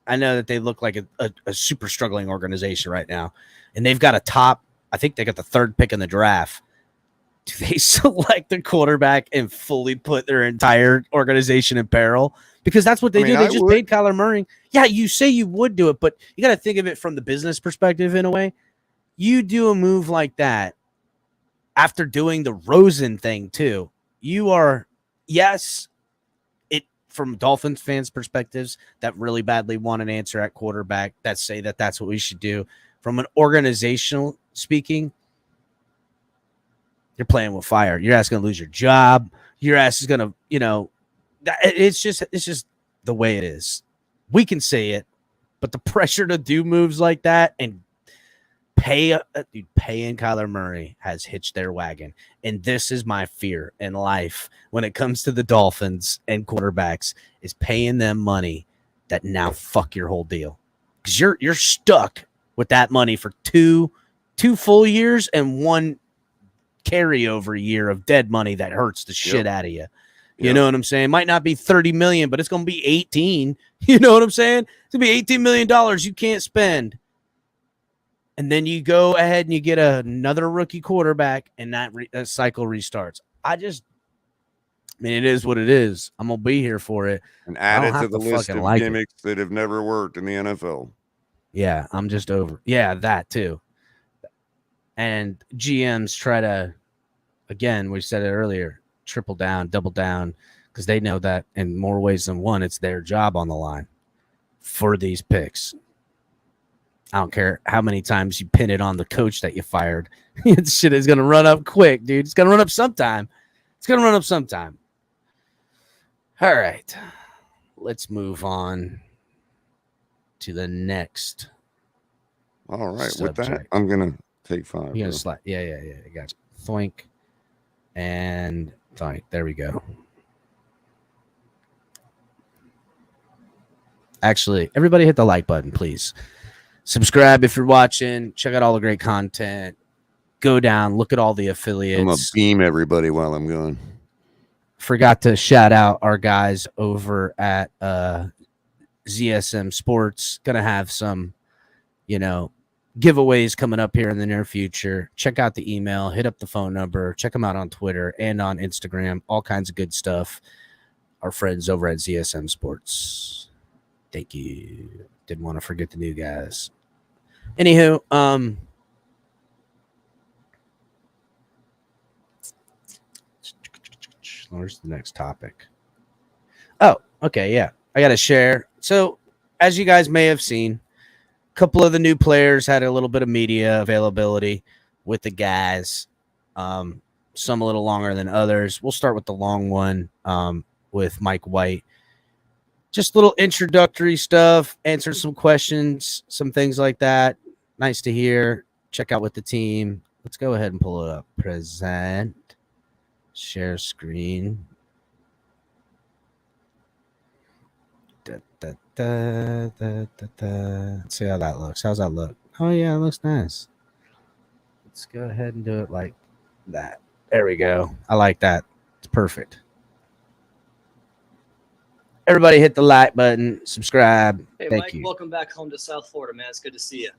I know that they look like a super struggling organization right now. And they've got I think they got the 3rd pick in the draft. Do they select the quarterback and fully put their entire organization in peril? Because that's what they do. They just paid Kyler Murray. Yeah, you say you would do it, but you got to think of it from the business perspective in a way. You do a move like that after doing the Rosen thing too. You are, yes, it from Dolphins fans' perspectives that really badly want an answer at quarterback that say that that's what we should do. From an organizational speaking, you're playing with fire. Your ass is going to lose your job. Your ass is going to, it's just the way it is. We can say it, but the pressure to do moves like that and paying Kyler Murray has hitched their wagon. And this is my fear in life when it comes to the Dolphins and quarterbacks, is paying them money that now fuck your whole deal. Because you're stuck with that money for two full years and 1 carryover year of dead money that hurts the shit out of you. You know what I'm saying? It might not be 30 million, but it's going to be 18. You know what I'm saying? It's going to be $18 million you can't spend. And then you go ahead and you get another rookie quarterback, and that cycle restarts. It is what it is. I'm going to be here for it.
And add it to the list of gimmicks that have never worked in the NFL.
Yeah, I'm just over. Yeah, that too. And GMs try to, again, we said it earlier, triple down, double down, because they know that in more ways than one, it's their job on the line for these picks. I don't care how many times you pin it on the coach that you fired. Shit is going to run up quick, dude. It's going to run up sometime. All right. Let's move on to the next.
All right.
subject.
With that, I'm going to take 5.
You're going to slide. Yeah. I got you. Thoink. And thoink. There we go. Actually, everybody hit the like button, please. Subscribe if you're watching. Check out all the great content. Go down. Look at all the affiliates.
I'm going to beam everybody while I'm going.
Forgot to shout out our guys over at ZSM Sports. Gonna have some, giveaways coming up here in the near future. Check out the email, hit up the phone number, check them out on Twitter and on Instagram. All kinds of good stuff. Our friends over at ZSM Sports. Thank you. Didn't want to forget the new guys. Anywho, where's the next topic? Oh, okay, yeah. I got to share. So, as you guys may have seen, a couple of the new players had a little bit of media availability with the guys. Some a little longer than others. We'll start with the long one with Mike White. Just little introductory stuff, answer some questions, some things like that. Nice to hear. Check out with the team. Let's go ahead and pull it up. Present. Share screen. Let's see how that looks. How's that look? Oh, yeah, it looks nice. Let's go ahead and do it like that. There we go. I like that. It's perfect. Everybody hit the like button, subscribe.
Hey,
Thank
Mike,
you.
welcome back home to South Florida, man. It's good to see you.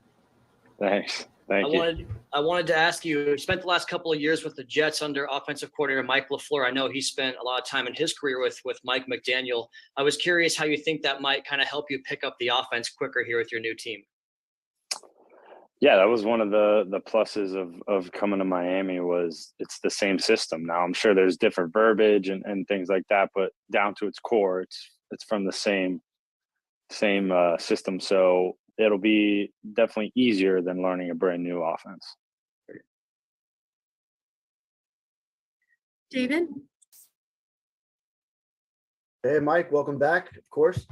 Thanks. Thank you.
I wanted to ask you spent the last couple of years with the Jets under offensive coordinator Mike LaFleur. I know he spent a lot of time in his career with Mike McDaniel. I was curious how you think that might kind of help you pick up the offense quicker here with your new team.
Yeah, that was one of the pluses of coming to Miami was it's the same system. Now I'm sure there's different verbiage and things like that, but down to its core, it's from the same system. So it'll be definitely easier than learning a brand new offense.
David?
Hey, Mike, welcome back, of course.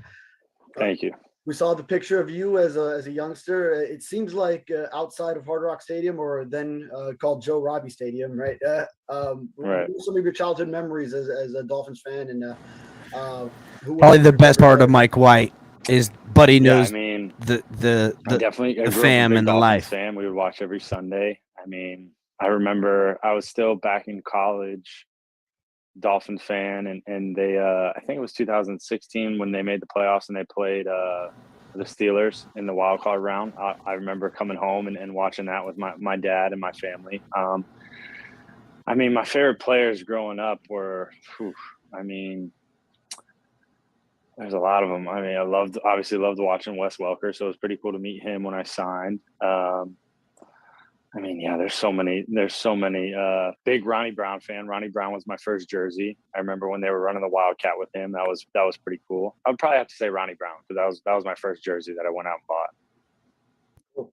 Thank you.
We saw the picture of you as a youngster. It seems like outside of Hard Rock Stadium, or then called Joe Robbie Stadium, right?
Right.
Some of your childhood memories as a Dolphins fan, and
Probably the best part of Mike White is Buddy knows the fam and the life.
Fan. We would watch every Sunday. I mean, I remember I was still back in college, Dolphin fan, and they I think it was 2016 when they made the playoffs and they played the Steelers in the wild card round. I remember coming home and watching that with my dad and my family. I mean, my favorite players growing up were, there's a lot of them. I mean, obviously loved watching Wes Welker, so it was pretty cool to meet him when I signed. There's so many. Big Ronnie Brown fan. Ronnie Brown was my first jersey. I remember when they were running the Wildcat with him. That was pretty cool. I would probably have to say Ronnie Brown because that was my first jersey that I went out and bought.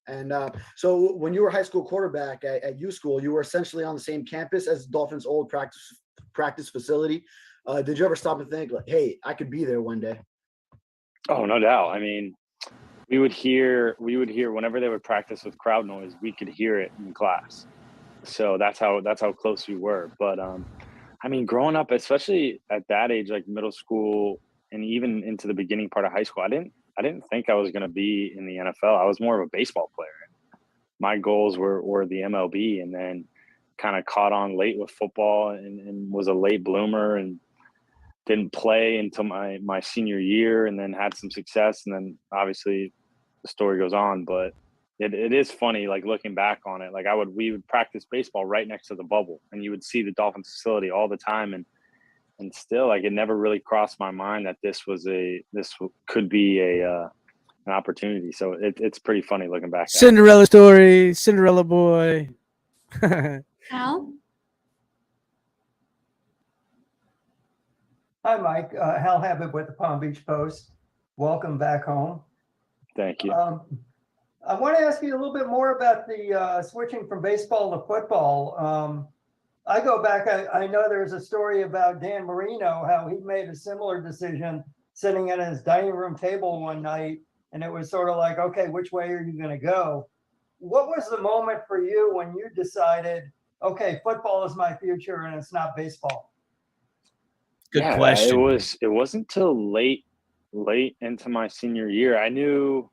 And so when you were a high school quarterback at U School, you were essentially on the same campus as Dolphins' old practice facility. Did you ever stop and think, like, hey, I could be there one day?
Oh, no doubt. I mean, we would hear whenever they would practice with crowd noise, we could hear it in class. So that's how close we were. But growing up, especially at that age, like middle school and even into the beginning part of high school, I didn't think I was going to be in the NFL. I was more of a baseball player. My goals were the MLB, and then kind of caught on late with football and was a late bloomer and didn't play until my senior year, and then had some success. And then obviously the story goes on, but it is funny, like looking back on it, like we would practice baseball right next to the bubble, and you would see the Dolphins facility all the time. And still, like, it never really crossed my mind that this could be an opportunity. So it's pretty funny looking back.
Cinderella story, Cinderella boy.
Hal?
Hi, Mike. Hal Habib with the Palm Beach Post. Welcome back home.
Thank you.
I want to ask you a little bit more about the switching from baseball to football. I go back, I know there's a story about Dan Marino, how he made a similar decision sitting at his dining room table one night, and it was sort of like, okay, which way are you going to go? What was the moment for you when you decided, okay, football is my future and it's not baseball?
Good question.
It wasn't till late into my senior year. I knew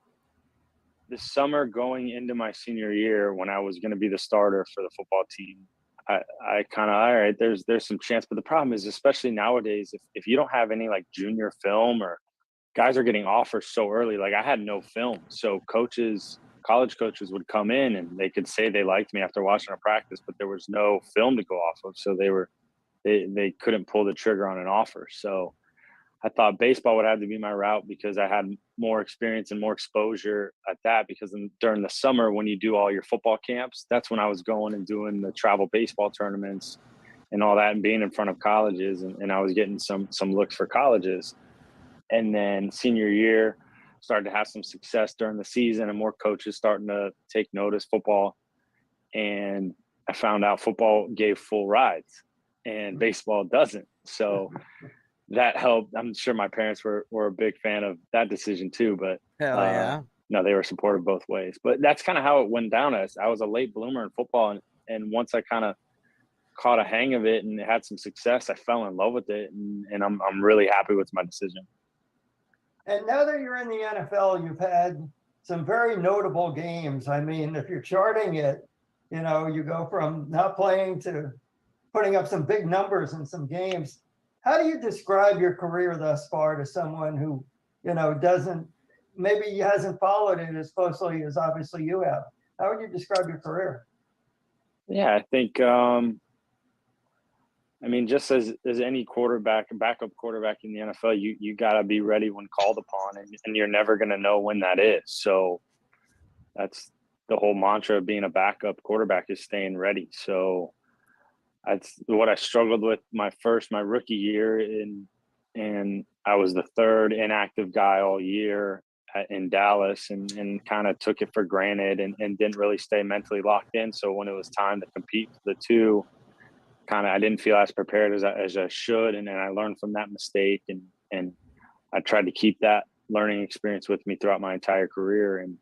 the summer going into my senior year when I was going to be the starter for the football team. I kind of, all right, there's some chance. But the problem is, especially nowadays, if you don't have any like junior film or guys are getting offers so early. Like I had no film. So college coaches would come in and they could say they liked me after watching a practice, but there was no film to go off of. So they couldn't pull the trigger on an offer. So I thought baseball would have to be my route because I had more experience and more exposure at that, because during the summer, when you do all your football camps, that's when I was going and doing the travel baseball tournaments and all that and being in front of colleges. And I was getting some looks for colleges. And then senior year, started to have some success during the season and more coaches starting to take notice football. And I found out football gave full rides and baseball doesn't. So that helped. I'm sure my parents were a big fan of that decision too, but
Hell yeah.
No, they were supportive both ways. But that's kind of how it went down. I was a late bloomer in football, and once I kind of caught a hang of it and had some success, I fell in love with it, and I'm really happy with my decision.
And now that you're in the NFL, you've had some very notable games. I mean, if you're charting it, you know, you go from not playing to putting up some big numbers in some games. How do you describe your career thus far to someone who, you know, maybe hasn't followed it as closely as obviously you have? How would you describe your career?
Yeah, I think, I mean, just as any backup quarterback in the NFL, you got to be ready when called upon, and you're never going to know when that is. So that's the whole mantra of being a backup quarterback, is staying ready. So that's what I struggled with my rookie year, and I was the third inactive guy all year in Dallas, and kind of took it for granted and didn't really stay mentally locked in. So when it was time to compete for the two, I didn't feel as prepared as I should, and I learned from that mistake, and I tried to keep that learning experience with me throughout my entire career. And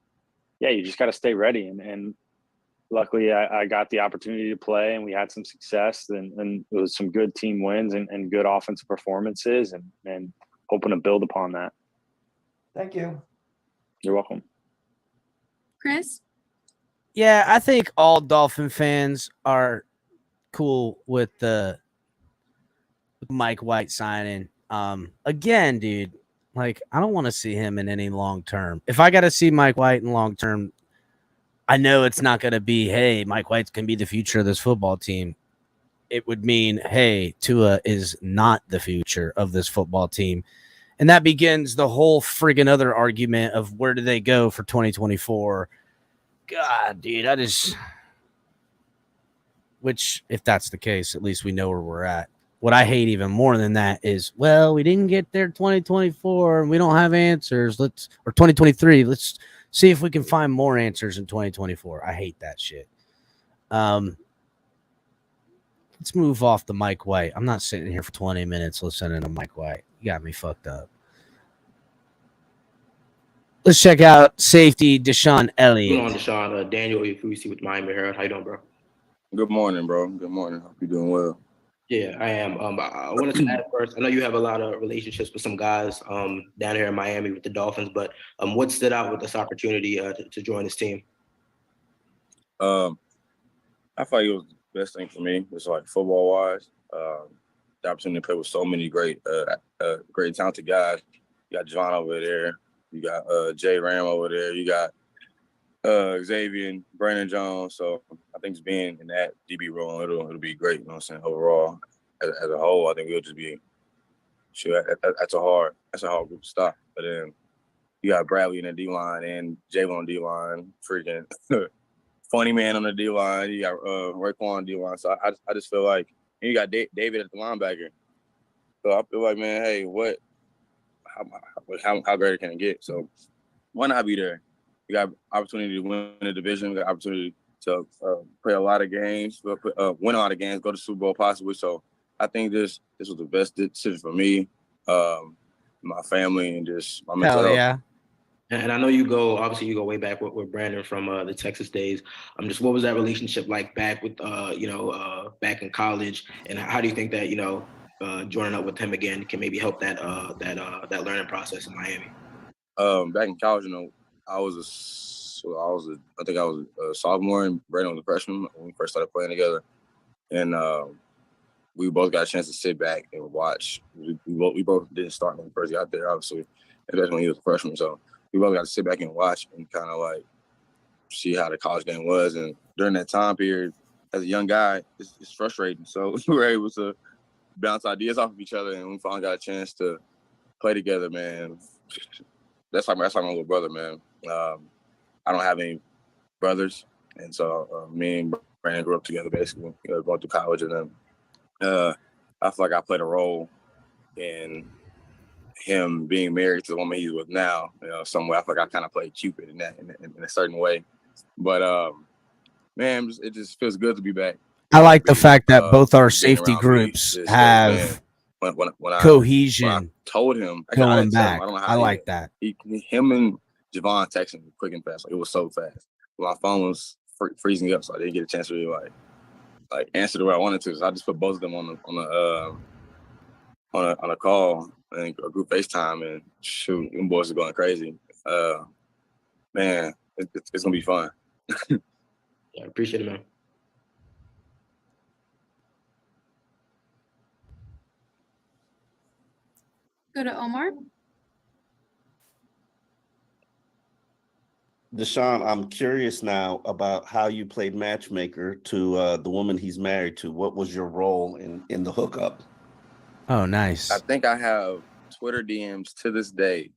yeah, you just got to stay ready, and luckily I got the opportunity to play, and we had some success, and it was some good team wins and good offensive performances, and hoping to build upon that.
Thank you.
You're welcome.
Chris?
Yeah, I think all Dolphin fans are cool with Mike White signing. Again, dude, like, I don't want to see him in any long term. If I got to see Mike White in long term, I know it's not going to be, hey, Mike White's going to be the future of this football team. It would mean, hey, Tua is not the future of this football team. And that begins the whole friggin' other argument of where do they go for 2024. God, dude, which, if that's the case, at least we know where we're at. What I hate even more than that is, well, we didn't get there 2024 and we don't have answers. Or 2023. Let's see if we can find more answers in 2024. I hate that shit. Let's move off the Mike White. I'm not sitting here for 20 minutes listening to Mike White. You got me fucked up. Let's check out safety DeShawn Elliott.
What's going on, DeShawn? Daniel, if we see with Miami Herald. How you doing, bro?
Good morning, bro. Good morning. Hope you're doing well.
Yeah, I am. I wanted to ask first, I know you have a lot of relationships with some guys down here in Miami with the Dolphins, but what stood out with this opportunity to join this team?
I thought it was the best thing for me. It's like football-wise. The opportunity to play with so many great talented guys. You got John over there. You got Jay Ram over there. You got Xavier and Brandon Jones. So I think just being in that DB role, it'll be great. You know what I'm saying? Overall, as a whole, I think we'll just be that's a hard group to stop. But then you got Bradley in the D line and Jalen on the D line, freaking funny man on the D line. You got Raekwon on the D line. So I just feel like, and you got David at the linebacker. So I feel like, man, hey, how great can it get? So why not be there? We got opportunity to win the division. We got opportunity to play a lot of games, win a lot of games, go to Super Bowl possibly. So I think this was the best decision for me, my family, and just my mental health.
Yeah.
And I know you go way back with Brandon from the Texas days. Just what was that relationship like back with back in college, and how do you think that joining up with him again can maybe help that learning process in Miami?
Back in college, I was a sophomore and Brandon was a freshman when we first started playing together, and we both got a chance to sit back and watch. We both didn't start when we first got there, obviously, especially when he was a freshman. So we both got to sit back and watch and kind of like see how the college game was. And during that time period, as a young guy, it's frustrating. So we were able to bounce ideas off of each other, and we finally got a chance to play together, man. That's like my little brother, man. I don't have any brothers, and so me and Brandon grew up together, basically, going through college, and then I feel like I played a role in him being married to the woman he's with now. Some way I feel like I kind of played Cupid in that, in a certain way. But man, it just feels good to be back.
I like the fact that both our safety groups have
when
cohesion.
I told him,
going back.
I don't know how
I like that.
Him and Javon texted me quick and fast. Like, it was so fast. My phone was freezing up, so I didn't get a chance to really like answer the way I wanted to. So I just put both of them on a call and a group FaceTime, and shoot, them boys are going crazy. Man, it's gonna be fun.
Yeah, I appreciate it, man.
Go to Omar.
DeShawn, I'm curious now about how you played matchmaker to the woman he's married to. What was your role in the hookup?
Oh, nice.
I think I have Twitter DMs to this day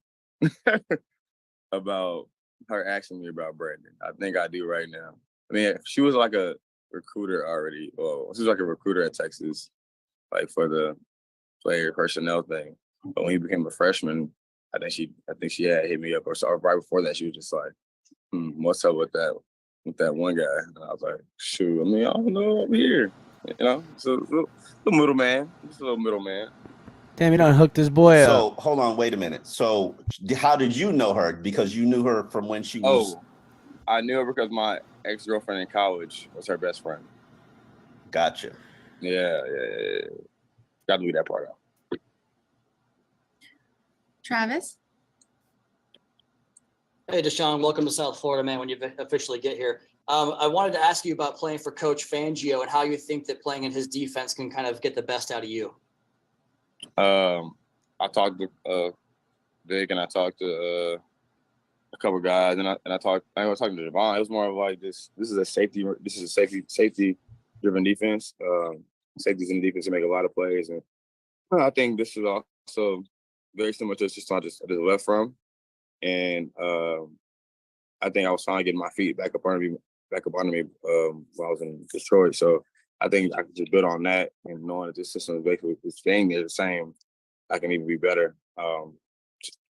about her asking me about Brandon. I think I do right now. I mean, she was like a recruiter already. Well, she was like a recruiter at Texas, like for the player personnel thing. But when he became a freshman, I think she had hit me up, or so right before that, she was just like, what's up with that one guy? And I was like, shoot, I mean, I don't know, I'm here. So the middleman. Just a little middleman.
Damn, you done hooked this boy up.
So hold on, wait a minute. So how did you know her? Because you knew her from when she was.
Oh, I knew her because my ex-girlfriend in college was her best friend.
Gotcha.
Yeah. Got to leave that part out.
Travis.
Hey, DeShawn, welcome to South Florida, man, when you officially get here. I wanted to ask you about playing for Coach Fangio and how you think that playing in his defense can kind of get the best out of you.
I talked to Vic, and I talked to a couple guys, and I was talking to Javon. It was more of like this is a safety driven defense. Safeties in the defense to make a lot of plays, and I think this is also very similar to the system I just left from. And I think I was trying to get my feet back up under me when I was in Detroit. So I think I could just build on that, and knowing that this system is basically staying there the same, I can even be better. I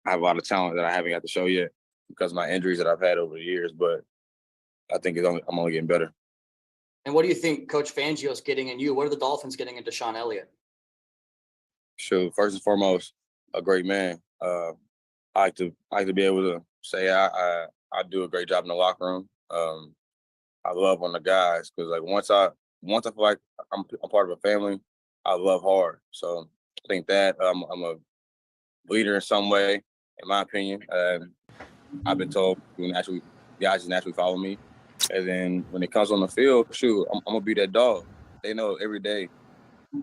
have a lot of talent that I haven't got to show yet because of my injuries that I've had over the years, but I think I'm only getting better.
And what do you think Coach Fangio's getting in you? What are the Dolphins getting in DeShawn Elliott?
Sure. First and foremost, a great man. I like to be able to say I do a great job in the locker room. I love on the guys because like once I feel like I'm part of a family, I love hard. So I think that I'm a leader in some way, in my opinion. I've been told guys just naturally follow me. And then when it comes on the field, shoot, I'm gonna be that dog. They know every day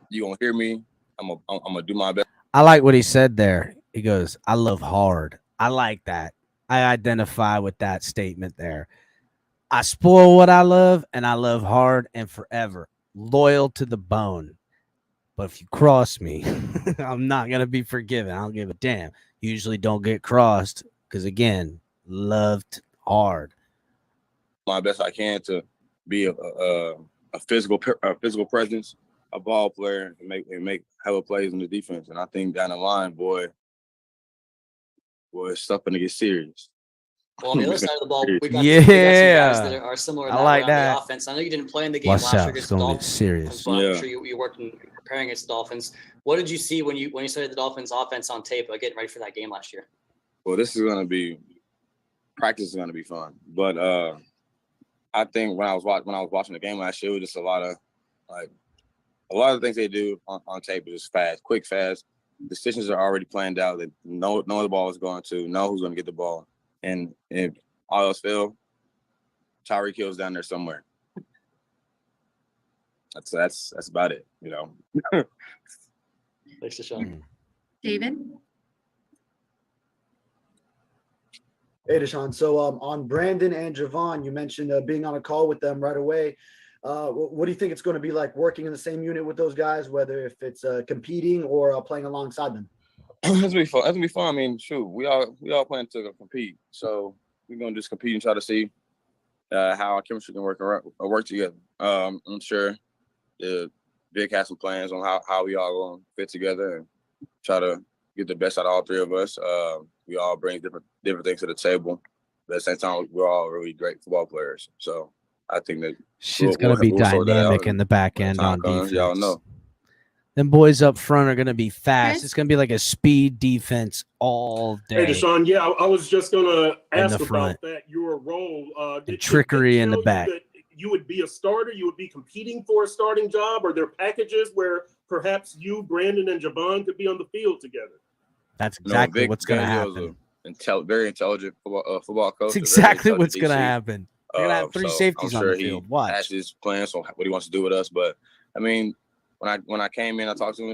you gonna hear me. I'm gonna do my best.
I like what he said there. He goes, I love hard. I like that. I identify with that statement there. I spoil what I love, and I love hard and forever. Loyal to the bone. But if you cross me, I'm not going to be forgiven. I don't give a damn. Usually don't get crossed because, again, loved hard.
My best I can to be a physical presence, a ball player, and make hella plays in the defense. And I think down the line, boy, it's stuff gonna get serious.
Well, on the other side of the ball, we got some guys that are similar in that way on the offense. I know you didn't play in the game last year against the Dolphins.
Serious.
But I'm sure you worked in preparing against the Dolphins. What did you see when you studied the Dolphins offense on tape, getting ready for that game last year?
Well, practice is gonna be fun. But I think when I was watching the game last year, it was just a lot of things they do on tape is just fast, quick, fast. Decisions are already planned out. They know the ball is going to, know who's going to get the ball. And if all else fail, Tyreek Hill's down there somewhere. That's about it, you know.
Thanks, DeShawn.
David.
Hey, DeShawn. So on Brandon and Javon, you mentioned being on a call with them right away. What do you think it's going to be like working in the same unit with those guys, whether if it's competing or playing alongside them?
It's gonna be fun. It's gonna be fun. I mean, shoot, we all plan to compete, so we're gonna just compete and try to see how our chemistry can work together. I'm sure the Big has some plans on how we all gonna fit together and try to get the best out of all three of us. We all bring different things to the table, but at the same time, we're all really great football players. So I think that
shit's gonna be dynamic in the back end on defense.
Y'all know.
Them boys up front are going to be fast.
Chris?
It's going to be like a speed defense all day.
Hey, DeShawn, yeah, I was just going to ask
front.
about that, your role.
And trickery in the back.
You would be a starter? You would be competing for a starting job? Or there packages where perhaps you, Brandon, and Javon could be on the field together?
That's exactly what's going to happen.
Very intelligent football coach.
That's exactly what's going to happen. They're going to have three safeties on the field. Watch.
He has his plans on what he wants to do with us. But, I mean, when I came in, I talked to him. I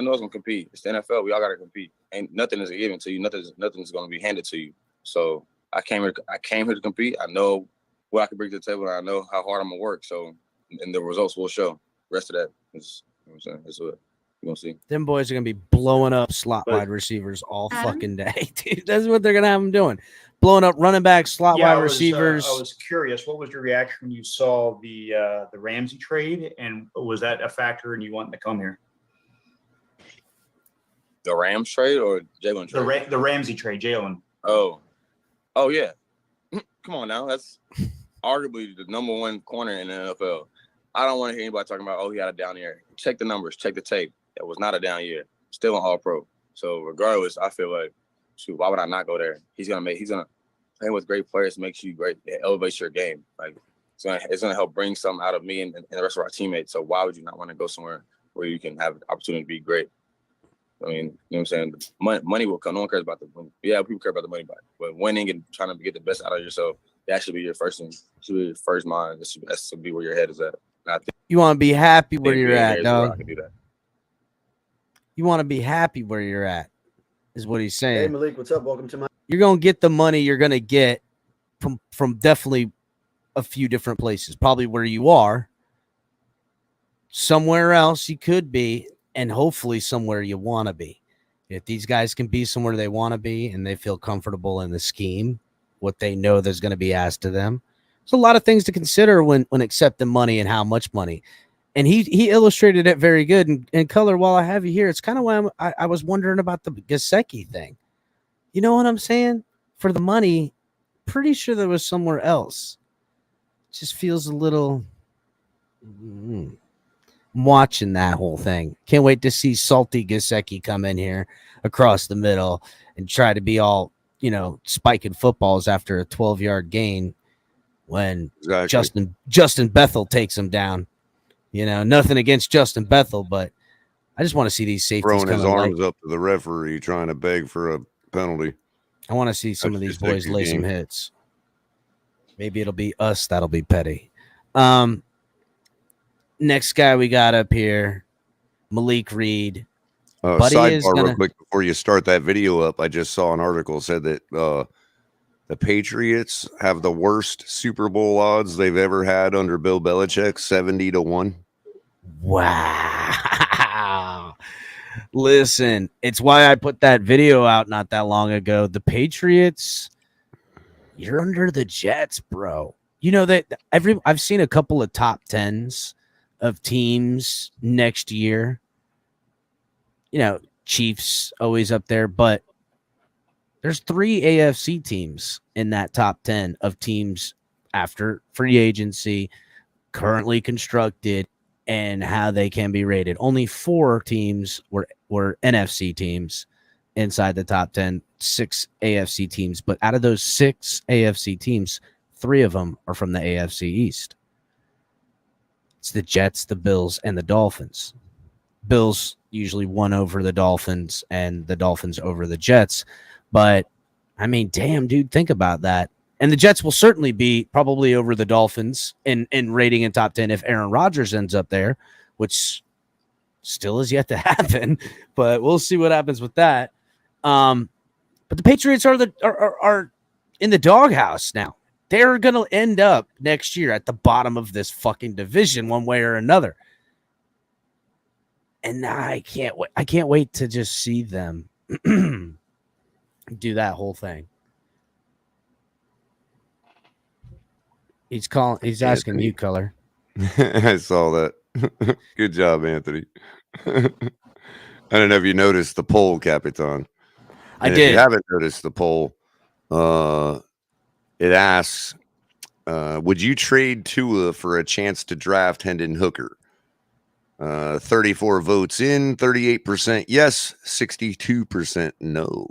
know it's gonna compete. It's the NFL. We all gotta compete. Ain't nothing is given to you. Nothing's gonna be handed to you. So I came here to compete. I know what I can bring to the table, and I know how hard I'm gonna work. So, and the results will show. The rest of that is, you know what I'm saying, that's what you're gonna see.
Them boys are gonna be blowing up slot wide receivers all fucking day, dude. That's what they're gonna have them doing. Blowing up running backs, slot wide receivers.
I was curious, what was your reaction when you saw the Ramsey trade, and was that a factor in you wanting to come here?
The Rams trade or Jalen trade?
The Ramsey trade, Jalen.
Oh yeah. Come on now, that's arguably the number one corner in the NFL. I don't want to hear anybody talking about, he had a down year. Check the numbers, check the tape. It was not a down year. Still an All-Pro. So regardless, I feel like, shoot, why would I not go there? He's gonna play with great players, makes you great. It elevates your game. Like it's gonna help bring something out of me and the rest of our teammates. So why would you not want to go somewhere where you can have an opportunity to be great? I mean, you know what I'm saying? Money will come. No one cares about the money. Yeah, people care about the money, but winning and trying to get the best out of yourself, that should be your first thing. Should be your first mind. That should be where your head is at. And I think
you want to be happy where you're at, dog.
I can do that.
You want to be happy where you're at, is what he's saying.
Hey, Malik, what's up? Welcome to my.
You're gonna get the money you're gonna get from definitely a few different places. Probably where you are, somewhere else you could be, and hopefully somewhere you want to be. If these guys can be somewhere they want to be and they feel comfortable in the scheme, what they know there's going to be asked of them, there's a lot of things to consider when accepting money and how much money. And he illustrated it very good. And Color, while I have you here, it's kind of why I was wondering about the Gesicki thing. You know what I'm saying? For the money, pretty sure there was somewhere else. Just feels a little. I'm watching that whole thing. Can't wait to see salty Gesicki come in here across the middle and try to be all, spiking footballs after a 12-yard gain when Justin Bethel takes him down. Nothing against Justin Bethel, but I just want to see these safeties
throwing his arms up to the referee, trying to beg for a penalty.
I want to see some of these boys lay some hits. Maybe it'll be us that'll be petty. Next guy we got up here, Malik Reed.
Sidebar real quick before you start that video up, I just saw an article said that the Patriots have the worst Super Bowl odds they've ever had under Bill Belichick, 70-1.
Wow. Listen, it's why I put that video out not that long ago. The Patriots, you're under the Jets, bro. You know that I've seen a couple of top 10s of teams next year. Chiefs always up there, but there's 3 AFC teams in that top 10 of teams after free agency, currently constructed, and how they can be rated. Only 4 teams were NFC teams inside the top 10, 6 AFC teams. But out of those 6 AFC teams, 3 of them are from the AFC East. It's the Jets, the Bills, and the Dolphins. Bills usually won over the Dolphins and the Dolphins over the Jets. But, I mean, damn, dude, think about that. And the Jets will certainly be probably over the Dolphins in rating in top 10 if Aaron Rodgers ends up there, which still is yet to happen. But we'll see what happens with that. But the Patriots are in the doghouse now. They're going to end up next year at the bottom of this fucking division one way or another. And I can't wait. I can't wait to just see them do that whole thing. He's asking you, Color.
I saw that. Good job, Anthony. I don't know if you noticed the poll, Capitan.
I
did. If you haven't noticed the poll, it asks, would you trade Tua for a chance to draft Hendon Hooker? 34 votes in, 38% yes, 62% no.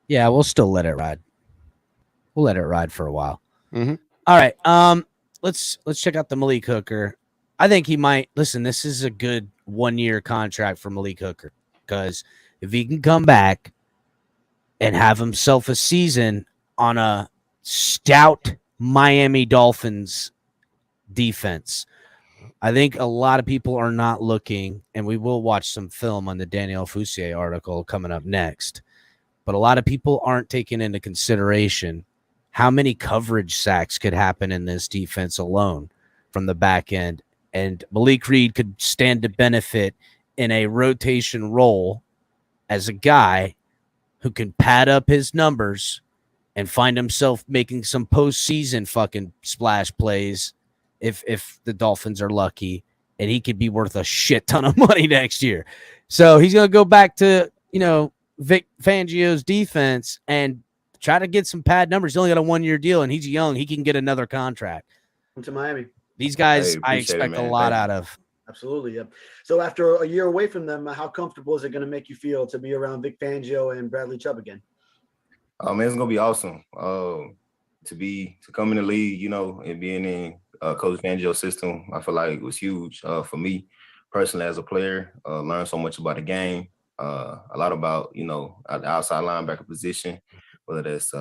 Yeah, we'll still let it ride. We'll let it ride for a while.
Mm-hmm.
All right. Let's check out the Malik Hooker. I think he might listen. This is a good 1-year contract for Malik Hooker, because if he can come back and have himself a season on a stout Miami Dolphins defense, I think a lot of people are not looking, and we will watch some film on the Daniel Foussier article coming up next, but a lot of people aren't taking into consideration how many coverage sacks could happen in this defense alone from the back end. And Malik Reed could stand to benefit in a rotation role as a guy who can pad up his numbers and find himself making some postseason fucking splash plays if the Dolphins are lucky, and he could be worth a shit ton of money next year. So he's going to go back to, Vic Fangio's defense and try to get some pad numbers. He's only got a 1-year deal, and he's young. He can get another contract.
To Miami.
These guys, I expect a lot out of.
Absolutely, yep. So after a year away from them, how comfortable is it going to make you feel to be around Vic Fangio and Bradley Chubb again?
Man, it's gonna be awesome. To come in the league, and being in Coach Fangio's system, I feel like it was huge for me personally as a player. Learned so much about the game, a lot about the outside linebacker position, whether that's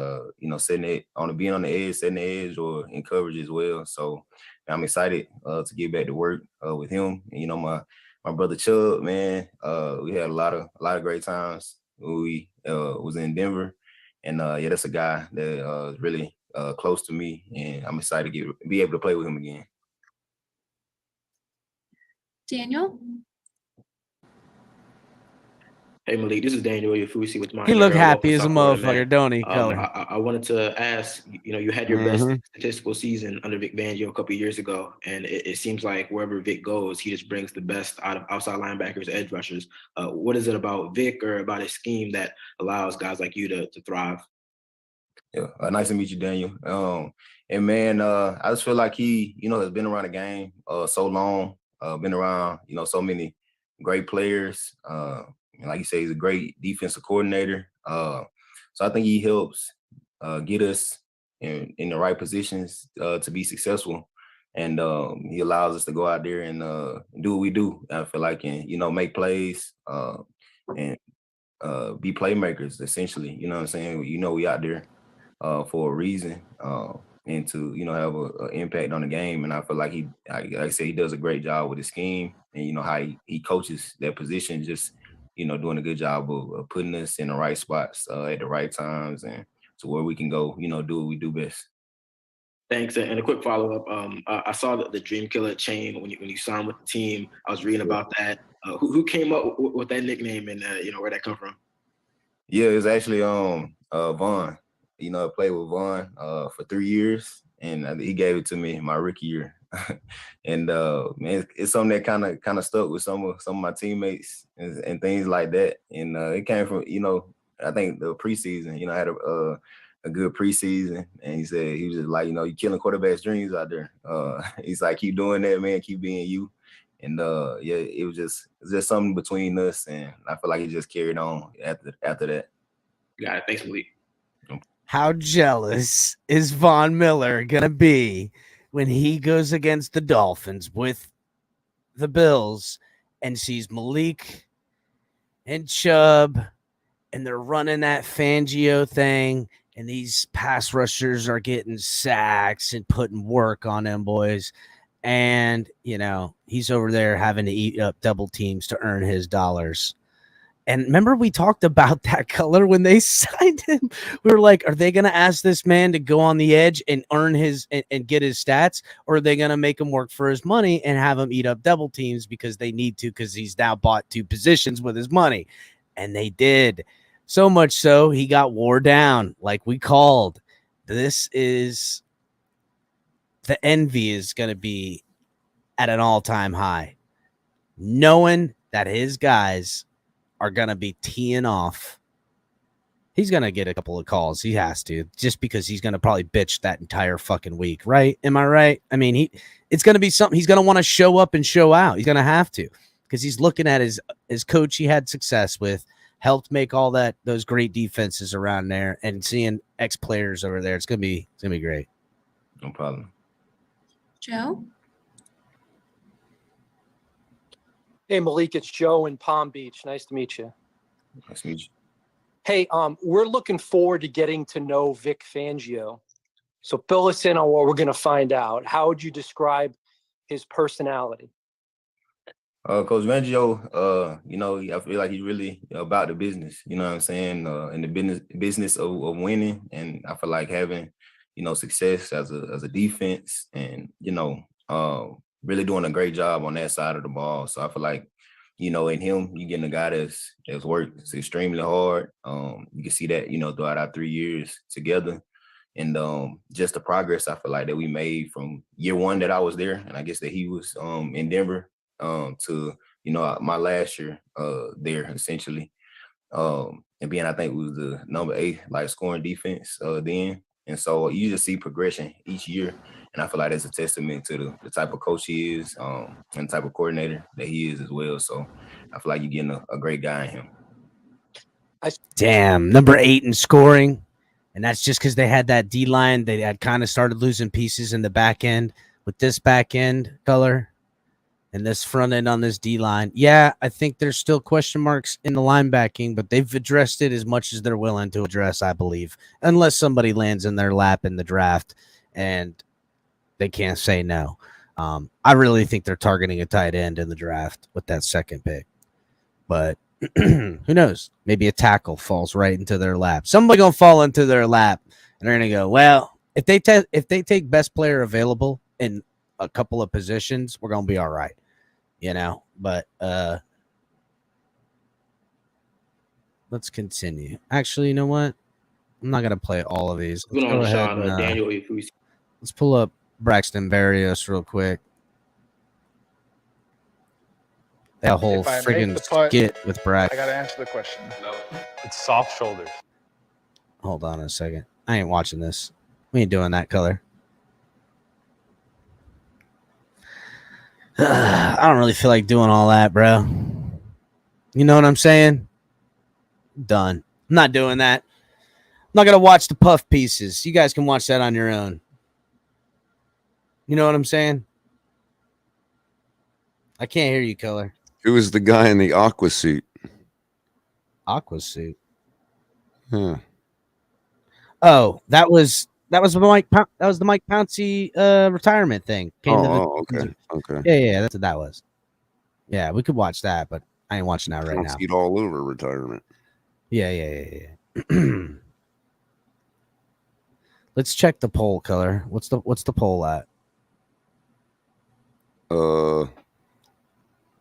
setting it being on the edge, setting the edge, or in coverage as well. So I'm excited to get back to work with him. And, my brother Chubb, man, we had a lot of great times when we was in Denver, and that's a guy that is really close to me, and I'm excited to be able to play with him again.
Daniel?
Hey, Malik, this is Daniel Oyefusi with my.
He look happy as a motherfucker, don't he, Color?
I wanted to ask, you had your best statistical season under Vic Fangio a couple of years ago, and it seems like wherever Vic goes, he just brings the best out of outside linebackers, edge rushers. What is it about Vic or about his scheme that allows guys like you to thrive?
Yeah, nice to meet you, Daniel. And man, I just feel like he, has been around the game so long, been around, so many great players. Like you say, he's a great defensive coordinator. So I think he helps get us in the right positions to be successful. And he allows us to go out there and do what we do. I feel like, and, make plays and be playmakers, essentially. You know what I'm saying? We out there for a reason and to, have an impact on the game. And I feel like like I say, he does a great job with his scheme and, how he coaches that position, just, doing a good job of putting us in the right spots at the right times and to where we can go, do what we do best.
Thanks. And a quick follow-up. I saw the Dream Killer chain when you signed with the team. I was reading about that. Who came up with that nickname and, where'd that come from?
Yeah, it was actually Vaughn. I played with Vaughn for 3 years, and he gave it to me in my rookie year. And man, it's something that kind of stuck with some of my teammates and things like that. And it came from I think the preseason. I had a good preseason, and he said he was just like you're killing quarterbacks' dreams out there. He's like, keep doing that, man, keep being you. And it was just something between us, and I feel like it just carried on after that.
Got it. Thanks, Malik.
How jealous is Von Miller gonna be when he goes against the Dolphins with the Bills and sees Malik and Chubb, and they're running that Fangio thing, and these pass rushers are getting sacks and putting work on them boys, and he's over there having to eat up double teams to earn his dollars. And remember, we talked about that color when they signed him. We were like, are they going to ask this man to go on the edge and earn his and get his stats? Or are they going to make him work for his money and have him eat up double teams because they need to, because he's now bought 2 positions with his money? And they did. So much so, he got wore down like we called. This is the envy is going to be at an all-time high. Knowing that his guys are going to be teeing off. He's going to get a couple of calls. He has to, just because he's going to probably bitch that entire fucking week, right? Am I right? I mean, it's going to be something he's going to want to show up and show out. He's going to have to, because he's looking at his coach he had success with, helped make all those great defenses around there, and seeing ex-players over there. It's going to be great.
No problem.
Joe?
Hey, Malik, it's Joe in Palm Beach. Nice to meet you.
Nice to meet you.
Hey, we're looking forward to getting to know Vic Fangio. So fill us in on what we're going to find out. How would you describe his personality?
Coach Fangio, I feel like he's really about the business. You know what I'm saying? In the business of winning, and I feel like having, success as a defense, and really doing a great job on that side of the ball. So I feel like, in him, you're getting a guy that's worked extremely hard. You can see that, throughout our 3 years together. And just the progress I feel like that we made from year one that I was there, and I guess that he was in Denver, to, my last year there, essentially. And being, I think, was the number 8 scoring defense then. And so you just see progression each year. And I feel like that's a testament to the type of coach he is, and the type of coordinator that he is as well. So I feel like you're getting a great guy in him.
Damn, number 8 in scoring. And that's just because they had that D-line. They had kind of started losing pieces in the back end with this back end color and this front end on this D-line. Yeah, I think there's still question marks in the linebacking, but they've addressed it as much as they're willing to address, I believe, unless somebody lands in their lap in the draft and they can't say no. I really think they're targeting a tight end in the draft with that second pick. But who knows? Maybe a tackle falls right into their lap. Somebody gonna fall into their lap, and they're gonna go, well, if they take best player available in a couple of positions, we're gonna be all right, But let's continue. Actually, you know what? I'm not gonna play all of these. Let's go ahead and,
Daniel,
let's pull up Braxton Berrios real quick. That whole friggin' skit with Brax.
I gotta answer the question. No. It's soft shoulders.
Hold on a second. I ain't watching this. We ain't doing that color. I don't really feel like doing all that, bro. You know what I'm saying? Done. I'm not doing that. I'm not gonna watch the puff pieces. You guys can watch that on your own. You know what I'm saying? I can't hear you, color.
Who was the guy in the aqua suit?
Aqua suit.
Huh.
Oh, that was the Mike Pouncey retirement thing.
Okay.
Yeah, that's what that was. Yeah, we could watch that, but I ain't watching that right now.
Pouncey'd all over retirement.
Yeah. Let's check the poll, color. What's the poll at?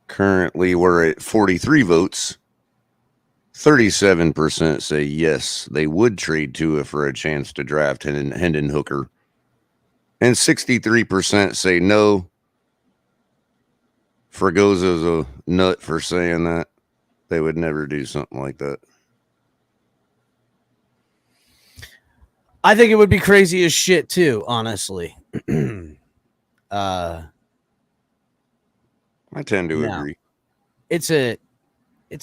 Currently we're at 43 votes. 37% say yes, they would trade Tua for a chance to draft Hendon Hooker. And 63% say no. Fregoso's a nut for saying that. They would never do something like that.
I think it would be crazy as shit too, honestly.
I tend to agree.
It's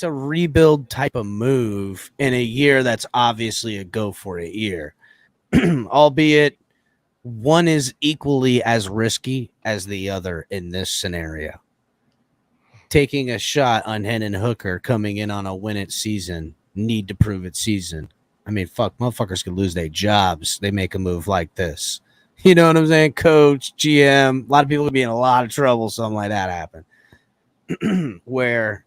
a rebuild type of move in a year that's obviously a go for it year. Albeit one is equally as risky as the other in this scenario. Taking a shot on Hendon Hooker coming in on a win it season, need to prove it season. I mean, fuck, motherfuckers could lose their jobs. They make a move like this. You know what I'm saying? Coach, GM, a lot of people would be in a lot of trouble. Something like that happen. Where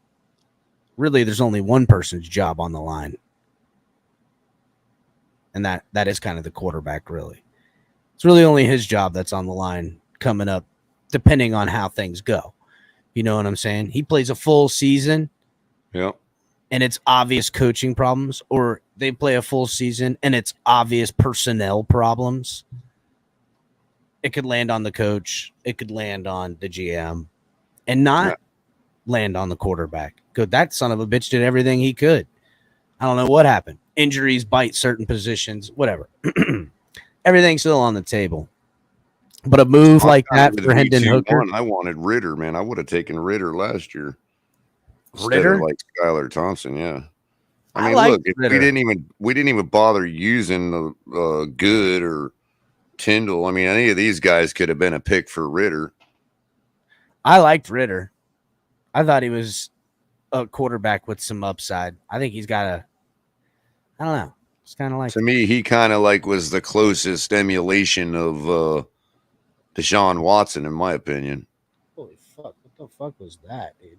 really there's only one person's job on the line. And that is kind of the quarterback, really. It's really only his job that's on the line coming up, depending on how things go. You know what I'm saying? He plays a full season.
Yeah.
And it's obvious coaching problems, or they play a full season and it's obvious personnel problems. It could land on the coach. It could land on the GM and not land on the quarterback. Good. That son of a bitch did everything he could. I don't know what happened. Injuries bite certain positions, whatever. Everything's still on the table. But a move like that for Hendon Hooker.
I wanted Ritter, man. I would have taken Ritter last year.
Ritter?
Instead of like Skylar Thompson, yeah. I mean,
like
look, if we didn't even bother using the Good or Tyndall. I mean, any of these guys could have been a pick for Ritter.
I liked Ritter. I thought he was a quarterback with some upside. I think he's got I don't know. It's kind of like,
to me, he kind of like was the closest emulation of Deshaun Watson, in my opinion.
Holy fuck! What the fuck was that, dude?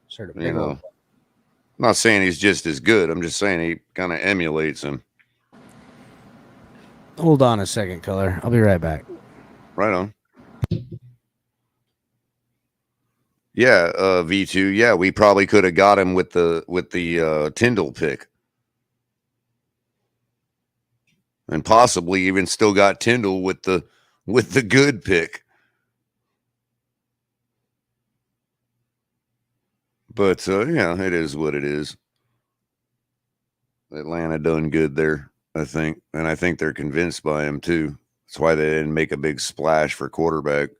Sort of
You know, I'm not saying he's just as good. I'm just saying he kind of emulates him.
Hold on a second, Color. I'll be right back.
Right on. Yeah, V2. Yeah, we probably could have got him with the Tyndall pick. And possibly even still got Tyndall with the Good pick. But yeah, it is what it is. Atlanta done good there, I think. And I think they're convinced by him too. That's why they didn't make a big splash for quarterback.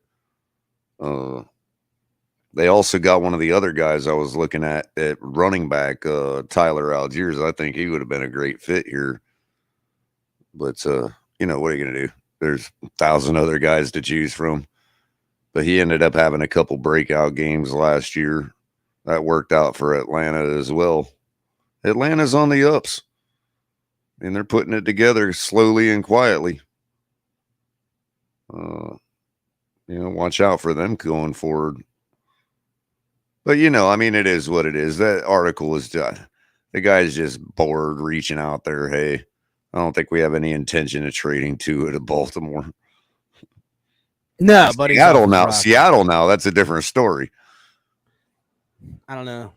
They also got one of the other guys I was looking at running back, Tyler Algiers. I think he would have been a great fit here. But, you know, what are you going to do? There's 1,000 other guys to choose from. But he ended up having a couple breakout games last year. That worked out for Atlanta as well. Atlanta's on the ups. And they're putting it together slowly and quietly. You know, watch out for them going forward. But, you know, I mean, it is what it is. That article is done. The guy's just bored reaching out there. Hey, I don't think we have any intention of trading Tua to Baltimore.
No, but
Seattle now. That's a different story.
I don't know.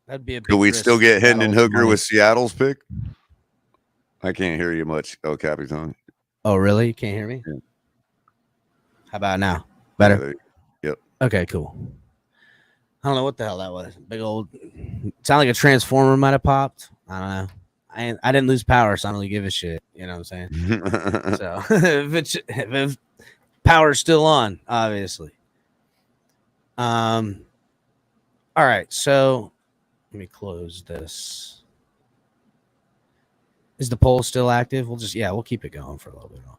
That'd be a big
Could we
risk
still get
for
Hendon
Seattle's
Hooker
money.
with Seattle's pick? I can't hear you much. Oh, Capitan.
Oh, really? You can't hear me?
Yeah.
How about now? Better?
Yep.
Okay, cool. I don't know what the hell that was. Big old sound like a transformer might have popped. I don't know. I didn't lose power, so I don't really give a shit. You know what I'm saying? So if power's still on, obviously. All right, so let me close this. Is the poll still active? We'll keep it going for a little bit. All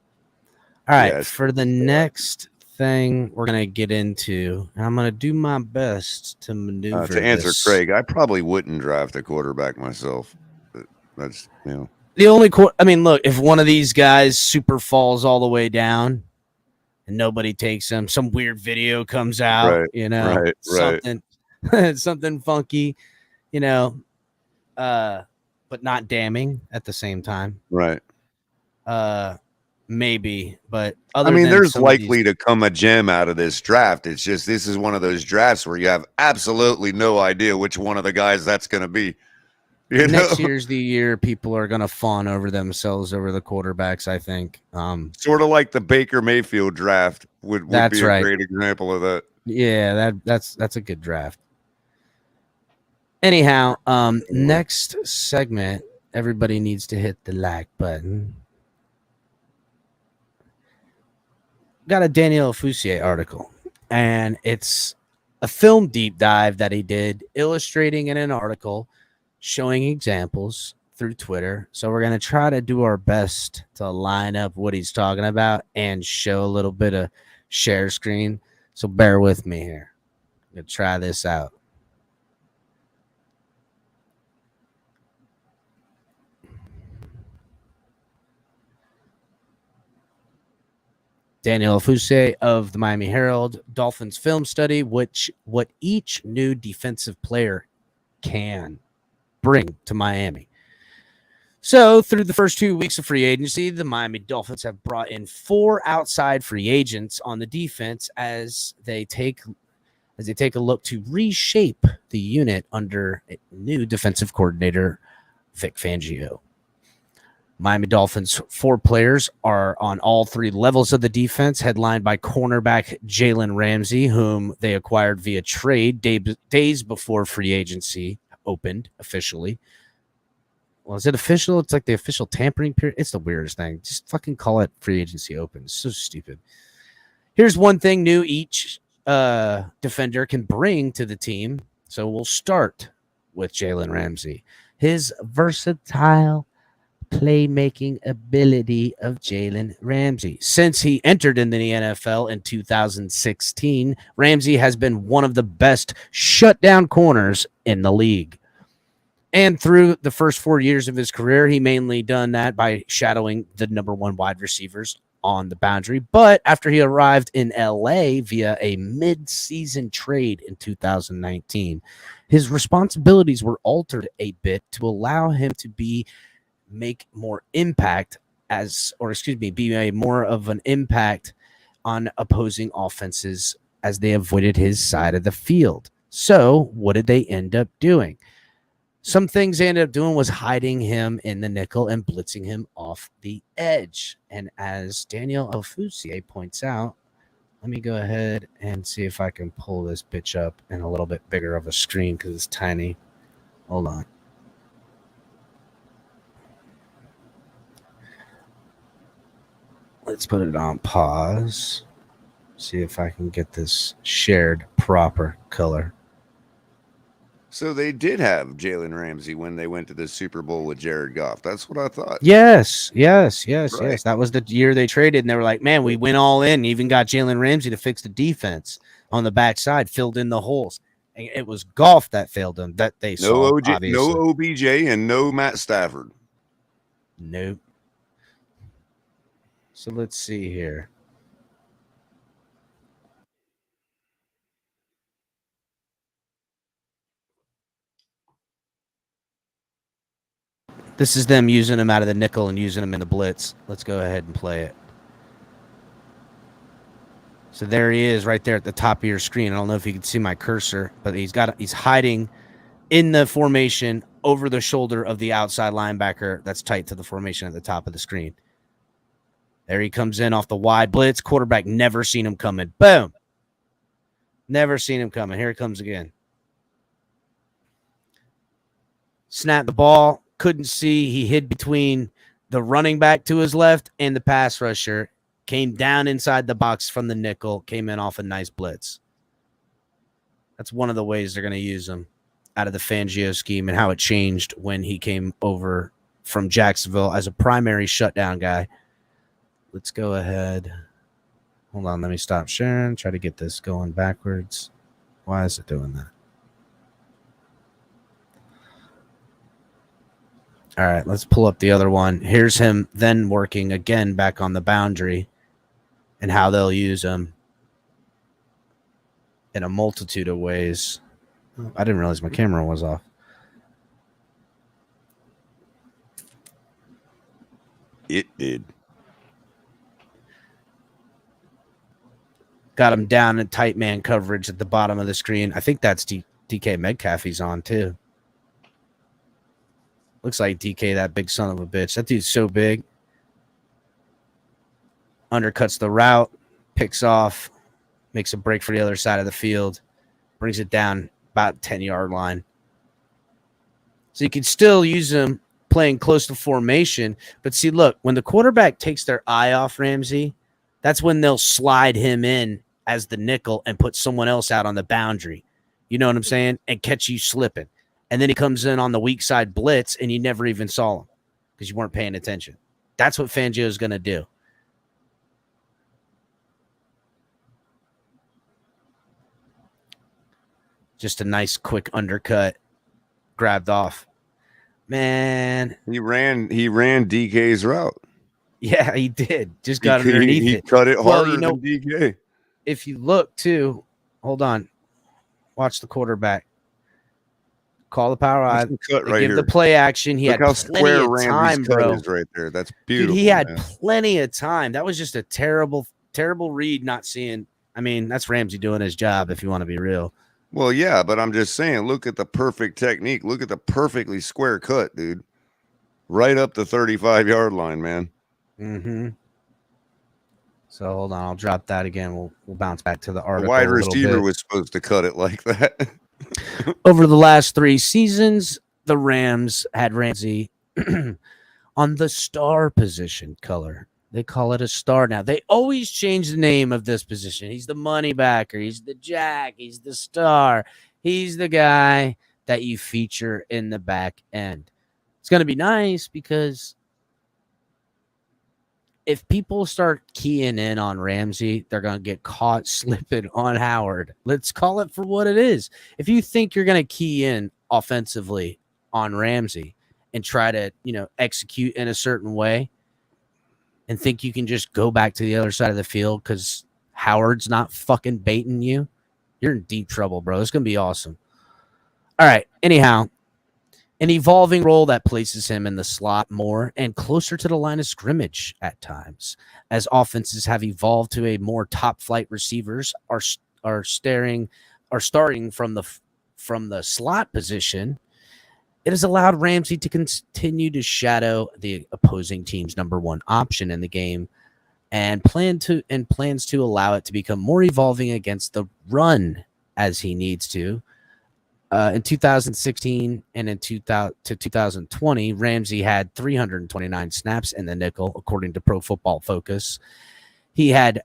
right,
Yeah,
for the next thing we're gonna get into, and I'm gonna do my best to maneuver.
To answer
this.
Craig, I probably wouldn't draft a quarterback myself. But that's, you know.
The only look, if one of these guys super falls all the way down and nobody takes him, some weird video comes out,
Right,
you know,
right.
something something funky, you know, but not damning at the same time.
Right.
Maybe, but
there's likely to come a gem out of this draft. It's just this is one of those drafts where you have absolutely no idea which one of the guys that's going to be.
Next year's the year people are going to fawn over themselves over the quarterbacks, I think.
Sort of like the Baker Mayfield draft would be a great example of that.
Yeah, that's a good draft. Anyhow, next segment, everybody needs to hit the like button. Got a Daniel Foussier article, and it's a film deep dive that he did, illustrating in an article, showing examples through Twitter. So we're going to try to do our best to line up what he's talking about and show a little bit of share screen. So bear with me here. I'm going to try this out. Daniel Afuse of the Miami Herald, Dolphins film study, what each new defensive player can bring to Miami. So through the first 2 weeks of free agency, the Miami Dolphins have brought in 4 outside free agents on the defense as they take a look to reshape the unit under a new defensive coordinator, Vic Fangio. Miami Dolphins 4 players are on all 3 levels of the defense, headlined by cornerback Jalen Ramsey, whom they acquired via trade days before free agency opened officially. Well, is it official? It's like the official tampering period. It's the weirdest thing. Just fucking call it free agency open. It's so stupid. Here's one thing new each defender can bring to the team. So we'll start with Jalen Ramsey. His versatile playmaking ability of Jalen Ramsey. Since he entered into the NFL in 2016, Ramsey has been one of the best shutdown corners in the league. And through the first 4 years of his career, he mainly done that by shadowing the number 1 wide receivers on the boundary. But after he arrived in LA via a mid-season trade in 2019, his responsibilities were altered a bit to allow him to be more of an impact on opposing offenses as they avoided his side of the field. So what did they end up doing? Some things they ended up doing was hiding him in the nickel and blitzing him off the edge. And as Daniel Alfusier points out, let me go ahead and see if I can pull this bitch up in a little bit bigger of a screen because it's tiny. Hold on. Let's put it on pause. See if I can get this shared proper color.
So they did have Jalen Ramsey when they went to the Super Bowl with Jared Goff. That's what I thought.
Yes.
Right.
That was the year they traded, and they were like, man, we went all in, even got Jalen Ramsey to fix the defense on the backside, filled in the holes. And it was Goff that failed them, that they saw, obviously.
No OBJ and no Matt Stafford.
Nope. So let's see here. This is them using him out of the nickel and using him in the blitz. Let's go ahead and play it. So there he is right there at the top of your screen. I don't know if you can see my cursor, but he's hiding in the formation over the shoulder of the outside linebacker that's tight to the formation at the top of the screen. There he comes in off the wide blitz. Quarterback never seen him coming. Boom. Never seen him coming. Here it comes again. Snap the ball. Couldn't see. He hid between the running back to his left and the pass rusher. Came down inside the box from the nickel. Came in off a nice blitz. That's one of the ways they're going to use him out of the Fangio scheme and how it changed when he came over from Jacksonville as a primary shutdown guy. Let's go ahead. Hold on. Let me stop sharing. Try to get this going backwards. Why is it doing that? All right, let's pull up the other one. Here's him then working again back on the boundary and how they'll use him in a multitude of ways. I didn't realize my camera was off.
It did.
Got him down in tight man coverage at the bottom of the screen. I think that's DK Metcalf he's on too. Looks like DK, that big son of a bitch. That dude's so big. Undercuts the route, picks off, makes a break for the other side of the field, brings it down about 10-yard line. So you can still use him playing close to formation. But see, look, when the quarterback takes their eye off Ramsey, that's when they'll slide him in as the nickel and put someone else out on the boundary. You know what I'm saying? And catch you slipping. And then he comes in on the weak side blitz, and you never even saw him because you weren't paying attention. That's what Fangio is going to do. Just a nice, quick undercut, grabbed off. Man,
he ran DK's route.
Yeah, he did. Just got underneath
he
it.
cut it
Well,
harder than DK.
If you look too, hold on. Watch the quarterback. Call the power eye.
Cut right
give
here.
the play action. He
Look
had
how
plenty
square
of
Ramsey's
time,
cut
bro.
is right there. That's beautiful.
Dude, he had
man.
plenty of time. That was just a terrible read not seeing. I mean, that's Ramsey doing his job if you want to be real.
Well, yeah, but I'm just saying, look at the perfect technique. Look at the perfectly square cut, dude. Right up the 35-yard line, man.
Mm-hmm. So hold on, I'll drop that again. We'll bounce back to the article.
The wide
a little
receiver
bit.
was supposed to cut it like that.
Over the last 3 seasons, the Rams had Ramsey on the star position color. They call it a star now. They always change the name of this position. He's the money backer. He's the jack. He's the star. He's the guy that you feature in the back end. It's going to be nice because if people start keying in on Ramsey, they're going to get caught slipping on Howard. Let's call it for what it is. If you think you're going to key in offensively on Ramsey and try to, execute in a certain way and think you can just go back to the other side of the field because Howard's not fucking baiting you, you're in deep trouble, bro. It's going to be awesome. All right. Anyhow, an evolving role that places him in the slot more and closer to the line of scrimmage at times, as offenses have evolved to a more top flight receivers are starting from the slot position. It has allowed Ramsey to continue to shadow the opposing team's number one option in the game, and plans to allow it to become more evolving against the run as he needs to. In 2016 and in 2020, Ramsey had 329 snaps in the nickel, according to Pro Football Focus. He had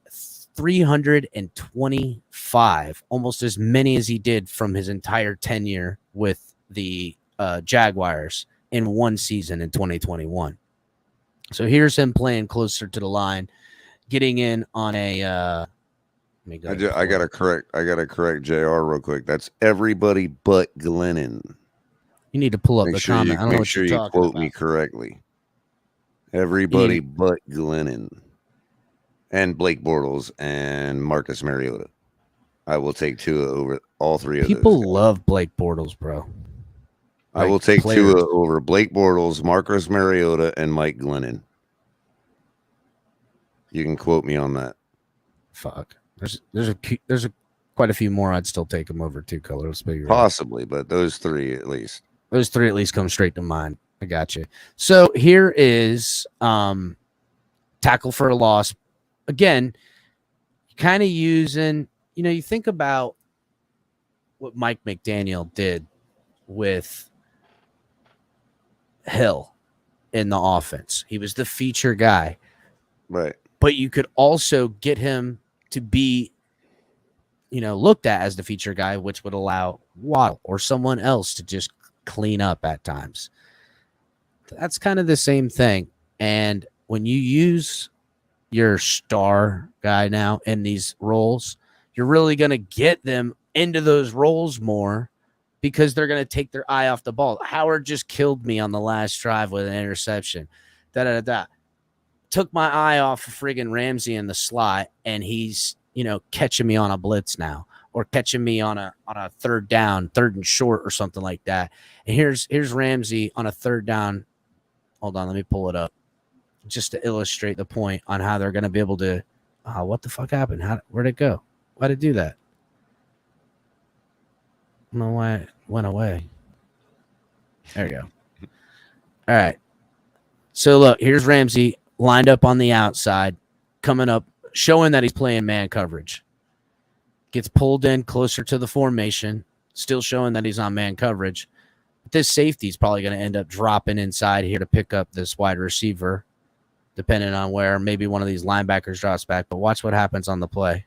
325, almost as many as he did from his entire tenure with the Jaguars in one season in 2021. So here's him playing closer to the line, getting in on a
I gotta correct JR real quick. That's everybody but Glennon.
You need to pull up the comment. I don't know what you're talking about.
Make sure you quote me correctly. Everybody but Glennon and Blake Bortles and Marcus Mariota. I will take Tua over all three of those.
People love Blake Bortles, bro.
I will take Tua over Blake Bortles, Marcus Mariota, and Mike Glennon. You can quote me on that.
Fuck. There's quite a few more. I'd still take him over two colors.
Possibly, but those three at least.
Those three at least come straight to mind. I got you. So here is tackle for a loss. Again, kind of using, you think about what Mike McDaniel did with Hill in the offense. He was the feature guy.
Right.
But you could also get him to be, looked at as the feature guy, which would allow Waddle or someone else to just clean up at times. That's kind of the same thing. And when you use your star guy now in these roles, you're really going to get them into those roles more because they're going to take their eye off the ball. Howard just killed me on the last drive with an interception. Took my eye off of friggin' Ramsey in the slot, and he's, catching me on a blitz now, or catching me on a third down, third and short, or something like that. And here's Ramsey on a third down. Hold on, let me pull it up just to illustrate the point on how they're going to be able to. What the fuck happened? Where'd it go? Why'd it do that? I don't know why it went away. There we go. All right. So look, here's Ramsey lined up on the outside, coming up, showing that he's playing man coverage. Gets pulled in closer to the formation, still showing that he's on man coverage. But this safety is probably going to end up dropping inside here to pick up this wide receiver, depending on where maybe one of these linebackers drops back. But watch what happens on the play.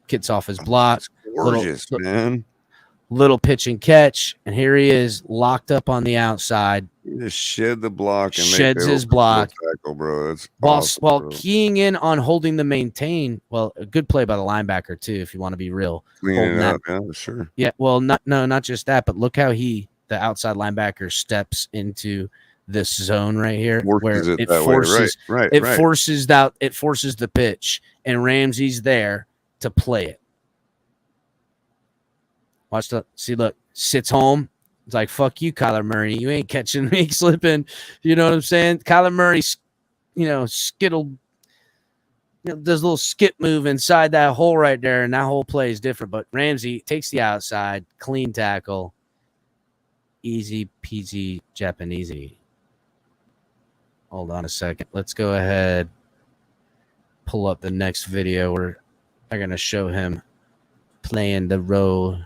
Gets off his block.
Gorgeous, man.
Little pitch and catch, and here he is locked up on the outside.
He just shed the block and
sheds his block.
Tackle, bro. It's
while keying in on holding the maintain. Well, a good play by the linebacker too, if you want to be real.
Cleaning it up, yeah, sure.
Yeah, well, not just that, but look how the the outside linebacker steps into this zone right here,
Forces
where
it
it
that way.
forces
Right,
it
right.
forces out it forces the pitch, and Ramsey's there to play it. Watch the look, sits home. It's like, fuck you, Kyler Murray. You ain't catching me slipping. You know what I'm saying? Kyler Murray, skittle, does a little skip move inside that hole right there, and that whole play is different. But Ramsey takes the outside, clean tackle, easy peasy Japanesey. Hold on a second. Let's go ahead, pull up the next video where I'm going to show him playing the role.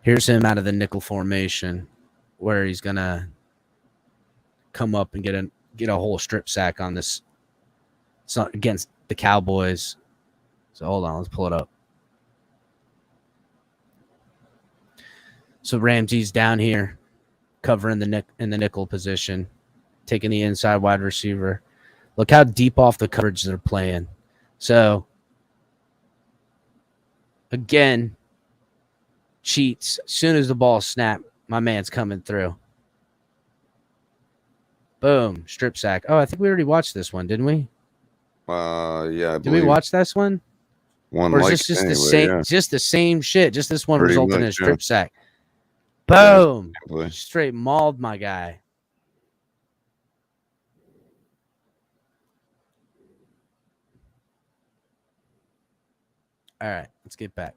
Here's him out of the nickel formation, where he's going to come up and get a whole strip sack on this. It's not against the Cowboys. So hold on, let's pull it up. So Ramsey's down here, covering in the nickel position, taking the inside wide receiver. Look how deep off the coverage they're playing. So again, cheats. As soon as the ball snapped, my man's coming through. Boom, strip sack. Oh, I think we already watched this one, didn't we?
Yeah.
Did we watch this one?
One
or is
like
this just
anyway,
the same?
yeah.
Just the same shit. Just this one
Pretty
resulted in
much,
a strip
yeah.
sack. Boom,
Yeah,
straight mauled my guy. All right, let's get back.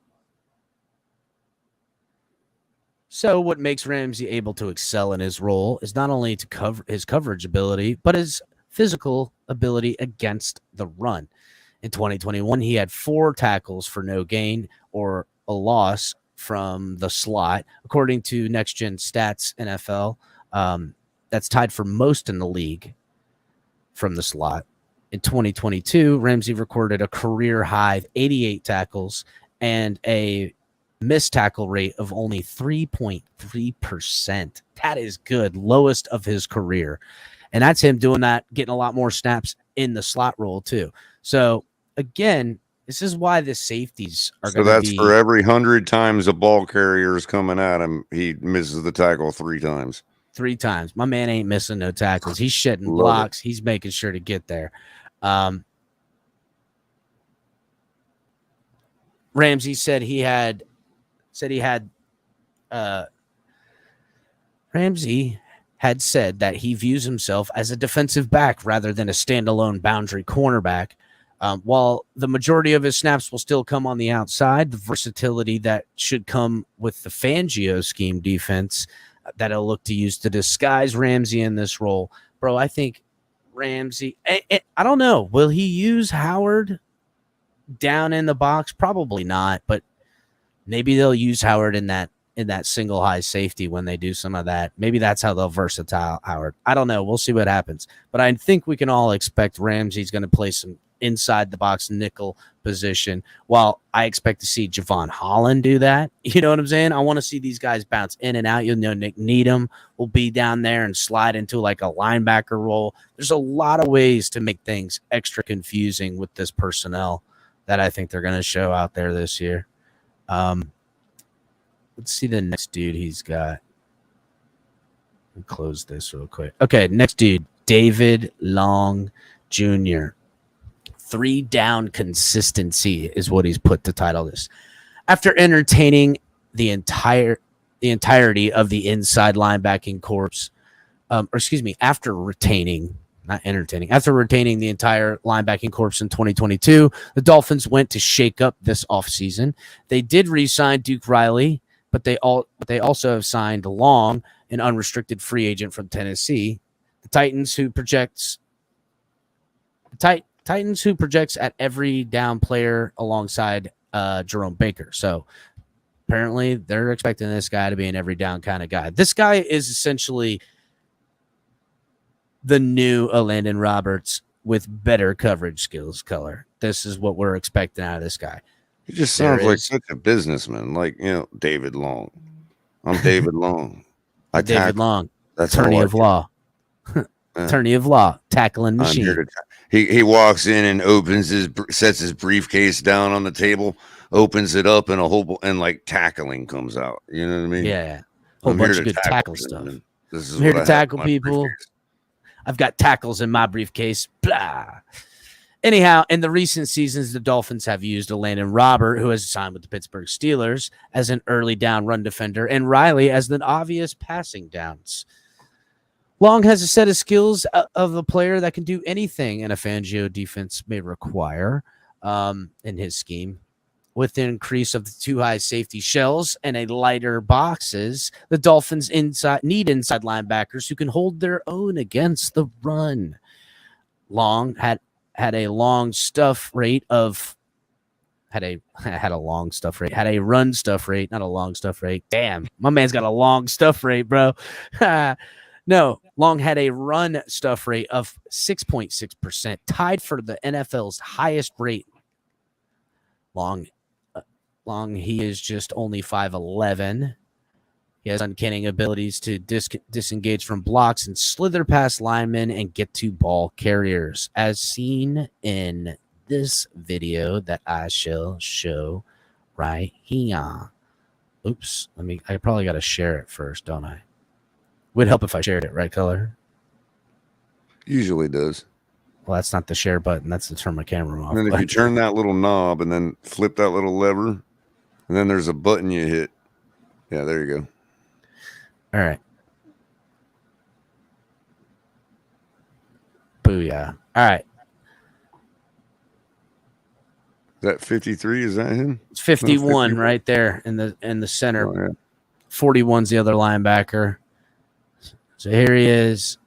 So what makes Ramsey able to excel in his role is not only to cover his coverage ability, but his physical ability against the run. In 2021, he had 4 tackles for no gain or a loss from the slot, according to Next Gen Stats NFL. That's tied for most in the league from the slot. In 2022, Ramsey recorded a career high 88 tackles and a missed tackle rate of only 3.3%. That is good, lowest of his career. And that's him doing that, getting a lot more snaps in the slot role too. So again, this is why the safeties are
So
going to be.
that's for every 100 times a ball carrier is coming at him, he misses the tackle 3 times.
3 times. My man ain't missing no tackles. He's shedding
Love
blocks. He's making sure to get there. Ramsey said Ramsey had said that he views himself as a defensive back rather than a standalone boundary cornerback. While the majority of his snaps will still come on the outside, the versatility that should come with the Fangio scheme defense that he'll look to use to disguise Ramsey in this role. Bro, I think Ramsey, I don't know. Will he use Howard down in the box? Probably not, but maybe they'll use Howard in that single high safety when they do some of that. Maybe that's how they'll versatile Howard. I don't know. We'll see what happens. But I think we can all expect Ramsey's going to play some inside the box nickel position, while I expect to see Javon Holland do that. You know what I'm saying? I want to see these guys bounce in and out. You know, Nick Needham will be down there and slide into like a linebacker role. There's a lot of ways to make things extra confusing with this personnel that I think they're going to show out there this year. Let's see the next dude he's got. Let me close this real quick. Okay, next dude, David Long Jr. 3-down consistency is what he's put to title this. After entertaining the entirety of the inside linebacking corps, after retaining the entire linebacking corps in 2022, the Dolphins went to shake up this offseason. They did re-sign Duke Riley, but they also have signed Long, an unrestricted free agent from Tennessee. The Titans, who projects at every down player alongside Jerome Baker. So apparently they're expecting this guy to be an every down kind of guy. This guy is essentially the new Landon Roberts with better coverage skills color. This is what we're expecting out of this guy.
He just sounds like such a businessman, like, David Long. I'm David Long.
David Long,
that's
attorney of law. Attorney of law, tackling machine.
He walks in and sets his briefcase down on the table. opens it up and and like tackling comes out. You know what I mean?
Yeah. Whole bunch of good tackle stuff.
This is
I'm here
what
to
I have
tackle
in my
people.
briefcase.
I've got tackles in my briefcase. Blah. Anyhow, in the recent seasons, the Dolphins have used Landon Robert, who has signed with the Pittsburgh Steelers, as an early down run defender, and Riley as the obvious passing downs. Long has a set of skills of a player that can do anything in a Fangio defense may require in his scheme. With the increase of the two high safety shells and a lighter boxes, the Dolphins need inside linebackers who can hold their own against the run. Long had a run stuff rate, not a long stuff rate. Damn, my man's got a long stuff rate, bro. No, Long had a run stuff rate of 6.6%, tied for the NFL's highest rate. Long, he is just only 5'11". He has uncanny abilities to disengage from blocks and slither past linemen and get to ball carriers, as seen in this video that I shall show right here. Oops, I probably got to share it first, don't I? Would help if I shared it, right, Color?
Usually does.
Well, that's not the share button. That's to turn my camera off.
And then if you turn that little knob and then flip that little lever, and then there's a button you hit. Yeah, there you go.
All right. Booyah. All right.
Is that 53? Is that him?
It's 51 right there in the center.
Oh, yeah.
41's the other linebacker. So here he is.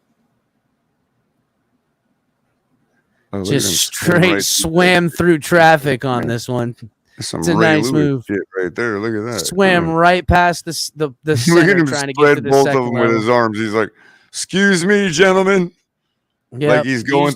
Oh,
just straight swam through traffic on this one. It's a nice move.
Shit right there. Look at that.
Swam right past the center,
Look at him
trying to get
spread
to the
both
second
of them
level.
with his arms. He's like, "Excuse me, gentlemen."
Yep,
like he's going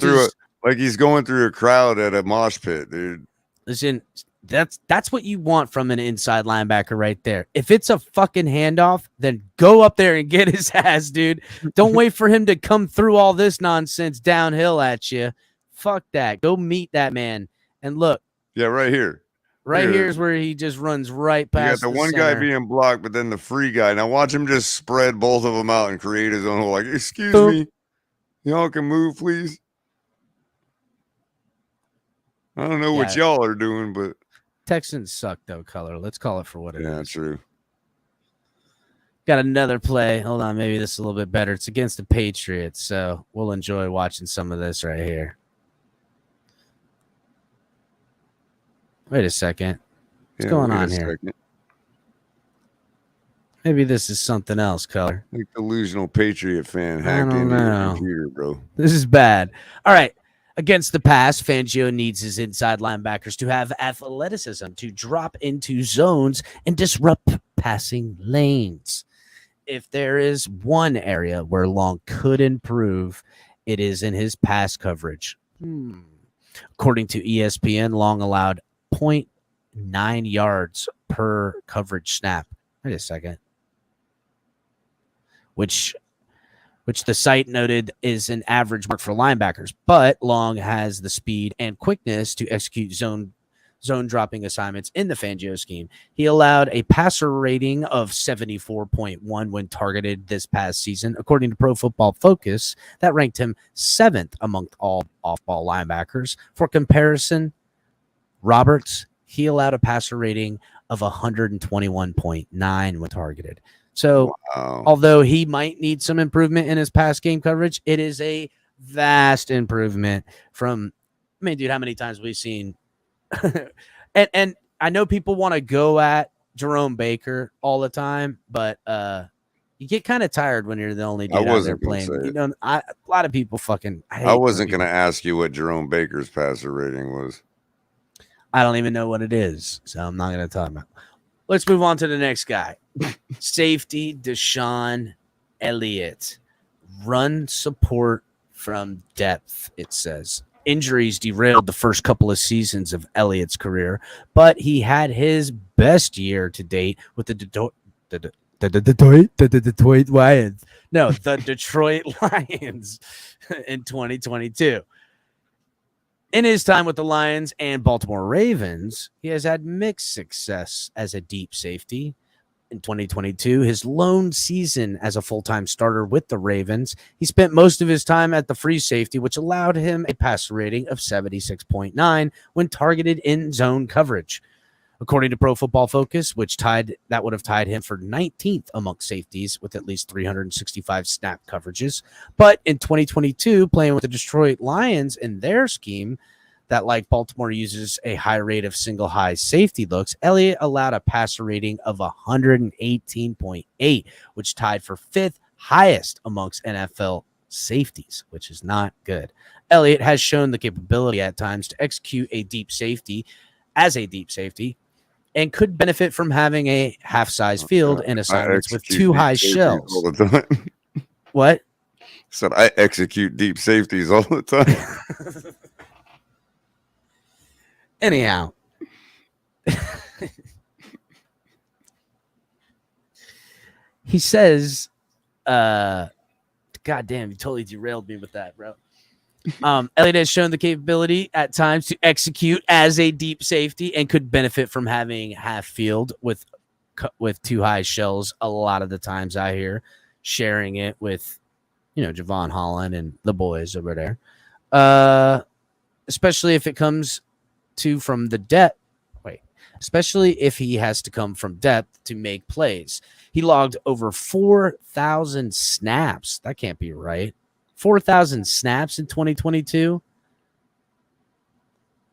through a crowd at a mosh pit, dude.
Listen, that's what you want from an inside linebacker right there. If it's a fucking handoff, then go up there and get his ass, dude. Don't wait for him to come through all this nonsense downhill at you. Fuck that. Go meet that man. And look.
Yeah, right here.
Right here is where he just runs right past.
You got the one guy being blocked, but then the free guy. Now watch him just spread both of them out and create his own hole. Like, excuse me, y'all can move, please. I don't know what y'all are doing, but
Texans suck though, Color. Let's call it for what it is.
Yeah, true.
Got another play. Hold on, maybe this is a little bit better. It's against the Patriots, so we'll enjoy watching some of this right here. Wait a second. What's going on here? Maybe this is something else, Color.
Like delusional Patriot fan hacked into your computer, bro.
This is bad. All right. Against the pass, Fangio needs his inside linebackers to have athleticism to drop into zones and disrupt passing lanes. If there is one area where Long could improve, it is in his pass coverage. According to ESPN, Long allowed 0.9 yards per coverage snap. Wait a second. Which the site noted is an average mark for linebackers, but Long has the speed and quickness to execute zone dropping assignments in the Fangio scheme. He allowed a passer rating of 74.1 when targeted this past season. According to Pro Football Focus, that ranked him 7th among all off-ball linebackers. For comparison, Roberts, he allowed a passer rating of 121.9 when targeted. So, although he might need some improvement in his pass game coverage, it is a vast improvement from, I mean, dude, how many times we've seen, and I know people want to go at Jerome Baker all the time, but you get kind of tired when you're the only dude out there playing. You know, a lot of people fucking.
I wasn't going to ask you what Jerome Baker's passer rating was.
I don't even know what it is, so I'm not going to talk about it. Let's move on to the next guy. Safety, DeShawn Elliott. Run support from depth, it says. Injuries derailed the first couple of seasons of Elliott's career, but he had his best year to date with the Detroit Lions. No, the Detroit Lions in 2022. In his time with the Lions and Baltimore Ravens, he has had mixed success as a deep safety. In 2022, his lone season as a full-time starter with the Ravens, he spent most of his time at the free safety, which allowed him a passer rating of 76.9 when targeted in zone coverage. According to Pro Football Focus, that would have tied him for 19th amongst safeties with at least 365 snap coverages. But in 2022, playing with the Detroit Lions in their scheme, that like Baltimore uses a high rate of single high safety looks, Elliott allowed a passer rating of 118.8, which tied for 5th highest amongst NFL safeties, which is not good. Elliott has shown the capability at times to execute a deep safety as a deep safety and could benefit from having a half-size field and assignments with 2 high shells.
All the time.
What?
Said I execute deep safeties all the time.
Anyhow, he says, God damn, you totally derailed me with that, bro. Elliott has shown the capability at times to execute as a deep safety and could benefit from having half field with 2 high shells. A lot of the times I hear sharing it with, Javon Holland and the boys over there. Especially if it comes from the depth. Especially if he has to come from depth to make plays. He logged over 4,000 snaps. That can't be right. 4,000 snaps in 2022.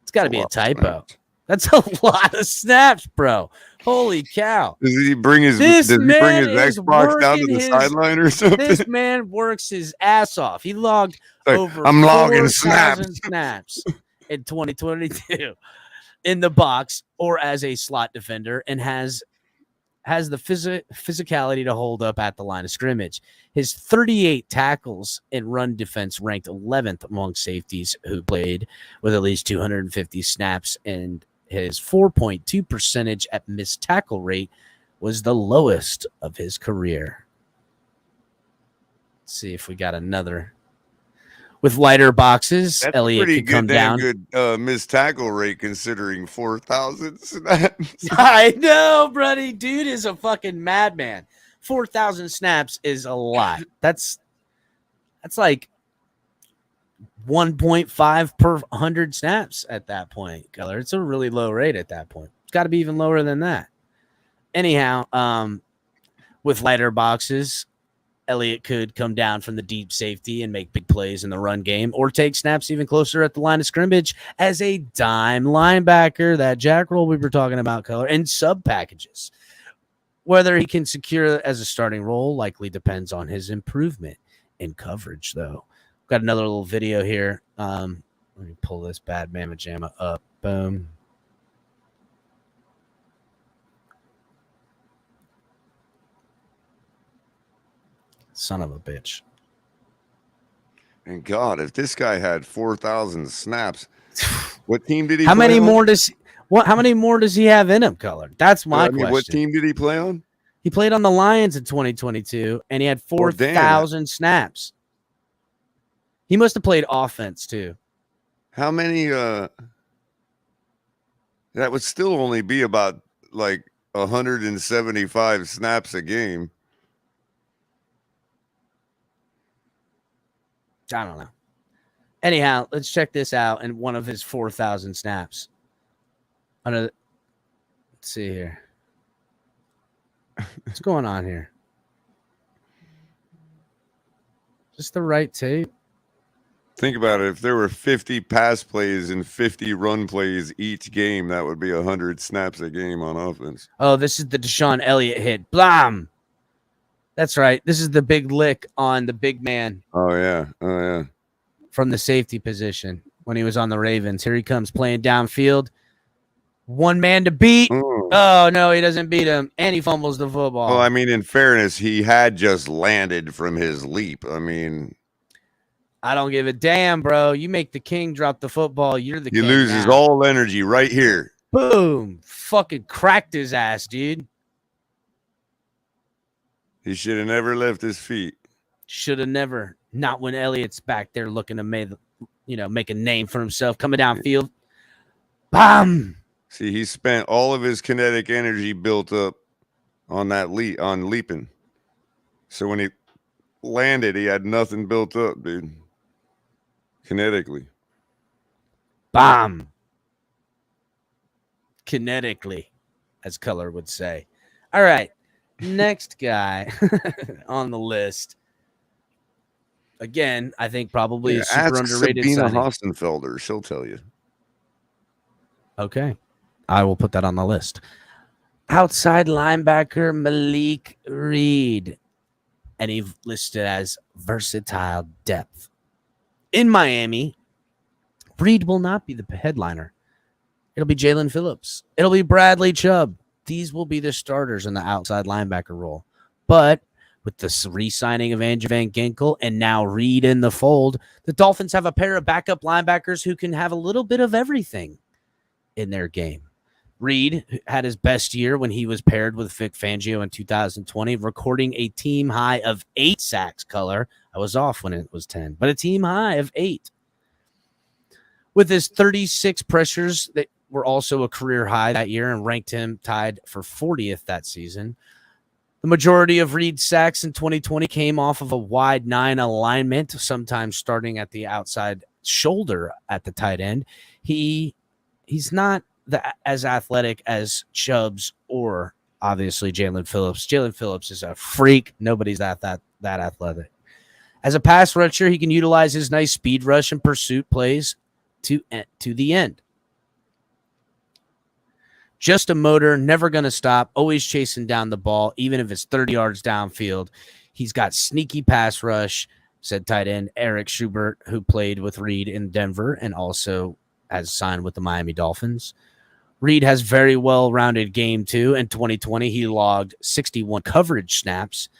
It's got to be a typo. That's a lot of snaps, bro. Holy cow.
Does he bring his Xbox down to the sideline or something?
This man works his ass off. He logged over
I'm logging
4,000 snaps in 2022 in the box or as a slot defender and has the physicality to hold up at the line of scrimmage. His 38 tackles in run defense ranked 11th among safeties who played with at least 250 snaps, and his 4.2 percentage at missed tackle rate was the lowest of his career. Let's see if we got another. With lighter boxes,
That's
Elliott
pretty
could come down.
Good missed tackle rate considering 4,000 snaps.
I know, buddy. Dude is a fucking madman. 4,000 snaps is a lot. That's like 1.5 per 100 snaps at that point, Keller. It's a really low rate at that point. It's got to be even lower than that. Anyhow, with lighter boxes, Elliott could come down from the deep safety and make big plays in the run game or take snaps even closer at the line of scrimmage as a dime linebacker, that jack roll we were talking about, Color, and sub packages. Whether he can secure as a starting role likely depends on his improvement in coverage, though. Got another little video here. Let me pull this bad mamma jamma up. Boom. Son of a bitch.
And God, if this guy had 4,000 snaps, what team did he
How
play
many
on?
more does how many more does he have in him, Color? That's my question.
What team did he play on?
He played on the Lions in 2022 and he had 4,000 snaps. He must have played offense too.
How many that would still only be about like 175 snaps a game.
I don't know. Anyhow, let's check this out in one of his 4,000 snaps. Let's see here. What's going on here? Just the right tape.
Think about it. If there were 50 pass plays and 50 run plays each game, that would be 100 snaps a game on offense.
Oh, this is the DeShawn Elliott hit. Blam! That's right. This is the big lick on the big man.
Oh, yeah. Oh, yeah.
From the safety position when he was on the Ravens. Here he comes playing downfield. One man to beat.
Ooh.
Oh, no, he doesn't beat him. And he fumbles the football.
Well, I mean, in fairness, he had just landed from his leap. I mean,
I don't give a damn, bro. You make the king drop the football. You're the
he
king
loses
now.
all energy right here.
Boom. Fucking cracked his ass, dude.
He should have never left his feet.
Should have never. Not when Elliott's back there looking to make a name for himself coming downfield. Bam!
See, he spent all of his kinetic energy built up on that leaping. So when he landed, he had nothing built up, dude. Kinetically.
Bam! Kinetically, as Color would say. All right. Next guy on the list. Again, I think probably a super underrated
Sabina
signing.
Hostenfelder. She'll tell you.
Okay. I will put that on the list. Outside linebacker Malik Reed. And he's listed as versatile depth. In Miami, Reed will not be the headliner. It'll be Jalen Phillips. It'll be Bradley Chubb. These will be the starters in the outside linebacker role. But with the re-signing of Andrew Van Ginkel and now Reed in the fold, the Dolphins have a pair of backup linebackers who can have a little bit of everything in their game. Reed had his best year when he was paired with Vic Fangio in 2020, recording a team high of 8 sacks. Color. I was off when it was 10, but a team high of 8. With his 36 pressures that were also a career high that year and ranked him tied for 40th that season. The majority of Reed's sacks in 2020 came off of a wide 9 alignment, sometimes starting at the outside shoulder at the tight end. He's not as athletic as Chubbs or obviously Jalen Phillips. Jalen Phillips is a freak. Nobody's that athletic. As a pass rusher, he can utilize his nice speed rush and pursuit plays to the end. Just a motor, never going to stop, always chasing down the ball, even if it's 30 yards downfield. He's got sneaky pass rush, said tight end Eric Schubert, who played with Reed in Denver and also has signed with the Miami Dolphins. Reed has very well-rounded game, too. In 2020, he logged 61 coverage snaps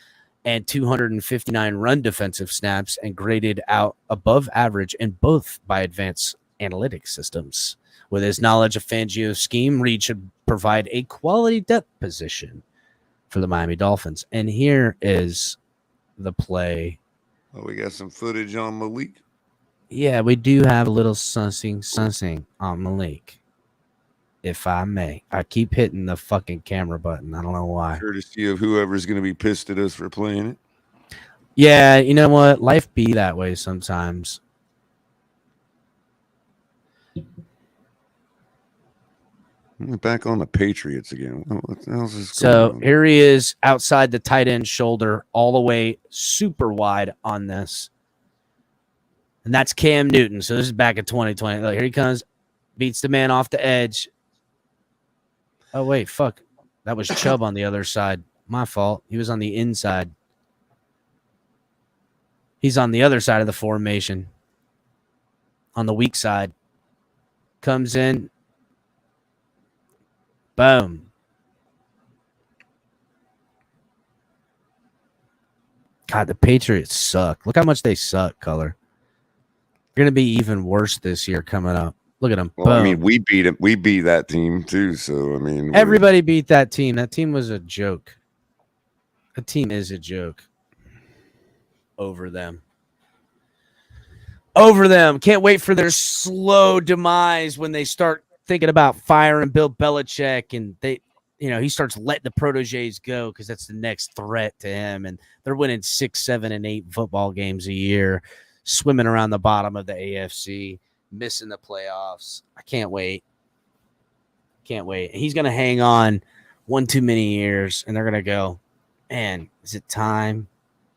and 259 run defensive snaps and graded out above average in both by advanced analytics systems. With his knowledge of Fangio's scheme, Reed should provide a quality depth position for the Miami Dolphins. And here is the play.
Oh, we got some footage on Malik.
Yeah, we do have a little sussing on Malik, if I may. I keep hitting the fucking camera button. I don't know why.
Courtesy of whoever's going to be pissed at us for playing it.
Yeah, you know what? Life be that way sometimes.
Back on the Patriots again. What the hell's this
So
going on?
here he is outside the tight end shoulder, all the way super wide on this. And that's Cam Newton. So this is back in 2020. Look, here he comes, beats the man off the edge. Oh, wait, fuck. That was Chubb on the other side. My fault. He was on the inside. He's on the other side of the formation. On the weak side. Comes in. Boom. God, the Patriots suck. Look how much they suck, Color. They're going to be even worse this year coming up. Look at them.
Well, I mean, we beat it. We beat that team too. So I mean,
everybody beat that team. That team was a joke. A team is a joke. Over them. Over them. Can't wait for their slow demise when they start thinking about firing Bill Belichick and he starts letting the proteges go because that's the next threat to him. And they're winning 6, 7, and 8 football games a year, swimming around the bottom of the AFC, missing the playoffs. I can't wait. Can't wait. He's going to hang on one too many years, and they're going to go, man, is it time?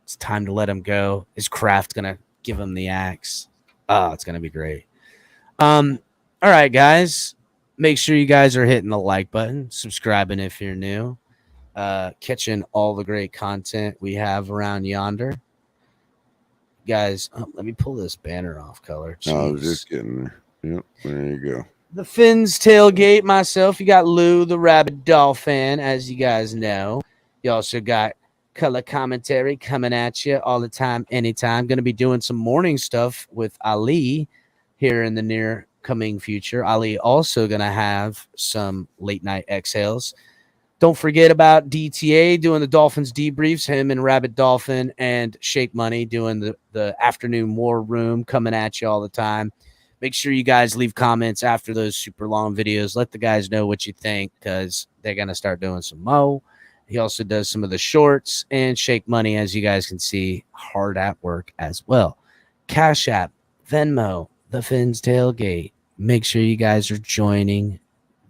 It's time to let him go. Is Kraft going to give him the axe? Oh, it's going to be great. All right, guys. Make sure you guys are hitting the like button, subscribing if you're new, catching all the great content we have around yonder. Guys, let me pull this banner off, Color.
Jeez. I was just getting there. Yep, there you go.
The Fins tailgate, myself. You got Lou, the rabid Dolphin, as you guys know. You also got Color Commentary coming at you all the time, anytime. Going to be doing some morning stuff with Ali here in the near coming future. Ali also going to have some late night exhales. Don't forget about DTA doing the Dolphins debriefs, him and Rabbit Dolphin and Shake Money doing the afternoon war room coming at you all the time. Make sure you guys leave comments after those super long videos. Let the guys know what you think because they're going to start doing some Mo. He also does some of the shorts and Shake Money, as you guys can see, hard at work as well. Cash App, Venmo, the Fins Tailgate. Make sure you guys are joining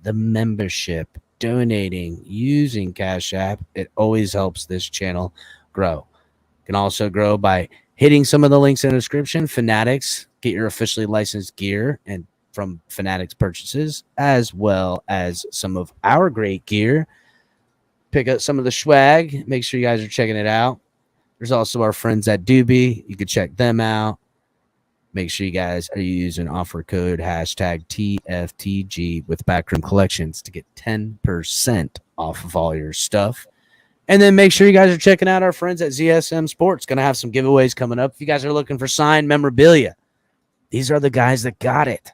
the membership, donating, using Cash App. It always helps this channel grow. You can also grow by hitting some of the links in the description. Fanatics, get your officially licensed gear and from Fanatics purchases, as well as some of our great gear. Pick up some of the swag. Make sure you guys are checking it out. There's also our friends at Doobie. You can check them out. Make sure you guys are using offer code hashtag TFTG with Backroom Collections to get 10% off of all your stuff. And then make sure you guys are checking out our friends at ZSM Sports. Going to have some giveaways coming up. If you guys are looking for signed memorabilia, these are the guys that got it.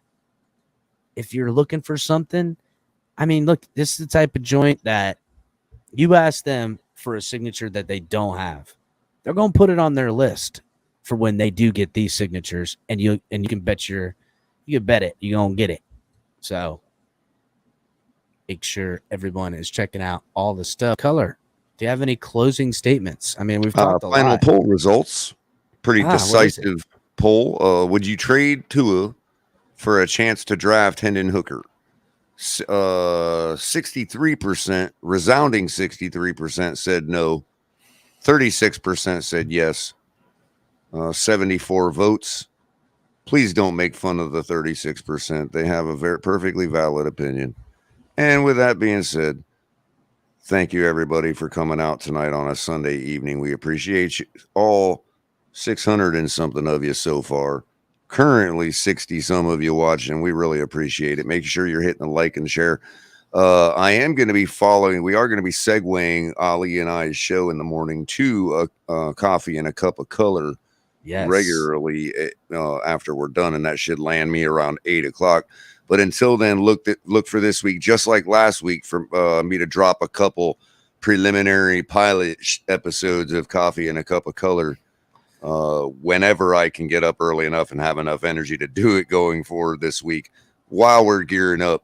If you're looking for something, I mean, look, this is the type of joint that you ask them for a signature that they don't have. They're going to put it on their list for when they do get these signatures, and you can bet you can bet it you're gonna get it. So make sure everyone is checking out all the stuff. Color, do you have any closing statements? I mean, we've talked a
final
lot.
Poll results. Pretty decisive poll. Would you trade Tua for a chance to draft Hendon Hooker? 63%, resounding 63% said no. 36% said yes. 74 votes. Please don't make fun of the 36%. They have a very perfectly valid opinion. And with that being said, thank you everybody for coming out tonight on a Sunday evening. We appreciate you all, 600 and something of you so far. Currently 60 some of you watching. We really appreciate it. Make sure you're hitting the like and share. I am going to be following. We are going to be segueing Ali and I's show in the morning to a coffee and a cup of color.
Yes.
Regularly after we're done, and that should land me around 8 o'clock. But until then, look for this week, just like last week, for me to drop a couple preliminary pilot episodes of Coffee and a Cup of Color whenever I can get up early enough and have enough energy to do it going forward this week while we're gearing up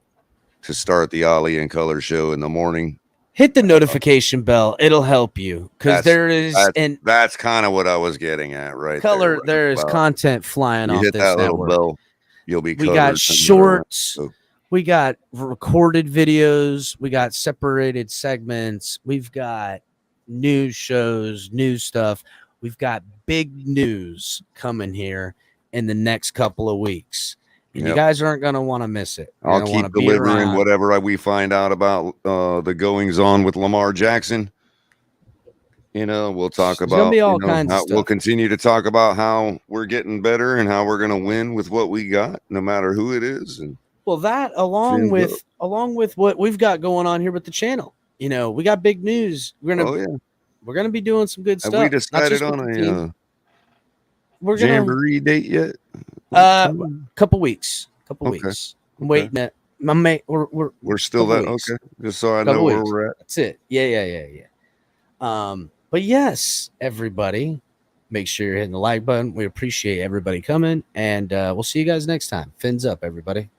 to start the Ali and Color show in the morning.
Hit the notification bell. It'll help you because
that's kind of what I was getting at, right?
Color, there is content flying off
hit
this
that
network.
little bell, you'll be covered.
We got shorts. We got recorded videos. We got separated segments. We've got news shows, news stuff. We've got big news coming here in the next couple of weeks. And you guys aren't going to want to miss it.
I'll keep delivering whatever we find out about the goings on with Lamar Jackson. We'll talk about
all kinds of stuff.
We'll continue to talk about how we're getting better and how we're going to win with what we got, no matter who it is. And
well, that along with what we've got going on here with the channel, we got big news. We're gonna be doing some good stuff.
Have we decided on a jamboree date yet?
Couple weeks. Weeks. I'm waiting at my mate.
We're still that okay. Just so I know where we're at.
That's it. Yeah. But yes, everybody, make sure you're hitting the like button. We appreciate everybody coming, and we'll see you guys next time. Fins up, everybody.